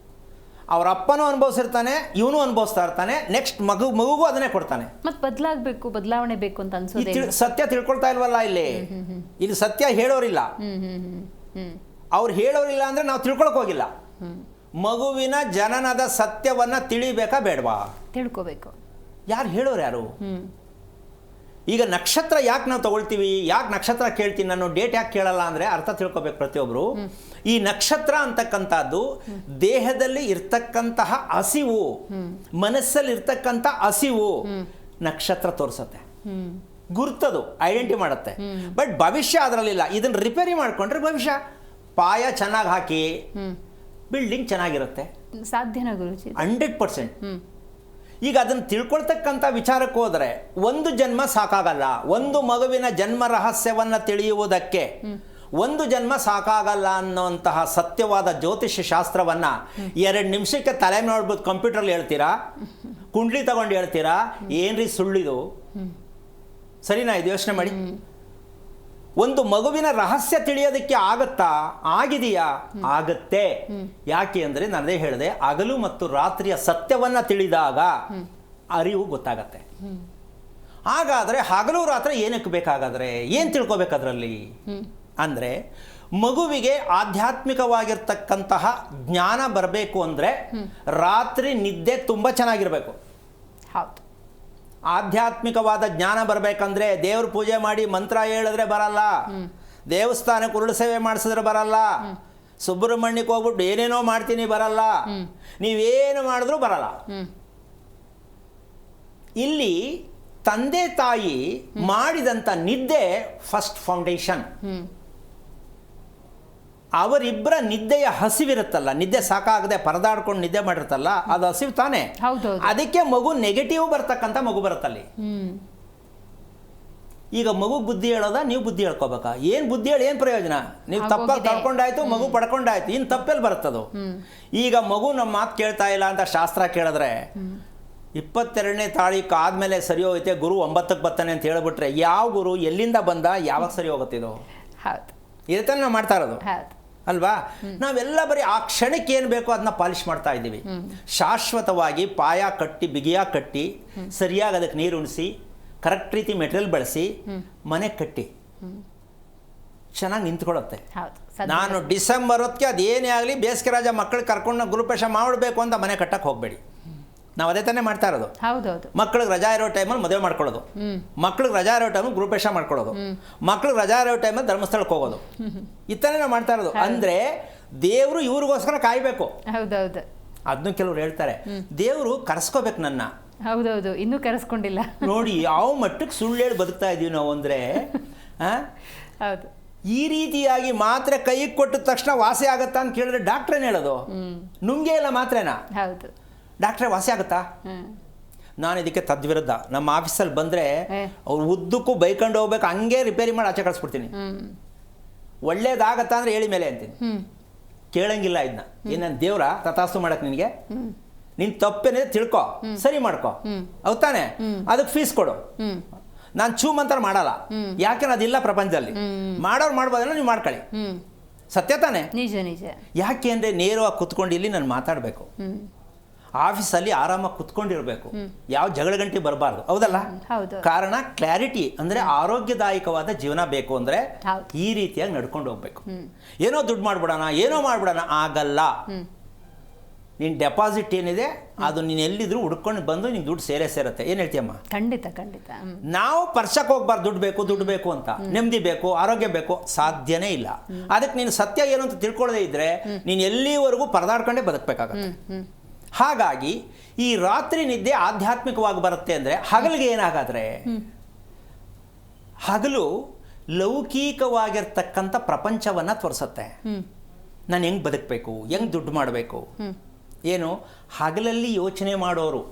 ಅವ್ರ ಅಪ್ಪನೂ ಅನುಭವಿಸಿರ್ತಾನೆ, ಇವನು ಅನುಭವಿಸ್ತಾ ಇರ್ತಾನೆ, ನೆಕ್ಸ್ಟ್ ಮಗುಗೂ ಅದನ್ನೇ ಕೊಡ್ತಾನೆ. ಮತ್ತೆ ಬದಲಾವಣೆ ಬೇಕು ಅಂತ ಅನ್ಸೋದೇ. ಸತ್ಯ ತಿಳ್ಕೊಳ್ತಾ ಇಲ್ವಲ್ಲ ಇಲ್ಲಿ ಸತ್ಯ ಹೇಳೋರಿಲ್ಲ. ಅವ್ರು ಹೇಳೋರಿಲ್ಲ ಅಂದ್ರೆ ನಾವು ತಿಳ್ಕೊಳಕ್ ಹೋಗಿಲ್ಲ. ಮಗುವಿನ ಜನನದ ಸತ್ಯವನ್ನ ತಿಳಿಬೇಕಾ ಬೇಡವಾ? ತಿಳ್ಕೋಬೇಕು. ಯಾರು ಹೇಳೋರು ಯಾರು? ಈಗ ನಕ್ಷತ್ರ ಯಾಕೆ ನಾವು ತಗೊಳ್ತೀವಿ, ಯಾಕೆ ನಕ್ಷತ್ರ ಕೇಳ್ತೀನಿ ನಾನು, ಡೇಟ್ ಯಾಕೆ ಕೇಳಲ್ಲ ಅಂದರೆ ಅರ್ಥ ತಿಳ್ಕೊಬೇಕು ಪ್ರತಿಯೊಬ್ಬರು. ಈ ನಕ್ಷತ್ರ ಅಂತಕ್ಕಂಥದ್ದು ದೇಹದಲ್ಲಿ ಇರ್ತಕ್ಕಂತಹ ಹಸಿವು, ಮನಸ್ಸಲ್ಲಿ ಇರ್ತಕ್ಕಂಥ ಹಸಿವು ನಕ್ಷತ್ರ ತೋರಿಸುತ್ತೆ, ಗುರ್ತದು ಐಡೆಂಟಿ ಮಾಡುತ್ತೆ. ಬಟ್ ಭವಿಷ್ಯ ಅದರಲ್ಲಿಲ್ಲ. ಇದನ್ನು ರಿಪೇರಿ ಮಾಡಿಕೊಂಡ್ರೆ ಭವಿಷ್ಯ ಪಾಯ ಚೆನ್ನಾಗಿ ಹಾಕಿ ಬಿಲ್ಡಿಂಗ್ ಚೆನ್ನಾಗಿರುತ್ತೆ. ಸಾಧ್ಯನಾ ಗುರುಜಿ? 100%. ಈಗ ಅದನ್ನು ತಿಳ್ಕೊಳ್ತಕ್ಕಂಥ ವಿಚಾರಕ್ಕೆ ಹೋದರೆ ಒಂದು ಜನ್ಮ ಸಾಕಾಗಲ್ಲ. ಒಂದು ಮಗುವಿನ ಜನ್ಮ ರಹಸ್ಯವನ್ನು ತಿಳಿಯುವುದಕ್ಕೆ ಒಂದು ಜನ್ಮ ಸಾಕಾಗಲ್ಲ ಅನ್ನೋಂತಹ ಸತ್ಯವಾದ ಜ್ಯೋತಿಷ್ಯ ಶಾಸ್ತ್ರವನ್ನು 2 ನಿಮಿಷಕ್ಕೆ ತಲೆ ನೋಡ್ಬೋದು ಕಂಪ್ಯೂಟರ್ಲಿ ಹೇಳ್ತೀರಾ, ಕುಂಡ್ಲಿ ತಗೊಂಡು ಹೇಳ್ತೀರಾ, ಏನ್ರಿ ಸುಳ್ಳಿದು? ಸರಿನಾ? ಇದು ಯೋಚನೆ ಮಾಡಿ. ಒಂದು ಮಗುವಿನ ರಹಸ್ಯ ತಿಳಿಯೋದಕ್ಕೆ ಆಗತ್ತಾ? ಆಗಿದೆಯಾ? ಆಗತ್ತೆ. ಯಾಕೆ ಅಂದರೆ ನಾನದೇ ಹೇಳಿದೆ, ಹಗಲು ಮತ್ತು ರಾತ್ರಿಯ ಸತ್ಯವನ್ನ ತಿಳಿದಾಗ ಅರಿವು ಗೊತ್ತಾಗತ್ತೆ. ಹಾಗಾದರೆ ಹಗಲು ರಾತ್ರಿ ಏನಕ್ಕೆ ಬೇಕಾಗಾದ್ರೆ ಏನು ತಿಳ್ಕೊಬೇಕದ್ರಲ್ಲಿ ಅಂದರೆ, ಮಗುವಿಗೆ ಆಧ್ಯಾತ್ಮಿಕವಾಗಿರ್ತಕ್ಕಂತಹ ಜ್ಞಾನ ಬರಬೇಕು ಅಂದರೆ ರಾತ್ರಿ ನಿದ್ದೆ ತುಂಬ ಚೆನ್ನಾಗಿರಬೇಕು. ಹೌದು. ಆಧ್ಯಾತ್ಮಿಕವಾದ ಜ್ಞಾನ ಬರಬೇಕಂದ್ರೆ ದೇವ್ರ ಪೂಜೆ ಮಾಡಿ ಮಂತ್ರ ಹೇಳಿದ್ರೆ ಬರಲ್ಲ, ದೇವಸ್ಥಾನಕ್ಕೆ ಉರುಳು ಸೇವೆ ಮಾಡಿಸಿದ್ರೆ ಬರಲ್ಲ, ಸುಬ್ರಹ್ಮಣ್ಯಕ್ಕೆ ಹೋಗ್ಬಿಟ್ಟು ಏನೇನೋ ಮಾಡ್ತೀನಿ ಬರಲ್ಲ, ನೀವೇನು ಮಾಡಿದ್ರೂ ಬರಲ್ಲ. ಇಲ್ಲಿ ತಂದೆ ತಾಯಿ ಮಾಡಿದಂಥ ನಿದ್ದೆ ಫಸ್ಟ್ ಫೌಂಡೇಶನ್. ಅವರಿಬ್ಬರ ನಿದ್ದೆಯ ಹಸಿವಿರುತ್ತಲ್ಲ, ನಿದ್ದೆ ಸಾಕಾಗದೆ ಪರದಾಡ್ಕೊಂಡು ನಿದ್ದೆ ಮಾಡಿರುತ್ತಲ್ಲ, ಅದು ಹಸಿವು ತಾನೆ. ಅದಕ್ಕೆ ಮಗು ನೆಗೆಟಿವ್ ಬರ್ತಕ್ಕಂಥ ಮಗು ಬರುತ್ತಲ್ಲಿ. ಈಗ ಮಗು ಬುದ್ಧಿ ಹೇಳೋದ, ನೀವು ಬುದ್ಧಿ ಹೇಳ್ಕೋಬೇಕಾ? ಏನು ಬುದ್ಧಿ ಹೇಳಿ ಏನು ಪ್ರಯೋಜನ? ನೀವು ತಪ್ಪಾಗಿ ತಡ್ಕೊಂಡಾಯ್ತು, ಮಗು ಪಡ್ಕೊಂಡಾಯ್ತು, ಇನ್ನು ತಪ್ಪೆಲ್ಲಿ ಬರುತ್ತದು? ಈಗ ಮಗು ನಮ್ಮ ಮಾತು ಕೇಳ್ತಾ ಇಲ್ಲ ಅಂತ ಶಾಸ್ತ್ರ ಕೇಳಿದ್ರೆ 22ನೇ ತಾರೀಕು ಆದಮೇಲೆ ಸರಿ ಹೋಗುತ್ತೆ, ಗುರು 9ಕ್ಕೆ ಬರ್ತಾನೆ ಅಂತ ಹೇಳ್ಬಿಟ್ರೆ ಯಾವ ಗುರು ಎಲ್ಲಿಂದ ಬಂದ, ಯಾವಾಗ ಸರಿ ಹೋಗುತ್ತಿದ್ದು? ಇದೇ ತಾನೇ ನಾವು ಮಾಡ್ತಾ ಇರೋದು ಅಲ್ವಾ? ನಾವೆಲ್ಲ ಬರೀ ಆ ಕ್ಷಣಕ್ಕೆ ಏನು ಬೇಕೋ ಅದನ್ನ ಪಾಲಿಶ್ ಮಾಡ್ತಾ ಇದ್ದೀವಿ. ಶಾಶ್ವತವಾಗಿ ಪಾಯ ಕಟ್ಟಿ ಬಿಗಿಯಾಗಿ ಕಟ್ಟಿ ಸರಿಯಾಗಿ ಅದಕ್ಕೆ ನೀರು ಉಣಿಸಿ ಕರೆಕ್ಟ್ ರೀತಿ ಮೆಟೀರಿಯಲ್ ಬಳಸಿ ಮನೆ ಕಟ್ಟಿ ಚೆನ್ನಾಗಿ ನಿಂತ್ಕೊಳ್ಳುತ್ತೆ. ನಾನು ಡಿಸೆಂಬರ್ ಹೊತ್ತಿಗೆ ಅದೇನೇ ಆಗಲಿ ಬೇಸಿಗೆ ರಾಜ ಮಕ್ಕಳು ಕರ್ಕೊಂಡು ಗೃಹಪ್ರವೇಶ ಮಾಡಬೇಕು ಅಂತ ಮನೆ ಕಟ್ಟಕ್ಕೆ ಹೋಗಬೇಡಿ. ನಾವು ಅದೇ ತಾನೇ ಮಾಡ್ತಾ ಇರೋದು. ಮಕ್ಕಳಿಗೆ ರಜಾ ಇರೋ ಟೈಮಲ್ಲಿ ಮದುವೆ ಮಾಡ್ಕೊಳ್ಳೋದು, ಮಕ್ಕಳಿಗೆ ರಜಾ ಇರೋ ಟೈಮಲ್ಲಿ ಗೃಹಪ್ರವೇಶ ಮಾಡ್ಕೊಳ್ಳೋದು, ಮಕ್ಕಳಿಗೆ ರಜಾ ಇರೋ ಟೈಮಲ್ಲಿ ಧರ್ಮಸ್ಥಳಕ್ಕೆ ಹೋಗೋದು, ಇತ್ತಾನೆ ನಾವು ಮಾಡ್ತಾ ಇರೋದು. ಅಂದರೆ ದೇವರು ಇವ್ರಿಗೋಸ್ಕರ ಕಾಯಬೇಕು. ಅದನ್ನು ಕೆಲವರು ಹೇಳ್ತಾರೆ, ದೇವರು ಕರೆಸ್ಕೋಬೇಕು ನನ್ನ. ಹೌದೌದು, ಇನ್ನೂ ಕರೆಸ್ಕೊಂಡಿಲ್ಲ ನೋಡಿ ಯಾವ ಮಟ್ಟಕ್ಕೆ ಸುಳ್ಳು ಹೇಳಿ ಬದುಕ್ತಾ ಇದೀವಿ ನಾವು ಅಂದರೆ. ಈ ರೀತಿಯಾಗಿ ಮಾತ್ರೆ ಕೈಗೆ ಕೊಟ್ಟಿದ ತಕ್ಷಣ ವಾಸಿ ಆಗತ್ತಾ ಅಂತ ಕೇಳಿದ್ರೆ ಡಾಕ್ಟ್ರೇನು ಹೇಳೋದು? ನುಂಗೆ ಇಲ್ಲ ಮಾತ್ರೆನಾ? ಹೌದು. ಡಾಕ್ಟ್ರೇ ವಾಸಿ ಆಗುತ್ತಾ? ನಾನು ಇದಕ್ಕೆ ತದ್ವಿರುದ್ಧ. ನಮ್ಮ ಆಫೀಸಲ್ಲಿ ಬಂದರೆ ಅವ್ರು ಉದ್ದಕ್ಕೂ ಬೈಕೊಂಡು ಹೋಗ್ಬೇಕು, ಹಂಗೆ ರಿಪೇರಿ ಮಾಡಿ ಆಚೆ ಕಳಿಸ್ಬಿಡ್ತೀನಿ. ಒಳ್ಳೇದಾಗತ್ತಾ ಅಂದರೆ ಹೇಳಿ ಮೇಲೆ ಅಂತೀನಿ, ಕೇಳಂಗಿಲ್ಲ ಇದನ್ನ. ಏನೇನು ದೇವ್ರ ತಥಾಸ್ತು ಮಾಡಕ್ಕೆ ನಿನಗೆ? ನಿನ್ನ ತಪ್ಪೇನಿದೆ ತಿಳ್ಕೊ, ಸರಿ ಮಾಡ್ಕೊ, ಹೌದಾನೆ? ಅದಕ್ಕೆ ಫೀಸ್ ಕೊಡು. ನಾನು ಚೂಮಂತರ ಮಾಡಲ್ಲ, ಯಾಕೆ ಅದಿಲ್ಲ ಪ್ರಪಂಚದಲ್ಲಿ. ಮಾಡೋರು ಮಾಡ್ಬೋದಲ್ಲ, ನೀವು ಮಾಡ್ಕೊಳ್ಳಿ. ಸತ್ಯ ತಾನೆ? ನಿಜ ನಿಜ. ಯಾಕೆ ಅಂದರೆ ನೇರವಾಗಿ ಕುತ್ಕೊಂಡು ಇಲ್ಲಿ ನಾನು ಮಾತಾಡಬೇಕು, ಆಫೀಸಲ್ಲಿ ಆರಾಮಾಗಿ ಕುತ್ಕೊಂಡಿರ್ಬೇಕು, ಯಾವ ಜಗಳ ಗಂಟೆ ಬರಬಾರ್ದು, ಹೌದಲ್ಲ? ಕಾರಣ ಕ್ಲಾರಿಟಿ ಅಂದರೆ ಆರೋಗ್ಯದಾಯಕವಾದ ಜೀವನ ಬೇಕು ಅಂದರೆ ಈ ರೀತಿಯಾಗಿ ನಡ್ಕೊಂಡು ಹೋಗ್ಬೇಕು. ಏನೋ ದುಡ್ಡು ಮಾಡ್ಬಿಡೋಣ, ಏನೋ ಮಾಡ್ಬಿಡೋಣ, ಆಗಲ್ಲ. ನಿನ್ನ ಡೆಪಾಸಿಟ್ ಏನಿದೆ ಅದು ನೀನು ಎಲ್ಲಿದ್ರು ಹುಡ್ಕೊಂಡು ಬಂದು ನಿಂಗೆ ದುಡ್ಡು ಸೇರುತ್ತೆ. ಏನು ಹೇಳ್ತೀಯಮ್ಮ? ಖಂಡಿತ ಖಂಡಿತ. ನಾವು ಪರ್ಸಕ್ಕೆ ಹೋಗ್ಬಾರ್ದು, ದುಡ್ಡು ಬೇಕು ಅಂತ, ನೆಮ್ಮದಿ ಬೇಕು, ಆರೋಗ್ಯ ಬೇಕು, ಸಾಧ್ಯನೇ ಇಲ್ಲ. ಅದಕ್ಕೆ ನೀನು ಸತ್ಯ ಏನು ಅಂತ ತಿಳ್ಕೊಳ್ಳದೆ ಇದ್ರೆ ನೀನು ಎಲ್ಲಿವರೆಗೂ ಪರದಾಡ್ಕೊಂಡೇ ಬದುಕಬೇಕಾಗತ್ತೆ. ಹಾಗಾಗಿ ಈ ರಾತ್ರಿ ನಿದ್ದೆ ಆಧ್ಯಾತ್ಮಿಕವಾಗಿ ಬರುತ್ತೆ ಅಂದರೆ ಹಗಲಿಗೆ ಏನಾಗಾದ್ರೆ, ಹಗಲು ಲೌಕಿಕವಾಗಿರ್ತಕ್ಕಂಥ ಪ್ರಪಂಚವನ್ನು ತೋರಿಸುತ್ತೆ. ನಾನು ಹೆಂಗೆ ಬದುಕಬೇಕು, ಹೆಂಗೆ ದುಡ್ಡು ಮಾಡಬೇಕು, ಏನು ಹಗಲಲ್ಲಿ ಯೋಚನೆ ಮಾಡೋರು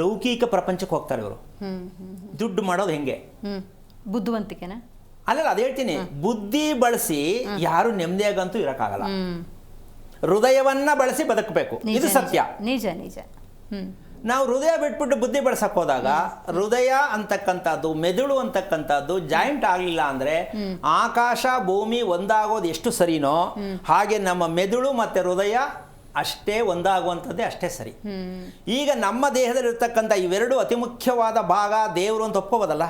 ಲೌಕಿಕ ಪ್ರಪಂಚಕ್ಕೆ ಹೋಗ್ತಾರೆ. ಇವರು ದುಡ್ಡು ಮಾಡೋದು ಹೆಂಗೆ? ಬುದ್ಧಿವಂತಿಕೆನಾ? ಅಲ್ಲ, ಅದು ಹೇಳ್ತೀನಿ, ಬುದ್ಧಿ ಬಳಸಿ ಯಾರು ನೆಮ್ಮದಿಯಾಗಂತೂ ಇರೋಕ್ಕಾಗಲ್ಲ. ಹೃದಯವನ್ನ ಬಳಸಿ ಬದುಕಬೇಕು, ಇದು ಸತ್ಯ. ನಿಜ ನಿಜ. ನಾವು ಹೃದಯ ಬಿಟ್ಬಿಟ್ಟು ಬುದ್ಧಿ ಬಳಸಕ್ ಹೋದಾಗ ಹೃದಯ ಅಂತಕ್ಕಂಥದ್ದು, ಮೆದುಳು ಅಂತಕ್ಕಂಥದ್ದು ಜಾಯಿಂಟ್ ಆಗಲಿಲ್ಲ ಅಂದ್ರೆ ಆಕಾಶ ಭೂಮಿ ಒಂದಾಗೋದು ಎಷ್ಟು ಸರಿನೋ ಹಾಗೆ ನಮ್ಮ ಮೆದುಳು ಮತ್ತೆ ಹೃದಯ ಅಷ್ಟೇ ಒಂದಾಗುವಂಥದ್ದೇ ಅಷ್ಟೇ ಸರಿ. ಈಗ ನಮ್ಮ ದೇಹದಲ್ಲಿರ್ತಕ್ಕಂಥ ಇವೆರಡು ಅತಿ ಮುಖ್ಯವಾದ ಭಾಗ ದೇವರು ಅಂತ ಒಪ್ಕೋಬೋದಲ್ಲ.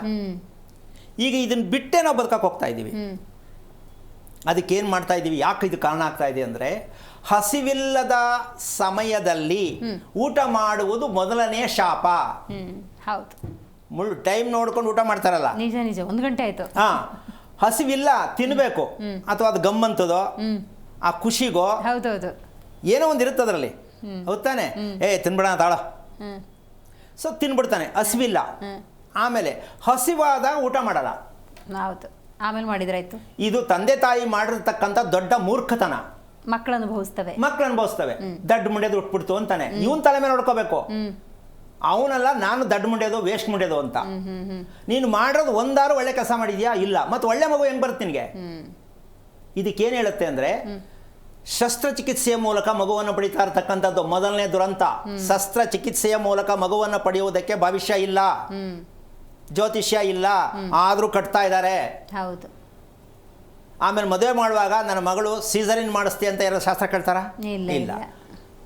ಈಗ ಇದನ್ನ ಬಿಟ್ಟೆ ನಾವು ಬದುಕಕ್ಕೆ ಹೋಗ್ತಾ ಇದ್ದೀವಿ. ಅದಕ್ಕೇನು ಮಾಡ್ತಾ ಇದ್ದೀವಿ, ಯಾಕೆ ಇದು ಕಾರಣ ಆಗ್ತಾ ಇದೆ ಅಂದರೆ, ಹಸಿವಿಲ್ಲದ ಸಮಯದಲ್ಲಿ ಊಟ ಮಾಡುವುದು ಮೊದಲನೆಯ ಶಾಪ. ಹೌದು, ಟೈಮ್ ನೋಡ್ಕೊಂಡು ಊಟ ಮಾಡ್ತಾರಲ್ಲ, ನಿಜ ನಿಜ. 1 ಗಂಟೆ ಆಯ್ತು. ಹಸಿವಿಲ್ಲ, ತಿನ್ನಬೇಕು, ಅಥವಾ ಅದು ಗಮ್ಮಂತದೋ ಆ ಖುಷಿಗೋ ಹೌದೌದು, ಏನೋ ಒಂದು ಇರುತ್ತೆ ಅದರಲ್ಲಿ, ಹೌದಾನೆ? ತಿನ್ಬಿಡೋಣ ತಾಳ, ಸೊ ತಿನ್ಬಿಡ್ತಾನೆ, ಹಸಿವಿಲ್ಲ. ಆಮೇಲೆ ಹಸಿವಾದಾಗ ಊಟ ಮಾಡಲ್ಲ. ಹೌದು, ಆಮೇಲೆ ಮಾಡಿದ್ರಾಯ್ತು. ಇದು ತಂದೆ ತಾಯಿ ಮಾಡಿರ್ತಕ್ಕಂಥ ದೊಡ್ಡ ಮೂರ್ಖತನ. ಮಕ್ಕಳು ಅನುಭವಿಸ್ತವೆ. ದಡ್ಡ ಮುಂಡ್ಯದು ಉಟ್ಬಿಡ್ತು ಅಂತಾನೆ, ಇವನ್ ತಲೆ ಮೇಲೆ ನೋಡ್ಕೋಬೇಕು. ಅವನಲ್ಲ ನಾನು ದಡ್ಡ ಮುಂಡ್ಯದು ವೇಸ್ಟ್ ಮುಂಡ್ಯದು ಅಂತ. ನೀನು ಮಾಡೋದು ಒಂದಾರು ಒಳ್ಳೆ ಕೆಲಸ ಮಾಡಿದ್ಯಾ? ಇಲ್ಲ. ಮತ್ತು ಒಳ್ಳೆ ಮಗು ಹೆಂಗ್ ಬರುತ್ತೆ ನಿನಗೆ? ಇದಕ್ಕೇನು ಹೇಳುತ್ತೆ ಅಂದರೆ, ಶಸ್ತ್ರಚಿಕಿತ್ಸೆಯ ಮೂಲಕ ಮಗುವನ್ನು ಪಡಿತಾ ಇರತಕ್ಕಂಥದ್ದು ಮೊದಲನೇ ದುರಂತ. ಶಸ್ತ್ರಚಿಕಿತ್ಸೆಯ ಮೂಲಕ ಮಗುವನ್ನು ಪಡೆಯುವುದಕ್ಕೆ ಭವಿಷ್ಯ ಇಲ್ಲ, ಜ್ಯೋತಿಷ್ಯ ಇಲ್ಲ, ಆದರೂ ಕಟ್ತಾ ಇದ್ದಾರೆ. ಹೌದು. ಆಮೇಲೆ ಮದುವೆ ಮಾಡುವಾಗ ನನ್ನ ಮಗಳು ಸೀಸರಿನ್ ಮಾಡಿಸ್ತಿ ಅಂತ ಯಾರು ಶಾಸ್ತ್ರ ಕೇಳ್ತಾರ? ಇಲ್ಲ.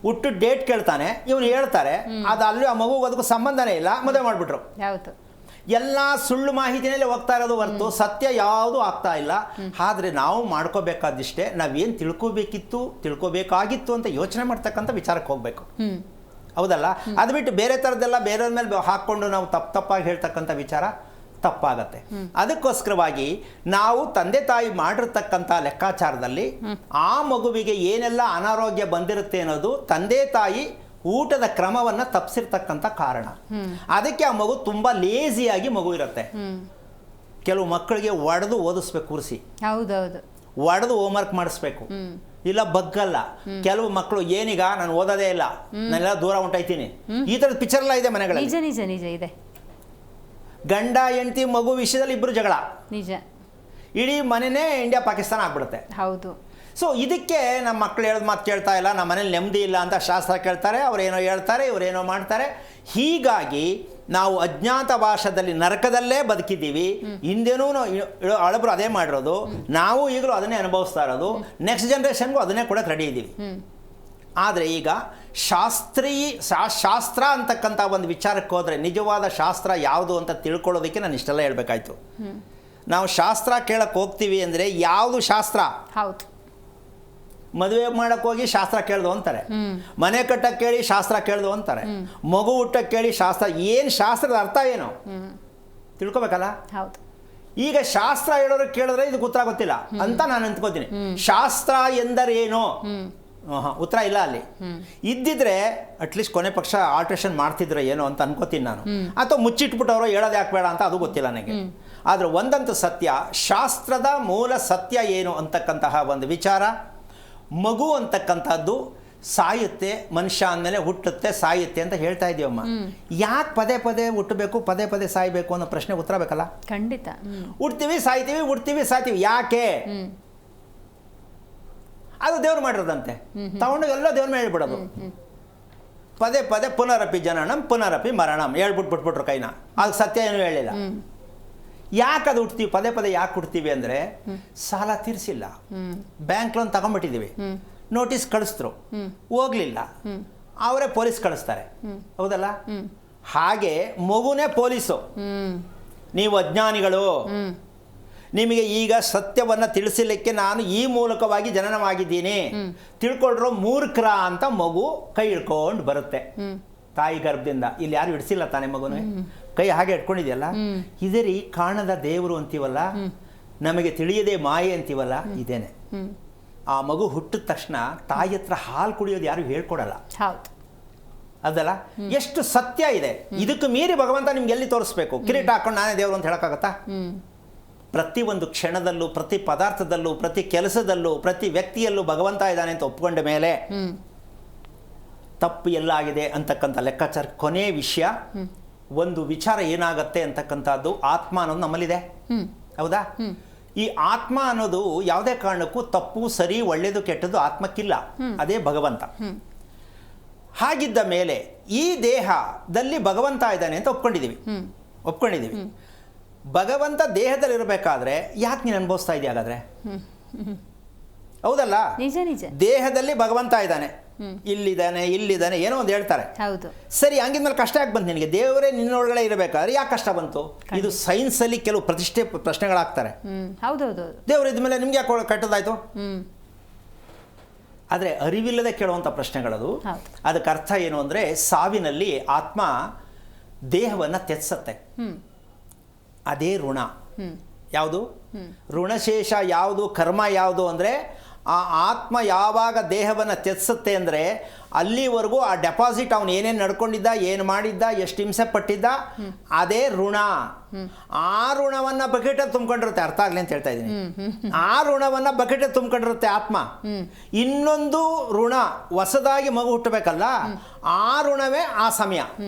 ಹುಟ್ಟು ಡೇಟ್ ಕೇಳ್ತಾನೆ, ಇವನು ಹೇಳ್ತಾರೆ, ಅದು ಅಲ್ಲಿ ಆ ಮಗುಗೆ ಅದಕ್ಕೂ ಸಂಬಂಧನೇ ಇಲ್ಲ, ಮದುವೆ ಮಾಡಿಬಿಟ್ರು. ಹೌದು. ಎಲ್ಲ ಸುಳ್ಳು ಮಾಹಿತಿನಲ್ಲೇ ಹೋಗ್ತಾ ಇರೋದು ಹೊರತು ಸತ್ಯ ಯಾವುದೂ ಆಗ್ತಾ ಇಲ್ಲ. ಆದರೆ ನಾವು ಮಾಡ್ಕೋಬೇಕಾದಿಷ್ಟೇ, ನಾವೇನು ತಿಳ್ಕೋಬೇಕಾಗಿತ್ತು ಅಂತ ಯೋಚನೆ ಮಾಡ್ತಕ್ಕಂಥ ವಿಚಾರಕ್ಕೆ ಹೋಗಬೇಕು. ಹೌದಲ್ಲ? ಅದು ಬಿಟ್ಟು ಬೇರೆ ಥರದ್ದೆಲ್ಲ ಬೇರೆಯವ್ರ ಮೇಲೆ ಹಾಕ್ಕೊಂಡು ನಾವು ತಪ್ಪಾಗಿ ಹೇಳ್ತಕ್ಕಂಥ ವಿಚಾರ ತಪ್ಪಾಗತ್ತೆ. ಅದಕ್ಕೋಸ್ಕರವಾಗಿ ನಾವು ತಂದೆ ತಾಯಿ ಮಾಡಿರ್ತಕ್ಕಂಥ ಲೆಕ್ಕಾಚಾರದಲ್ಲಿ ಆ ಮಗುವಿಗೆ ಏನೆಲ್ಲ ಅನಾರೋಗ್ಯ ಬಂದಿರುತ್ತೆ ಅನ್ನೋದು ತಂದೆ ತಾಯಿ ಊಟದ ಕ್ರಮವನ್ನು ತಪ್ಪಿಸಿರ್ತಕ್ಕಂಥ ಕಾರಣ. ಅದಕ್ಕೆ ಆ ಮಗು ತುಂಬ ಲೇಸಿಯಾಗಿ ಮಗು ಇರುತ್ತೆ. ಕೆಲವು ಮಕ್ಕಳಿಗೆ ಒಡೆದು ಓದಿಸ್ಬೇಕು, ಕೂರಿಸಿ ಹೌದೌದು, ಒಡೆದು ಹೋಮ್ವರ್ಕ್ ಮಾಡಿಸ್ಬೇಕು, ಇಲ್ಲ ಬಗ್ಗಲ್ಲ. ಕೆಲವು ಮಕ್ಕಳು ಏನೀಗ ನಾನು ಓದೋದೇ ಇಲ್ಲ, ನಾನೆಲ್ಲ ದೂರ ಹೊಂಟೈತೀನಿ, ಈ ಥರದ ಪಿಕ್ಚರ್ ಎಲ್ಲ ಇದೆ ಮನೆಗಳಲ್ಲಿ. ನಿಜ ನಿಜ ನಿಜ ಇದೆ. ಗಂಡ ಹೆಂಡತಿ ಮಗು ವಿಷಯದಲ್ಲಿ ಇಬ್ಬರು ಜಗಳ, ನಿಜ. ಇಡೀ ಮನೆನೇ ಇಂಡಿಯಾ ಪಾಕಿಸ್ತಾನ ಆಗ್ಬಿಡುತ್ತೆ. ಹೌದು. ಸೊ ಇದಕ್ಕೆ ನಮ್ಮ ಮಕ್ಕಳು ಹೇಳೋದು ಮಾತು ಕೇಳ್ತಾ ಇಲ್ಲ, ನಮ್ಮ ಮನೇಲಿ ನೆಮ್ಮದಿ ಇಲ್ಲ ಅಂತ ಶಾಸ್ತ್ರ ಕೇಳ್ತಾರೆ, ಅವರೇನೋ ಹೇಳ್ತಾರೆ, ಇವರೇನೋ ಮಾಡ್ತಾರೆ. ಹೀಗಾಗಿ ನಾವು ಅಜ್ಞಾತವಾಸದಲ್ಲಿ ನರಕದಲ್ಲೇ ಬದುಕಿದ್ದೀವಿ. ಹಿಂದೇನೂ ಹಳಬರು ಅದೇ ಮಾಡಿರೋದು, ನಾವು ಈಗಲೂ ಅದನ್ನೇ ಅನುಭವಿಸ್ತಾ ಇರೋದು, ನೆಕ್ಸ್ಟ್ ಜನ್ರೇಷನ್ಗೂ ಅದನ್ನೇ ಕೂಡ ರೆಡಿ ಇದ್ದೀವಿ. ಆದರೆ ಈಗ ಶಾಸ್ತ್ರ ಅಂತಕ್ಕಂಥ ಒಂದು ವಿಚಾರಕ್ಕೆ ಹೋದರೆ, ನಿಜವಾದ ಶಾಸ್ತ್ರ ಯಾವುದು ಅಂತ ತಿಳ್ಕೊಳ್ಳೋದಕ್ಕೆ ನಾನು ಇಷ್ಟೆಲ್ಲ ಹೇಳಬೇಕಾಯ್ತು. ನಾವು ಶಾಸ್ತ್ರ ಕೇಳಕ್ಕೆ ಹೋಗ್ತೀವಿ ಅಂದರೆ ಯಾವುದು ಶಾಸ್ತ್ರ? ಹೌದು. ಮದುವೆ ಮಾಡಕ್ಕೆ ಹೋಗಿ ಶಾಸ್ತ್ರ ಕೇಳ್ದು ಅಂತಾರೆ, ಮನೆ ಕಟ್ಟಕ್ಕೆ ಕೇಳಿ ಶಾಸ್ತ್ರ ಕೇಳ್ದು ಅಂತಾರೆ, ಮಗು ಹುಟ್ಟಕ್ಕೆ ಕೇಳಿ ಶಾಸ್ತ್ರ. ಏನು ಶಾಸ್ತ್ರದ ಅರ್ಥ ಏನು ತಿಳ್ಕೊಬೇಕಲ್ಲ? ಹೌದು. ಈಗ ಶಾಸ್ತ್ರ ಹೇಳೋರು ಕೇಳಿದ್ರೆ ಇದಕ್ಕೆ ಉತ್ತರ ಗೊತ್ತಿಲ್ಲ ಅಂತ ನಾನು ಅಂದ್ಕೋತೀನಿ. ಶಾಸ್ತ್ರ ಎಂದರೇನು? ಉತ್ತರ ಇಲ್ಲ ಅಲ್ಲಿ. ಇದ್ದಿದ್ರೆ ಅಟ್ಲೀಸ್ಟ್ ಕೊನೆ ಪಕ್ಷ ಆಲ್ಟ್ರೇಷನ್ ಮಾಡ್ತಿದ್ರೆ ಏನೋ ಅಂತ ಅನ್ಕೋತೀನಿ ನಾನು, ಅಥವಾ ಮುಚ್ಚಿಟ್ಬಿಟ್ಟವರು ಹೇಳೋದು ಯಾಕೆ ಬೇಡ ಅಂತ ಅದು ಗೊತ್ತಿಲ್ಲ ನನಗೆ. ಆದರೆ ಒಂದಂತೂ ಸತ್ಯ, ಶಾಸ್ತ್ರದ ಮೂಲ ಸತ್ಯ ಏನು ಅಂತಕ್ಕಂತಹ ಒಂದು ವಿಚಾರ, ಮಗು ಅಂತಕ್ಕಂಥದ್ದು ಸಾಯುತ್ತೆ, ಮನುಷ್ಯ ಅಂದಮೇಲೆ ಹುಟ್ಟುತ್ತೆ ಸಾಯುತ್ತೆ ಅಂತ ಹೇಳ್ತಾ ಇದೀವಮ್ಮ. ಯಾಕೆ ಪದೇ ಪದೇ ಹುಟ್ಟಬೇಕು, ಪದೇ ಪದೇ ಸಾಯ್ಬೇಕು ಅನ್ನೋ ಪ್ರಶ್ನೆ ಉತ್ತರ ಬೇಕಲ್ಲ? ಖಂಡಿತ. ಹುಡ್ತೀವಿ ಸಾಯ್ತೀವಿ, ಹುಡ್ತೀವಿ ಸಾಯ್ತೀವಿ, ಯಾಕೆ? ಅದು ದೇವ್ರು ಮಾಡಿರೋದಂತೆ, ತಗೊಂಡು ಎಲ್ಲ ದೇವ್ರ ಮೇಲೆ ಹೇಳ್ಬಿಡೋದು. ಪದೇ ಪದೇ ಪುನರಪಿ ಜನನಂ ಪುನರಪಿ ಮರಣಂ ಹೇಳ್ಬಿಟ್ಬಿಟ್ಬಿಟ್ರು ಕೈನ. ಅದು ಸತ್ಯ ಏನು ಹೇಳಿಲ್ಲ. ಯಾಕೆ ಅದು ಹುಡ್ತೀವಿ, ಪದೇ ಪದೇ ಯಾಕೆ ಹುಡ್ತೀವಿ ಅಂದರೆ, ಸಾಲ ತೀರಿಸಿಲ್ಲ, ಬ್ಯಾಂಕ್ ಲೋನ್ ತಗೊಂಡ್ಬಿಟ್ಟಿದ್ದೀವಿ, ನೋಟಿಸ್ ಕಳಿಸಿದ್ರು, ಹೋಗ್ಲಿಲ್ಲ, ಅವರೇ ಪೊಲೀಸ್ ಕಳಿಸ್ತಾರೆ. ಹೌದಲ್ಲ? ಹಾಗೆ ಮಗುನೇ ಪೊಲೀಸು. ನೀವು ಅಜ್ಞಾನಿಗಳು, ನಿಮಗೆ ಈಗ ಸತ್ಯವನ್ನು ತಿಳಿಸಲಿಕ್ಕೆ ನಾನು ಈ ಮೂಲಕವಾಗಿ ಜನನವಾಗಿದ್ದೀನಿ, ತಿಳ್ಕೊಳ್ರೋ ಮೂರ್ಖರ ಅಂತ ಮಗು ಕೈ ಹಿಡ್ಕೊಂಡು ಬರುತ್ತೆ ತಾಯಿ ಗರ್ಭದಿಂದ. ಇಲ್ಲಿ ಯಾರು ಹಿಡಿಸಿಲ್ಲ ತಾನೇ ಮಗುನೇ, ಕೈ ಹಾಗೆ ಇಟ್ಕೊಂಡಿದೆಯಲ್ಲ. ಇದೇ ರೀ ಕಾಣದ ದೇವರು ಅಂತೀವಲ್ಲ, ನಮಗೆ ತಿಳಿಯದೆ ಮಾಯೆ ಅಂತೀವಲ್ಲ, ಇದೇನೆ. ಆ ಮಗು ಹುಟ್ಟಿದ ತಕ್ಷಣ ತಾಯಿ ಹತ್ರ ಹಾಲು ಕುಡಿಯೋದು ಯಾರು ಹೇಳ್ಕೊಡಲ್ಲ. ಹೌದು. ಅದಲ್ಲ, ಎಷ್ಟು ಸತ್ಯ ಇದೆ. ಇದಕ್ಕೆ ಮೀರಿ ಭಗವಂತ ನಿಮ್ಗೆ ಎಲ್ಲಿ ತೋರಿಸ್ಬೇಕು? ಕಿರೀಟ ಹಾಕೊಂಡು ನಾನೇ ದೇವರು ಅಂತ ಹೇಳಕ್ಕಾಗತ್ತಾ? ಪ್ರತಿ ಒಂದು ಕ್ಷಣದಲ್ಲೂ, ಪ್ರತಿ ಪದಾರ್ಥದಲ್ಲೂ, ಪ್ರತಿ ಕೆಲಸದಲ್ಲೂ, ಪ್ರತಿ ವ್ಯಕ್ತಿಯಲ್ಲೂ ಭಗವಂತ ಇದ್ದಾನೆ ಅಂತ ಒಪ್ಕೊಂಡ ಮೇಲೆ ತಪ್ಪು ಎಲ್ಲಾಗಿದೆ ಅಂತಕ್ಕಂಥ ಲೆಕ್ಕಾಚಾರ. ಕೊನೆ ವಿಷಯ, ಒಂದು ವಿಚಾರ ಏನಾಗತ್ತೆ ಅಂತಕ್ಕಂಥದ್ದು, ಆತ್ಮ ಅನ್ನೋದು ನಮ್ಮಲ್ಲಿದೆ. ಹೌದಾ? ಈ ಆತ್ಮ ಅನ್ನೋದು ಯಾವುದೇ ಕಾರಣಕ್ಕೂ ತಪ್ಪು ಸರಿ ಒಳ್ಳೆಯದು ಕೆಟ್ಟದ್ದು ಆತ್ಮಕ್ಕಿಲ್ಲ, ಅದೇ ಭಗವಂತ. ಹಾಗಿದ್ದ ಮೇಲೆ ಈ ದೇಹದಲ್ಲಿ ಭಗವಂತ ಇದ್ದಾನೆ ಅಂತ ಒಪ್ಕೊಂಡಿದ್ದೀವಿ. ಭಗವಂತ ದೇಹದಲ್ಲಿರಬೇಕಾದ್ರೆ ಯಾಕೆ ನೀನು ಅನುಭವಿಸ್ತಾ ಇದೆಯಾ ಹಾಗಾದ್ರೆ? ಹೌದಲ್ಲ? ನಿಜ ನಿಜ. ದೇಹದಲ್ಲಿ ಭಗವಂತ ಇದ್ದಾನೆ, ಇಲ್ಲಿದ್ದಾನೆ ಏನೋ ಒಂದು ಹೇಳ್ತಾರೆ. ಹೌದು. ಸರಿ, ಹಂಗಿದ್ಮೇಲೆ ಕಷ್ಟ ಯಾಕೆ ಬಂತು ನಿನಗೆ? ದೇವರೇ ನಿನ್ನೊಳಗಡೆ ಇರಬೇಕಾದ್ರೆ ಯಾಕೆ ಕಷ್ಟ ಬಂತು? ಇದು ಸೈನ್ಸಲ್ಲಿ ಕೆಲವು ಪ್ರಶ್ನೆಗಳಾಗ್ತಾರೆ. ಹೌದೌದು. ದೇವರು ಇದ್ಮೇಲೆ ನಿಮ್ಗೆ ಯಾಕೆ ಕಟ್ಟದಾಯ್ತು? ಆದರೆ ಅರಿವಿಲ್ಲದೆ ಕೇಳುವಂಥ ಪ್ರಶ್ನೆಗಳದು. ಅದಕ್ಕೆ ಅರ್ಥ ಏನು ಅಂದರೆ, ಸಾವಿನಲ್ಲಿ ಆತ್ಮ ದೇಹವನ್ನು ತ್ಯಜಿಸುತ್ತೆ. ಅದೇ ಋಣ. ಯಾವುದು ಋಣಶೇಷ? ಯಾವುದು ಕರ್ಮ? ಯಾವುದು ಅಂದರೆ ಆ ಆತ್ಮ ಯಾವಾಗ ದೇಹವನ್ನು ತ್ಯಜಿಸುತ್ತೆ ಅಂದರೆ ಅಲ್ಲಿವರೆಗೂ ಆ ಡೆಪಾಸಿಟ್ ಅವನು ಏನೇನು ನಡ್ಕೊಂಡಿದ್ದ, ಏನು ಮಾಡಿದ್ದ, ಎಷ್ಟು ಹಿಂಸೆ ಪಟ್ಟಿದ್ದ, ಅದೇ ಋಣ. ಆ ಋಣವನ್ನು ಬಕೆಟಲ್ಲಿ ತುಂಬ್ಕೊಂಡಿರುತ್ತೆ. ಅರ್ಥ ಆಗಲಿ ಅಂತ ಹೇಳ್ತಾ ಇದ್ದೀನಿ. ಆ ಋಣವನ್ನು ಬಕೆಟಲ್ಲಿ ತುಂಬ್ಕೊಂಡಿರುತ್ತೆ ಆತ್ಮ. ಇನ್ನೊಂದು ಋಣ, ಹೊಸದಾಗಿ ಮಗು ಹುಟ್ಟಬೇಕಲ್ಲ, ಆ ಋಣವೇ ಆ ಸಮಯ,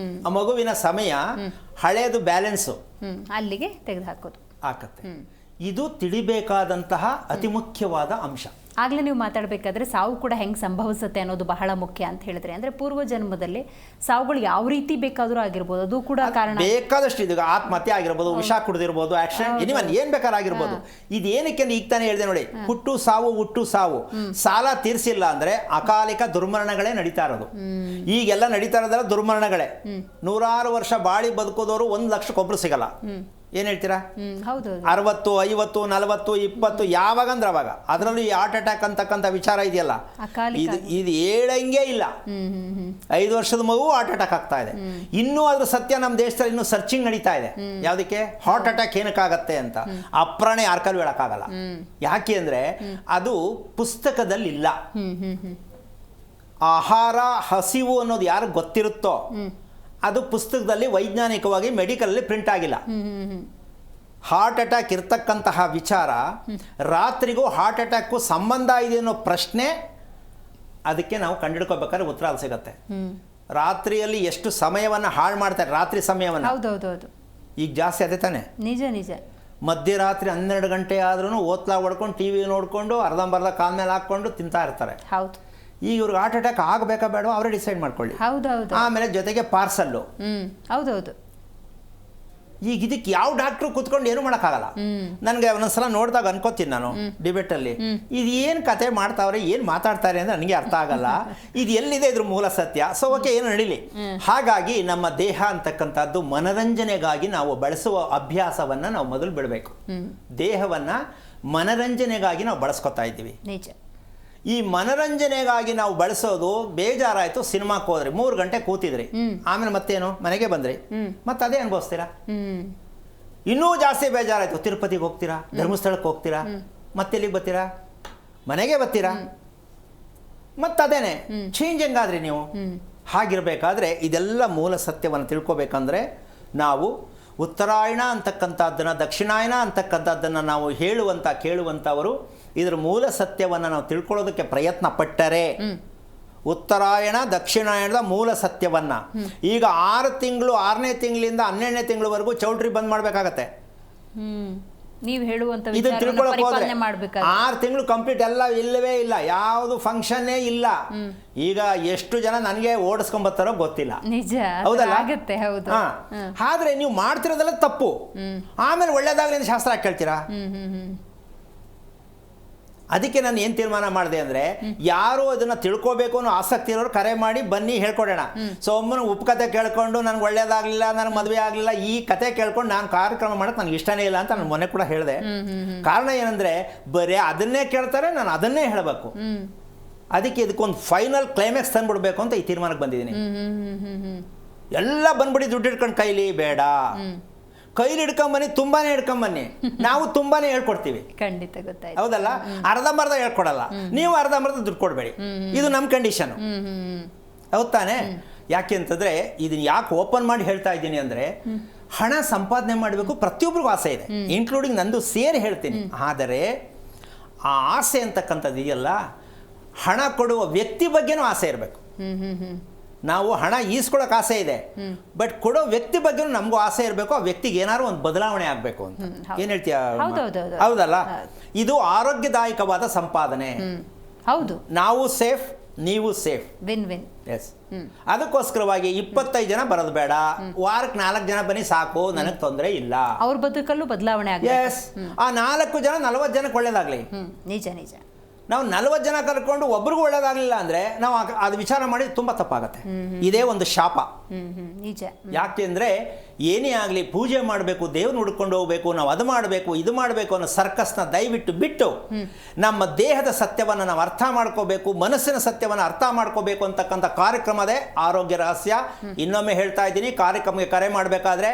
ಆ ಮಗುವಿನ ಸಮಯ. ಹಳೆಯದು ಬ್ಯಾಲೆನ್ಸು ಅಲ್ಲಿಗೆ ತೆಗೆದು ಹಾಕೋದು ಆಕತ್ತೆ. ಇದು ತಿಳಿಬೇಕಾದಂತಹ ಅತಿ ಮುಖ್ಯವಾದ ಅಂಶ. ಆಗಲೇ ನೀವು ಮಾತಾಡಬೇಕಾದ್ರೆ ಸಾವು ಕೂಡ ಹೆಂಗೆ ಸಂಭವಿಸುತ್ತೆ ಅನ್ನೋದು ಬಹಳ ಮುಖ್ಯ ಅಂತ ಹೇಳಿದ್ರೆ, ಅಂದರೆ ಪೂರ್ವ ಜನ್ಮದಲ್ಲಿ ಸಾವುಗಳು ಯಾವ ರೀತಿ ಬೇಕಾದರೂ ಆಗಿರ್ಬೋದು, ಅದು ಕೂಡ ಕಾರಣ ಬೇಕಾದಷ್ಟು ಇದು. ಆತ್ಮಹತ್ಯೆ ಆಗಿರ್ಬೋದು, ವಿಷ ಕುಡಿದಿರ್ಬೋದು, ಆಕ್ಸಿಡೆಂಟ್, ಎನಿವನ್ ಏನು ಬೇಕಾದ್ರೂ ಆಗಿರ್ಬೋದು. ಇದೇನಕ್ಕೆ ಈಗ ತಾನೇ ಹೇಳಿದೆ ನೋಡಿ, ಹುಟ್ಟು ಸಾವು. ಸಾಲ ತೀರಿಸಿಲ್ಲ ಅಂದರೆ ಅಕಾಲಿಕ ದುರ್ಮರಣಗಳೇ ನಡೀತಾ ಇರೋದು. ಈಗೆಲ್ಲ ನಡೀತಾ ಇರೋದಲ್ಲ ದುರ್ಮರಣಗಳೇ. 100 ವರ್ಷ ಬಾಳಿ ಬದುಕೋದವರು 1 ಲಕ್ಷಕ್ಕೊಬ್ರು ಸಿಗಲ್ಲ. ಏನು ಹೇಳ್ತೀರಾ? 60, 50, 40, 20 ಯಾವಾಗಂದ್ರೆ ಅವಾಗ. ಅದರಲ್ಲೂ ಈ ಹಾರ್ಟ್ ಅಟ್ಯಾಕ್ ಅಂತಕ್ಕಂಥ ವಿಚಾರ ಇದೆಯಲ್ಲ, ಇದು ಹೇಳಂಗೆ ಇಲ್ಲ. 5 ವರ್ಷದ ಮಗು ಹಾರ್ಟ್ ಅಟ್ಯಾಕ್ ಆಗ್ತಾ ಇದೆ. ಇನ್ನೂ ಅದ್ರ ಸತ್ಯ ನಮ್ಮ ದೇಶದಲ್ಲಿ ಇನ್ನೂ ಸರ್ಚಿಂಗ್ ನಡೀತಾ ಇದೆ. ಯಾವುದಕ್ಕೆ ಹಾರ್ಟ್ ಅಟ್ಯಾಕ್ ಏನಕ್ಕಾಗತ್ತೆ ಅಂತ ಅಪ್ರಾಣ ಯಾರ ಕಾಲು ಹೇಳಕ್ಕಾಗಲ್ಲ. ಯಾಕೆ ಅಂದರೆ ಅದು ಪುಸ್ತಕದಲ್ಲಿ ಇಲ್ಲ. ಆಹಾರ ಹಸಿವು ಅನ್ನೋದು ಯಾರು ಗೊತ್ತಿರುತ್ತೋ ಅದು ಪುಸ್ತಕದಲ್ಲಿ ವೈಜ್ಞಾನಿಕವಾಗಿ ಮೆಡಿಕಲಲ್ಲಿ ಪ್ರಿಂಟ್ ಆಗಿಲ್ಲ. ಹಾರ್ಟ್ ಅಟ್ಯಾಕ್ ಇರ್ತಕ್ಕಂತಹ ವಿಚಾರ, ರಾತ್ರಿಗೂ ಹಾರ್ಟ್ ಅಟ್ಯಾಕ್ಗೂ ಸಂಬಂಧ ಇದೆ ಅನ್ನೋ ಪ್ರಶ್ನೆ, ಅದಕ್ಕೆ ನಾವು ಕಂಡುಹಿಡ್ಕೋಬೇಕಾದ್ರೆ ಉತ್ತರ ಸಿಗತ್ತೆ. ರಾತ್ರಿಯಲ್ಲಿ ಎಷ್ಟು ಸಮಯವನ್ನು ಹಾಳು ಮಾಡ್ತಾರೆ, ರಾತ್ರಿ ಸಮಯವನ್ನು. ಹೌದೌದು. ಈಗ ಜಾಸ್ತಿ ಅದೇ ತಾನೆ. ನಿಜ. ಮಧ್ಯರಾತ್ರಿ 12 ಗಂಟೆ ಆದ್ರೂ ಓತ್ಲಾ ಹೊಡ್ಕೊಂಡು ಟಿವಿ ನೋಡಿಕೊಂಡು ಅರ್ಧಂಬರ್ಧ ಕಾಲ್ ಮೇಲೆ ಹಾಕ್ಕೊಂಡು ತಿಂತಾ ಇರ್ತಾರೆ. ಹೌದು. ಈಗ ಇವ್ರಿಗೆ ಹಾರ್ಟ್ ಅಟ್ಯಾಕ್ ಆಗಬೇಕಾ ಬೇಡ ಅವರೇ ಡಿಸೈಡ್ ಮಾಡ್ಕೊಳ್ಳಿ. ಹೌದೌದು. ಆಮೇಲೆ ಜೊತೆಗೆ ಪಾರ್ಸಲ್ಲು. ಹೌದೌದು. ಈಗ ಇದಕ್ಕೆ ಯಾವ ಡಾಕ್ಟ್ರು ಕೂತ್ಕೊಂಡು ಏನು ಮಾಡೋಕ್ಕಾಗಲ್ಲ. ನನಗೆ ಒಂದೊಂದ್ಸಲ ನೋಡಿದಾಗ ಅನ್ಕೋತೀನಿ ನಾನು ಡಿಬೇಟಲ್ಲಿ, ಇದು ಏನು ಕತೆ ಮಾಡ್ತಾವ್ರೆ, ಏನು ಮಾತಾಡ್ತಾರೆ ಅಂದರೆ ನನಗೆ ಅರ್ಥ ಆಗಲ್ಲ. ಇದು ಎಲ್ಲಿದೆ ಇದ್ರ ಮೂಲ ಸತ್ಯ? ಸೊ ಓಕೆ, ಏನು ನಡೀಲಿ. ಹಾಗಾಗಿ ನಮ್ಮ ದೇಹ ಅಂತಕ್ಕಂಥದ್ದು ಮನರಂಜನೆಗಾಗಿ ನಾವು ಬಳಸುವ ಅಭ್ಯಾಸವನ್ನು ನಾವು ಮೊದಲು ಬಿಡಬೇಕು. ದೇಹವನ್ನು ಮನರಂಜನೆಗಾಗಿ ನಾವು ಬಳಸ್ಕೊತಾ ಇದ್ದೀವಿ. ನಿಜ. ಈ ಮನರಂಜನೆಗಾಗಿ ನಾವು ಬಳಸೋದು, ಬೇಜಾರಾಯಿತು ಸಿನಿಮಾಕ್ಕೆ ಹೋದ್ರಿ, 3 ಗಂಟೆ ಕೂತಿದ್ರಿ, ಆಮೇಲೆ ಮತ್ತೇನು ಮನೆಗೆ ಬಂದ್ರಿ, ಮತ್ತೆ ಅದೇ ಅನುಭವಿಸ್ತೀರಾ. ಇನ್ನೂ ಜಾಸ್ತಿ ಬೇಜಾರಾಯಿತು, ತಿರುಪತಿಗೆ ಹೋಗ್ತೀರಾ, ಧರ್ಮಸ್ಥಳಕ್ಕೆ ಹೋಗ್ತೀರಾ, ಮತ್ತೆ ಎಲ್ಲಿಗೆ ಬರ್ತೀರಾ, ಮನೆಗೆ ಬರ್ತೀರಾ, ಮತ್ತದೇನೆ ಚೇಂಜ್ ಹೆಂಗಾದ್ರಿ ನೀವು. ಹಾಗಿರಬೇಕಾದ್ರೆ ಇದೆಲ್ಲ ಮೂಲ ಸತ್ಯವನ್ನು ತಿಳ್ಕೊಬೇಕಂದ್ರೆ ನಾವು ಉತ್ತರಾಯಣ ಅಂತಕ್ಕಂಥದ್ದನ್ನು, ದಕ್ಷಿಣಾಯನ ಅಂತಕ್ಕಂಥದ್ದನ್ನು ನಾವು ಕೇಳುವಂಥವರು ಇದರ ಮೂಲ ಸತ್ಯವನ್ನು ನಾವು ತಿಳ್ಕೊಳ್ಳೋದಕ್ಕೆ ಪ್ರಯತ್ನ ಪಟ್ಟರೆ, ಉತ್ತರಾಯಣ ದಕ್ಷಿಣಾಯಣದ ಮೂಲ ಸತ್ಯವನ್ನು ಈಗ 6 ತಿಂಗಳು, 6ನೇ ತಿಂಗಳಿಂದ 12ನೇ ತಿಂಗಳವರೆಗೂ ಚೌಲ್ಟ್ರಿ ಬಂದ್ ಮಾಡಬೇಕಾಗತ್ತೆ. ನೀವು ಹೇಳುವಂತ ಇದನ್ನು ತಿಳ್ಕೊಳ್ಳೋಕೆ ಹೋದ್ರೆ 6 ತಿಂಗಳು ಕಂಪ್ಲೀಟ್ ಎಲ್ಲ ಇಲ್ಲವೇ ಇಲ್ಲ, ಯಾವುದು ಫಂಕ್ಷನ್ನೇ ಇಲ್ಲ. ಈಗ ಎಷ್ಟು ಜನ ನನಗೆ ಓಡಿಸ್ಕೊಂಬರ್ತಾರೋ ಗೊತ್ತಿಲ್ಲ. ನಿಜ. ಹೌದಲ್ಲ? ಹೌದು. ಆದ್ರೆ ನೀವು ಮಾಡ್ತಿರೋದೆಲ್ಲ ತಪ್ಪು. ಆಮೇಲೆ ಒಳ್ಳೇದಾಗಲಿ ಅಂತ ಶಾಸ್ತ್ರ ಕೇಳ್ತೀರಾ. ಅದಕ್ಕೆ ನಾನು ಏನು ತೀರ್ಮಾನ ಮಾಡಿದೆ ಅಂದರೆ, ಯಾರು ಅದನ್ನು ತಿಳ್ಕೋಬೇಕು ಅನ್ನೋ ಆಸಕ್ತಿ ಇರೋರು ಕರೆ ಮಾಡಿ ಬನ್ನಿ ಹೇಳ್ಕೊಡೋಣ. ಸೊ ಒಮ್ಮನ ಉಪಕತೆ ಕೇಳ್ಕೊಂಡು ನನಗೆ ಒಳ್ಳೇದಾಗಲಿಲ್ಲ, ನನಗೆ ಮದುವೆ ಆಗಲಿಲ್ಲ, ಈ ಕತೆ ಕೇಳ್ಕೊಂಡು ನಾನು ಕಾರ್ಯಕ್ರಮ ಮಾಡೋಕ್ಕೆ ನನಗೆ ಇಷ್ಟನೇ ಇಲ್ಲ ಅಂತ ನಾನು ಮೊನ್ನೆ ಕೂಡ ಹೇಳಿದೆ. ಕಾರಣ ಏನಂದರೆ, ಬರೀ ಅದನ್ನೇ ಕೇಳ್ತಾರೆ, ನಾನು ಅದನ್ನೇ ಹೇಳಬೇಕು. ಅದಕ್ಕೆ ಇದಕ್ಕೊಂದು ಫೈನಲ್ ಕ್ಲೈಮ್ಯಾಕ್ಸ್ ತಂದುಬಿಡ್ಬೇಕು ಅಂತ ಈ ತೀರ್ಮಾನಕ್ಕೆ ಬಂದಿದ್ದೀನಿ. ಎಲ್ಲ ಬಂದ್ಬಿಡಿ ದುಡ್ಡು ಹಿಡ್ಕೊಂಡು ಕೈಲಿ ಬೇಡ, ಕೈಲಿ ಹಿಡ್ಕೊಂಬನ್ನಿ, ತುಂಬಾನೇ ಹಿಡ್ಕೊಂಬನ್ನಿ, ನಾವು ತುಂಬಾನೇ ಹೇಳ್ಕೊಡ್ತೀವಿ. ಖಂಡಿತ ಗೊತ್ತಾಯ್ತು. ಹೌದಲ್ಲ? ಅರ್ಧಂಬರ್ಧ ಹೇಳ್ಕೊಡಲ್ಲ, ನೀವು ಅರ್ಧಂಬರ್ಧ ದುಡ್ಡು ಕೊಡಬೇಡಿ. ಇದು ನಮ್ಮ ಕಂಡೀಷನ್. ಹೌದು ತಾನೆ? ಯಾಕೆ ಅಂತಂದ್ರೆ, ಇದನ್ನ ಯಾಕೆ ಓಪನ್ ಮಾಡಿ ಹೇಳ್ತಾ ಇದ್ದೀನಿ ಅಂದರೆ, ಹಣ ಸಂಪಾದನೆ ಮಾಡಬೇಕು ಪ್ರತಿಯೊಬ್ಬರಿಗೂ ಆಸೆ ಇದೆ, ಇನ್ಕ್ಲೂಡಿಂಗ್ ನಂದು ಸೇರಿ ಹೇಳ್ತೀನಿ. ಆದರೆ ಆ ಆಸೆ ಅಂತಕ್ಕಂಥದ್ದು ಇದೆಯಲ್ಲ, ಹಣ ಕೊಡುವ ವ್ಯಕ್ತಿ ಬಗ್ಗೆನೂ ಆಸೆ ಇರಬೇಕು. ನಾವು ಹಣ ಈಸ್ಕೊಳ್ಳೋಕೆ ಆಸೆ ಇದೆ, ಬಟ್ ಕೊಡೋ ವ್ಯಕ್ತಿ ಬಗ್ಗೆ ನಮಗೂ ಆಸೆ ಇರಬೇಕು. ಆ ವ್ಯಕ್ತಿಗೆ ಏನಾದ್ರು ಒಂದು ಬದಲಾವಣೆ ಆಗಬೇಕು ಅಂತ. ಏನು ಹೇಳ್ತೀಯ? ಹೌದಲ್ಲ? ಇದು ಆರೋಗ್ಯದಾಯಕವಾದ ಸಂಪಾದನೆ. ಹೌದು. ನಾವು ಸೇಫ್, ನೀವು ಸೇಫ್, ವಿನ್ ವಿನ್. ಎಸ್. ಅದಕ್ಕೋಸ್ಕರವಾಗಿ 25 ಜನ ಬರೋದು ಬೇಡ, ವಾರಕ್ಕೆ 4 ಜನ ಬನ್ನಿ ಸಾಕು, ನನಗೆ ತೊಂದರೆ ಇಲ್ಲ. ಅವ್ರ ಬದುಕಲ್ಲೂ ಬದಲಾವಣೆ ಆಗ. ಎಸ್. ಆ 4 ಜನ 40 ಜನಕ್ಕೆ ಒಳ್ಳೇದಾಗ್ಲಿ. ನಿಜ ನಿಜ. ನಾವು 40 ಜನ ಕರ್ಕೊಂಡು ಒಬ್ರಿಗೂ ಒಳ್ಳೇದಾಗಲಿಲ್ಲ ಅಂದರೆ ನಾವು ಅದು ವಿಚಾರ ಮಾಡಿ ತುಂಬ ತಪ್ಪಾಗತ್ತೆ. ಇದೇ ಒಂದು ಶಾಪ. ನಿಜ. ಯಾಕೆಂದರೆ ಏನೇ ಆಗಲಿ ಪೂಜೆ ಮಾಡಬೇಕು, ದೇವ್ರನ್ನ ಹುಡ್ಕೊಂಡು ಹೋಗ್ಬೇಕು, ನಾವು ಅದು ಮಾಡಬೇಕು ಇದು ಮಾಡಬೇಕು ಅನ್ನೋ ಸರ್ಕಸ್ನ ದಯವಿಟ್ಟು ಬಿಟ್ಟು ನಮ್ಮ ದೇಹದ ಸತ್ಯವನ್ನು ನಾವು ಅರ್ಥ ಮಾಡ್ಕೋಬೇಕು, ಮನಸ್ಸಿನ ಸತ್ಯವನ್ನು ಅರ್ಥ ಮಾಡ್ಕೋಬೇಕು ಅಂತಕ್ಕಂಥ ಕಾರ್ಯಕ್ರಮದೇ ಆರೋಗ್ಯ ರಹಸ್ಯ. ಇನ್ನೊಮ್ಮೆ ಹೇಳ್ತಾ ಇದ್ದೀನಿ, ಕಾರ್ಯಕ್ರಮಕ್ಕೆ ಕರೆ ಮಾಡಬೇಕಾದ್ರೆ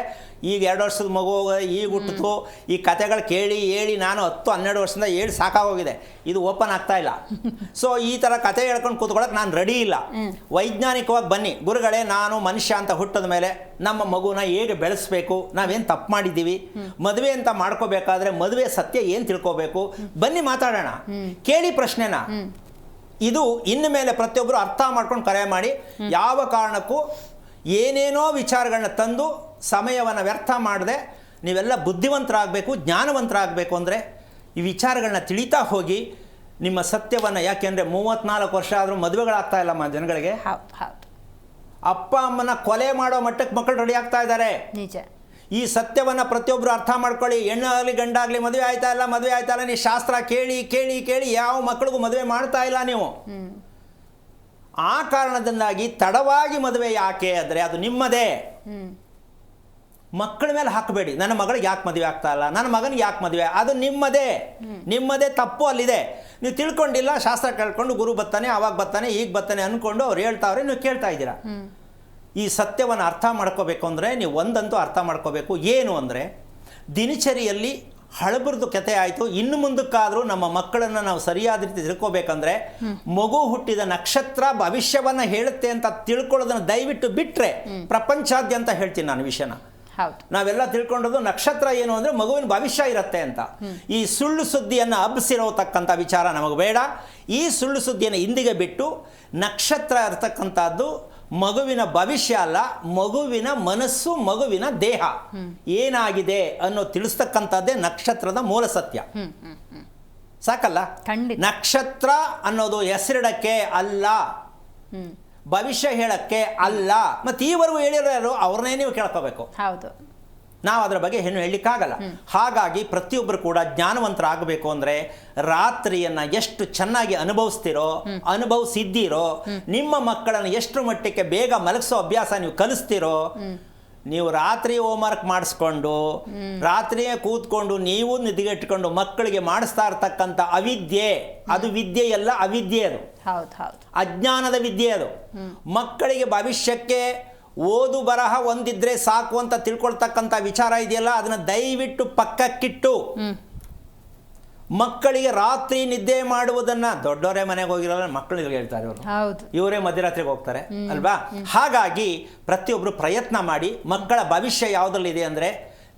ಈಗ 2 ವರ್ಷದ ಮಗು ಈಗ ಹುಟ್ಟಿತು, ಈ ಕತೆಗಳು ಕೇಳಿ ಹೇಳಿ ನಾನು 10-12 ವರ್ಷದಿಂದ ಹೇಳಿ ಸಾಕಾಗೋಗಿದೆ, ಇದು ಓಪನ್ ಆಗ್ತಾ ಇಲ್ಲ. ಸೊ ಈ ಥರ ಕತೆ ಹೇಳ್ಕೊಂಡು ಕೂತ್ಕೊಳ್ಳೋಕೆ ನಾನು ರೆಡಿ ಇಲ್ಲ. ವೈಜ್ಞಾನಿಕವಾಗಿ ಬನ್ನಿ ಗುರುಗಳೇ, ನಾನು ಮನುಷ್ಯ ಅಂತ ಹುಟ್ಟಿದ ಮೇಲೆ ನಮ್ಮ ಮಗುನ ಹೇಗೆ ಬೆಳೆಸಬೇಕು, ನಾವೇನು ತಪ್ಪು ಮಾಡಿದ್ದೀವಿ, ಮದುವೆ ಅಂತ ಮಾಡ್ಕೋಬೇಕಾದ್ರೆ ಮದುವೆ ಸತ್ಯ ಏನು ತಿಳ್ಕೋಬೇಕು, ಬನ್ನಿ ಮಾತಾಡೋಣ, ಕೇಳಿ ಪ್ರಶ್ನೆನ. ಇದು ಇನ್ನು ಮೇಲೆ ಪ್ರತಿಯೊಬ್ಬರು ಅರ್ಥ ಮಾಡ್ಕೊಂಡು ಕರೆ ಮಾಡಿ. ಯಾವ ಕಾರಣಕ್ಕೂ ಏನೇನೋ ವಿಚಾರಗಳನ್ನ ತಂದು ಸಮಯವನ್ನು ವ್ಯರ್ಥ ಮಾಡದೆ ನೀವೆಲ್ಲ ಬುದ್ಧಿವಂತರಾಗಬೇಕು, ಜ್ಞಾನವಂತರಾಗಬೇಕು. ಅಂದರೆ ಈ ವಿಚಾರಗಳನ್ನ ತಿಳಿತಾ ಹೋಗಿ ನಿಮ್ಮ ಸತ್ಯವನ್ನು, ಯಾಕೆಂದರೆ 34 ವರ್ಷ ಆದರೂ ಮದುವೆಗಳಾಗ್ತಾ ಇಲ್ಲಮ್ಮ ಜನಗಳಿಗೆ. ಅಪ್ಪ ಅಮ್ಮನ ಕೊಲೆ ಮಾಡೋ ಮಟ್ಟಕ್ಕೆ ಮಕ್ಕಳು ರೆಡಿ ಆಗ್ತಾ ಇದ್ದಾರೆ. ನಿಜ. ಈ ಸತ್ಯವನ್ನು ಪ್ರತಿಯೊಬ್ಬರು ಅರ್ಥ ಮಾಡ್ಕೊಳ್ಳಿ. ಹೆಣ್ಣಾಗಲಿ ಗಂಡಾಗಲಿ ಮದುವೆ ಆಯ್ತಾ ಇಲ್ಲ, ನೀವು ಶಾಸ್ತ್ರ ಕೇಳಿ ಕೇಳಿ ಕೇಳಿ ಯಾವ ಮಕ್ಕಳಿಗೂ ಮದುವೆ ಮಾಡ್ತಾ ಇಲ್ಲ ನೀವು. ಆ ಕಾರಣದಿಂದಾಗಿ ತಡವಾಗಿ ಮದುವೆ ಯಾಕೆ ಅಂದರೆ ಅದು ನಿಮ್ಮದೇ. ಮಕ್ಕಳ ಮೇಲೆ ಹಾಕಬೇಡಿ, ನನ್ನ ಮಗಳಿಗೆ ಯಾಕೆ ಮದುವೆ ಆಗ್ತಾ ಇಲ್ಲ, ನನ್ನ ಮಗನಿಗೆ ಯಾಕೆ ಮದುವೆ, ಅದು ನಿಮ್ಮದೇ ತಪ್ಪು ಅಲ್ಲಿದೆ. ನೀವು ತಿಳ್ಕೊಂಡಿಲ್ಲ, ಶಾಸ್ತ್ರ ಕೇಳ್ಕೊಂಡು ಗುರು ಬರ್ತಾನೆ, ಅವಾಗ ಬರ್ತಾನೆ, ಈಗ ಬರ್ತಾನೆ ಅಂದ್ಕೊಂಡು ಅವ್ರು ಹೇಳ್ತಾವ್ರೆ, ನೀವು ಕೇಳ್ತಾ ಇದ್ದೀರಾ. ಈ ಸತ್ಯವನ್ನು ಅರ್ಥ ಮಾಡ್ಕೋಬೇಕು ಅಂದರೆ ನೀವು ಒಂದಂತೂ ಅರ್ಥ ಮಾಡ್ಕೋಬೇಕು. ಏನು ಅಂದರೆ ದಿನಚರಿಯಲ್ಲಿ ಹಳಬರದು ಕತೆ ಆಯಿತು, ಇನ್ನು ಮುಂದಕ್ಕಾದರೂ ನಮ್ಮ ಮಕ್ಕಳನ್ನು ನಾವು ಸರಿಯಾದ ರೀತಿ ತಿಳ್ಕೋಬೇಕಂದ್ರೆ ಮಗು ಹುಟ್ಟಿದ ನಕ್ಷತ್ರ ಭವಿಷ್ಯವನ್ನು ಹೇಳುತ್ತೆ ಅಂತ ತಿಳ್ಕೊಳ್ಳೋದನ್ನು ದಯವಿಟ್ಟು ಬಿಟ್ಟರೆ ಪ್ರಪಂಚಾದ್ಯಂತ ಹೇಳ್ತೀನಿ ನಾನು ವಿಷಯನ. ನಾವೆಲ್ಲ ತಿಳ್ಕೊಂಡದ್ದು ನಕ್ಷತ್ರ ಏನು ಅಂದರೆ ಮಗುವಿನ ಭವಿಷ್ಯ ಇರುತ್ತೆ ಅಂತ. ಈ ಸುಳ್ಳು ಸುದ್ದಿಯನ್ನು ಹಬ್ಬಿಸಿರೋತಕ್ಕಂಥ ವಿಚಾರ ನಮಗೆ ಬೇಡ. ಈ ಸುಳ್ಳು ಸುದ್ದಿಯನ್ನು ಇಂದಿಗೆ ಬಿಟ್ಟು ನಕ್ಷತ್ರ ಇರತಕ್ಕಂಥದ್ದು ಮಗುವಿನ ಭವಿಷ್ಯ ಅಲ್ಲ, ಮಗುವಿನ ಮನಸ್ಸು, ಮಗುವಿನ ದೇಹ ಏನಾಗಿದೆ ಅನ್ನೋ ತಿಳಿಸ್ತಕ್ಕಂಥದ್ದೇ ನಕ್ಷತ್ರದ ಮೂಲ ಸತ್ಯ. ಸಾಕಲ್ಲ? ನಕ್ಷತ್ರ ಅನ್ನೋದು ಹೆಸರಿಡಕ್ಕೆ ಅಲ್ಲ, ಭವಿಷ್ಯ ಹೇಳಕ್ಕೆ ಅಲ್ಲ. ಮತ್ತು ಈವರೆಗೂ ಹೇಳಿರೋರು ಅವ್ರನ್ನೇ ನೀವು ಕೇಳ್ಕೋಬೇಕು. ಹೌದು, ನಾವು ಅದರ ಬಗ್ಗೆ ಏನು ಹೇಳಲಿಕ್ಕಾಗಲ್ಲ. ಹಾಗಾಗಿ ಪ್ರತಿಯೊಬ್ಬರು ಕೂಡ ಜ್ಞಾನವಂತರಾಗಬೇಕು ಅಂದರೆ ರಾತ್ರಿಯನ್ನು ಎಷ್ಟು ಚೆನ್ನಾಗಿ ಅನುಭವಿಸಿದ್ದೀರೋ, ನಿಮ್ಮ ಮಕ್ಕಳನ್ನು ಎಷ್ಟು ಮಟ್ಟಕ್ಕೆ ಬೇಗ ಮಲಗಿಸೋ ಅಭ್ಯಾಸ ನೀವು ಕಲಿಸ್ತೀರೋ, ನೀವು ರಾತ್ರಿ ಹೋಮ್ವರ್ಕ್ ಮಾಡಿಸ್ಕೊಂಡು ರಾತ್ರಿಯೇ ಕೂತ್ಕೊಂಡು ನೀವು ನಿದ್ಗೆಟ್ಕೊಂಡು ಮಕ್ಕಳಿಗೆ ಮಾಡಿಸ್ತಾ ಇರ್ತಕ್ಕಂಥ ಅವಿದ್ಯೆ, ಅದು ವಿದ್ಯೆ ಎಲ್ಲ ಅವಿದ್ಯೆ, ಅದು ಅಜ್ಞಾನದ ವಿದ್ಯೆ. ಅದು ಮಕ್ಕಳಿಗೆ ಭವಿಷ್ಯಕ್ಕೆ ಓದು ಬರಹ ಒಂದಿದ್ರೆ ಸಾಕು ಅಂತ ತಿಳ್ಕೊಳ್ತಕ್ಕಂಥ ವಿಚಾರ ಇದೆಯಲ್ಲ, ಅದನ್ನು ದಯವಿಟ್ಟು ಪಕ್ಕಕ್ಕಿಟ್ಟು ಮಕ್ಕಳಿಗೆ ರಾತ್ರಿ ನಿದ್ದೆ ಮಾಡುವುದನ್ನು, ದೊಡ್ಡವರೇ ಮನೆಗೆ ಹೋಗಿರಲ್ಲ, ಮಕ್ಕಳಿಗೆ ಹೇಳ್ತಾರೆ ಇವರು, ಇವರೇ ಮಧ್ಯರಾತ್ರಿಗೆ ಹೋಗ್ತಾರೆ ಅಲ್ವಾ. ಹಾಗಾಗಿ ಪ್ರತಿಯೊಬ್ಬರು ಪ್ರಯತ್ನ ಮಾಡಿ. ಮಕ್ಕಳ ಭವಿಷ್ಯ ಯಾವುದರಲ್ಲಿದೆ ಅಂದರೆ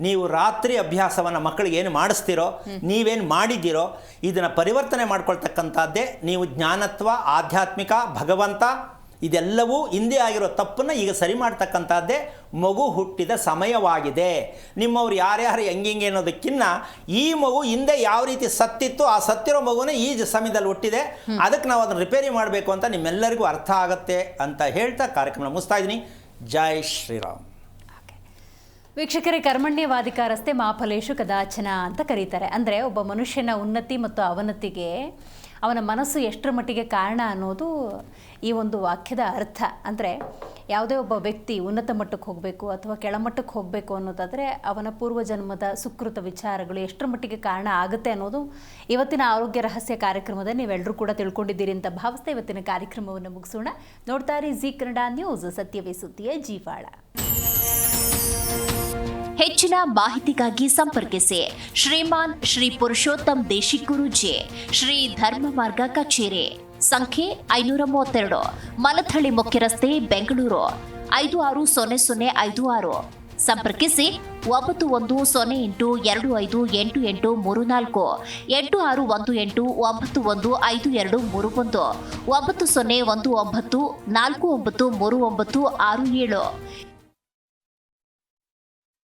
ನೀವು ರಾತ್ರಿ ಅಭ್ಯಾಸವನ್ನು ಮಕ್ಕಳಿಗೆ ಏನು ಮಾಡಿಸ್ತೀರೋ, ನೀವೇನು ಮಾಡಿದ್ದೀರೋ ಇದನ್ನು ಪರಿವರ್ತನೆ ಮಾಡ್ಕೊಳ್ತಕ್ಕಂಥದ್ದೇ ನೀವು ಜ್ಞಾನತ್ವ, ಆಧ್ಯಾತ್ಮಿಕ, ಭಗವಂತ ಇದೆಲ್ಲವೂ ಹಿಂದೆ ಆಗಿರೋ ತಪ್ಪನ್ನು ಈಗ ಸರಿ ಮಾಡ್ತಕ್ಕಂಥದ್ದೇ ಮಗು ಹುಟ್ಟಿದ ಸಮಯವಾಗಿದೆ. ನಿಮ್ಮವ್ರು ಯಾರ್ಯಾರು ಹೆಂಗೆ ಅನ್ನೋದಕ್ಕಿಂತ ಈ ಮಗು ಹಿಂದೆ ಯಾವ ರೀತಿ ಸತ್ತಿತ್ತು, ಆ ಸತ್ತಿರೋ ಮಗುನೇ ಈ ಸಮಯದಲ್ಲಿ ಹುಟ್ಟಿದೆ, ಅದಕ್ಕೆ ನಾವು ಅದನ್ನು ರಿಪೇರಿ ಮಾಡಬೇಕು ಅಂತ ನಿಮ್ಮೆಲ್ಲರಿಗೂ ಅರ್ಥ ಆಗುತ್ತೆ ಅಂತ ಹೇಳ್ತಾ ಕಾರ್ಯಕ್ರಮ ಮುಗಿಸ್ತಾ ಇದ್ದೀನಿ. ಜೈ ಶ್ರೀರಾಮ್. ವೀಕ್ಷಕರೇ, ಕರ್ಮಣ್ಯವಾಧಿಕಾರಸ್ಥೆ ಮಾಫಲೇಶು ಕದಾಚನ ಅಂತ ಕರೀತಾರೆ. ಅಂದರೆ ಒಬ್ಬ ಮನುಷ್ಯನ ಉನ್ನತಿ ಮತ್ತು ಅವನತಿಗೆ ಅವನ ಮನಸ್ಸು ಎಷ್ಟರ ಮಟ್ಟಿಗೆ ಕಾರಣ ಅನ್ನೋದು ಈ ಒಂದು ವಾಕ್ಯದ ಅರ್ಥ. ಅಂದರೆ ಯಾವುದೇ ಒಬ್ಬ ವ್ಯಕ್ತಿ ಉನ್ನತ ಮಟ್ಟಕ್ಕೆ ಹೋಗಬೇಕು ಅಥವಾ ಕೆಳಮಟ್ಟಕ್ಕೆ ಹೋಗಬೇಕು ಅನ್ನೋದಾದರೆ ಅವನ ಪೂರ್ವಜನ್ಮದ ಸುಕೃತ ವಿಚಾರಗಳು ಎಷ್ಟರ ಮಟ್ಟಿಗೆ ಕಾರಣ ಆಗುತ್ತೆ ಅನ್ನೋದು ಇವತ್ತಿನ ಆರೋಗ್ಯ ರಹಸ್ಯ ಕಾರ್ಯಕ್ರಮದಲ್ಲಿ ನೀವೆಲ್ಲರೂ ಕೂಡ ತಿಳ್ಕೊಂಡಿದ್ದೀರಿ ಅಂತ ಭಾವಿಸ್ತಾ ಇವತ್ತಿನ ಕಾರ್ಯಕ್ರಮವನ್ನು ಮುಗಿಸೋಣ. ನೋಡ್ತಾ ಇರಿ ಜಿ ಕನ್ನಡ ನ್ಯೂಸ್, ಸತ್ಯವೇ ಸುದ್ದಿಯ ಜೀವಾಳ. ಹೆಚ್ಚಿನ ಮಾಹಿತಿಗಾಗಿ ಸಂಪರ್ಕಿಸಿ ಶ್ರೀಮಾನ್ ಶ್ರೀ ಪುರುಷೋತ್ತಮ್ ದೇಶಿಕ್ ಗುರೂಜಿ, ಶ್ರೀ ಧರ್ಮ ಮಾರ್ಗ ಕಚೇರಿ, ಸಂಖ್ಯೆ 532, ಮಲಥಳ್ಳಿ ಮುಖ್ಯ ರಸ್ತೆ, ಬೆಂಗಳೂರು 560056. ಸಂಪರ್ಕಿಸಿ 9108258834, 8618915231, 9019494937,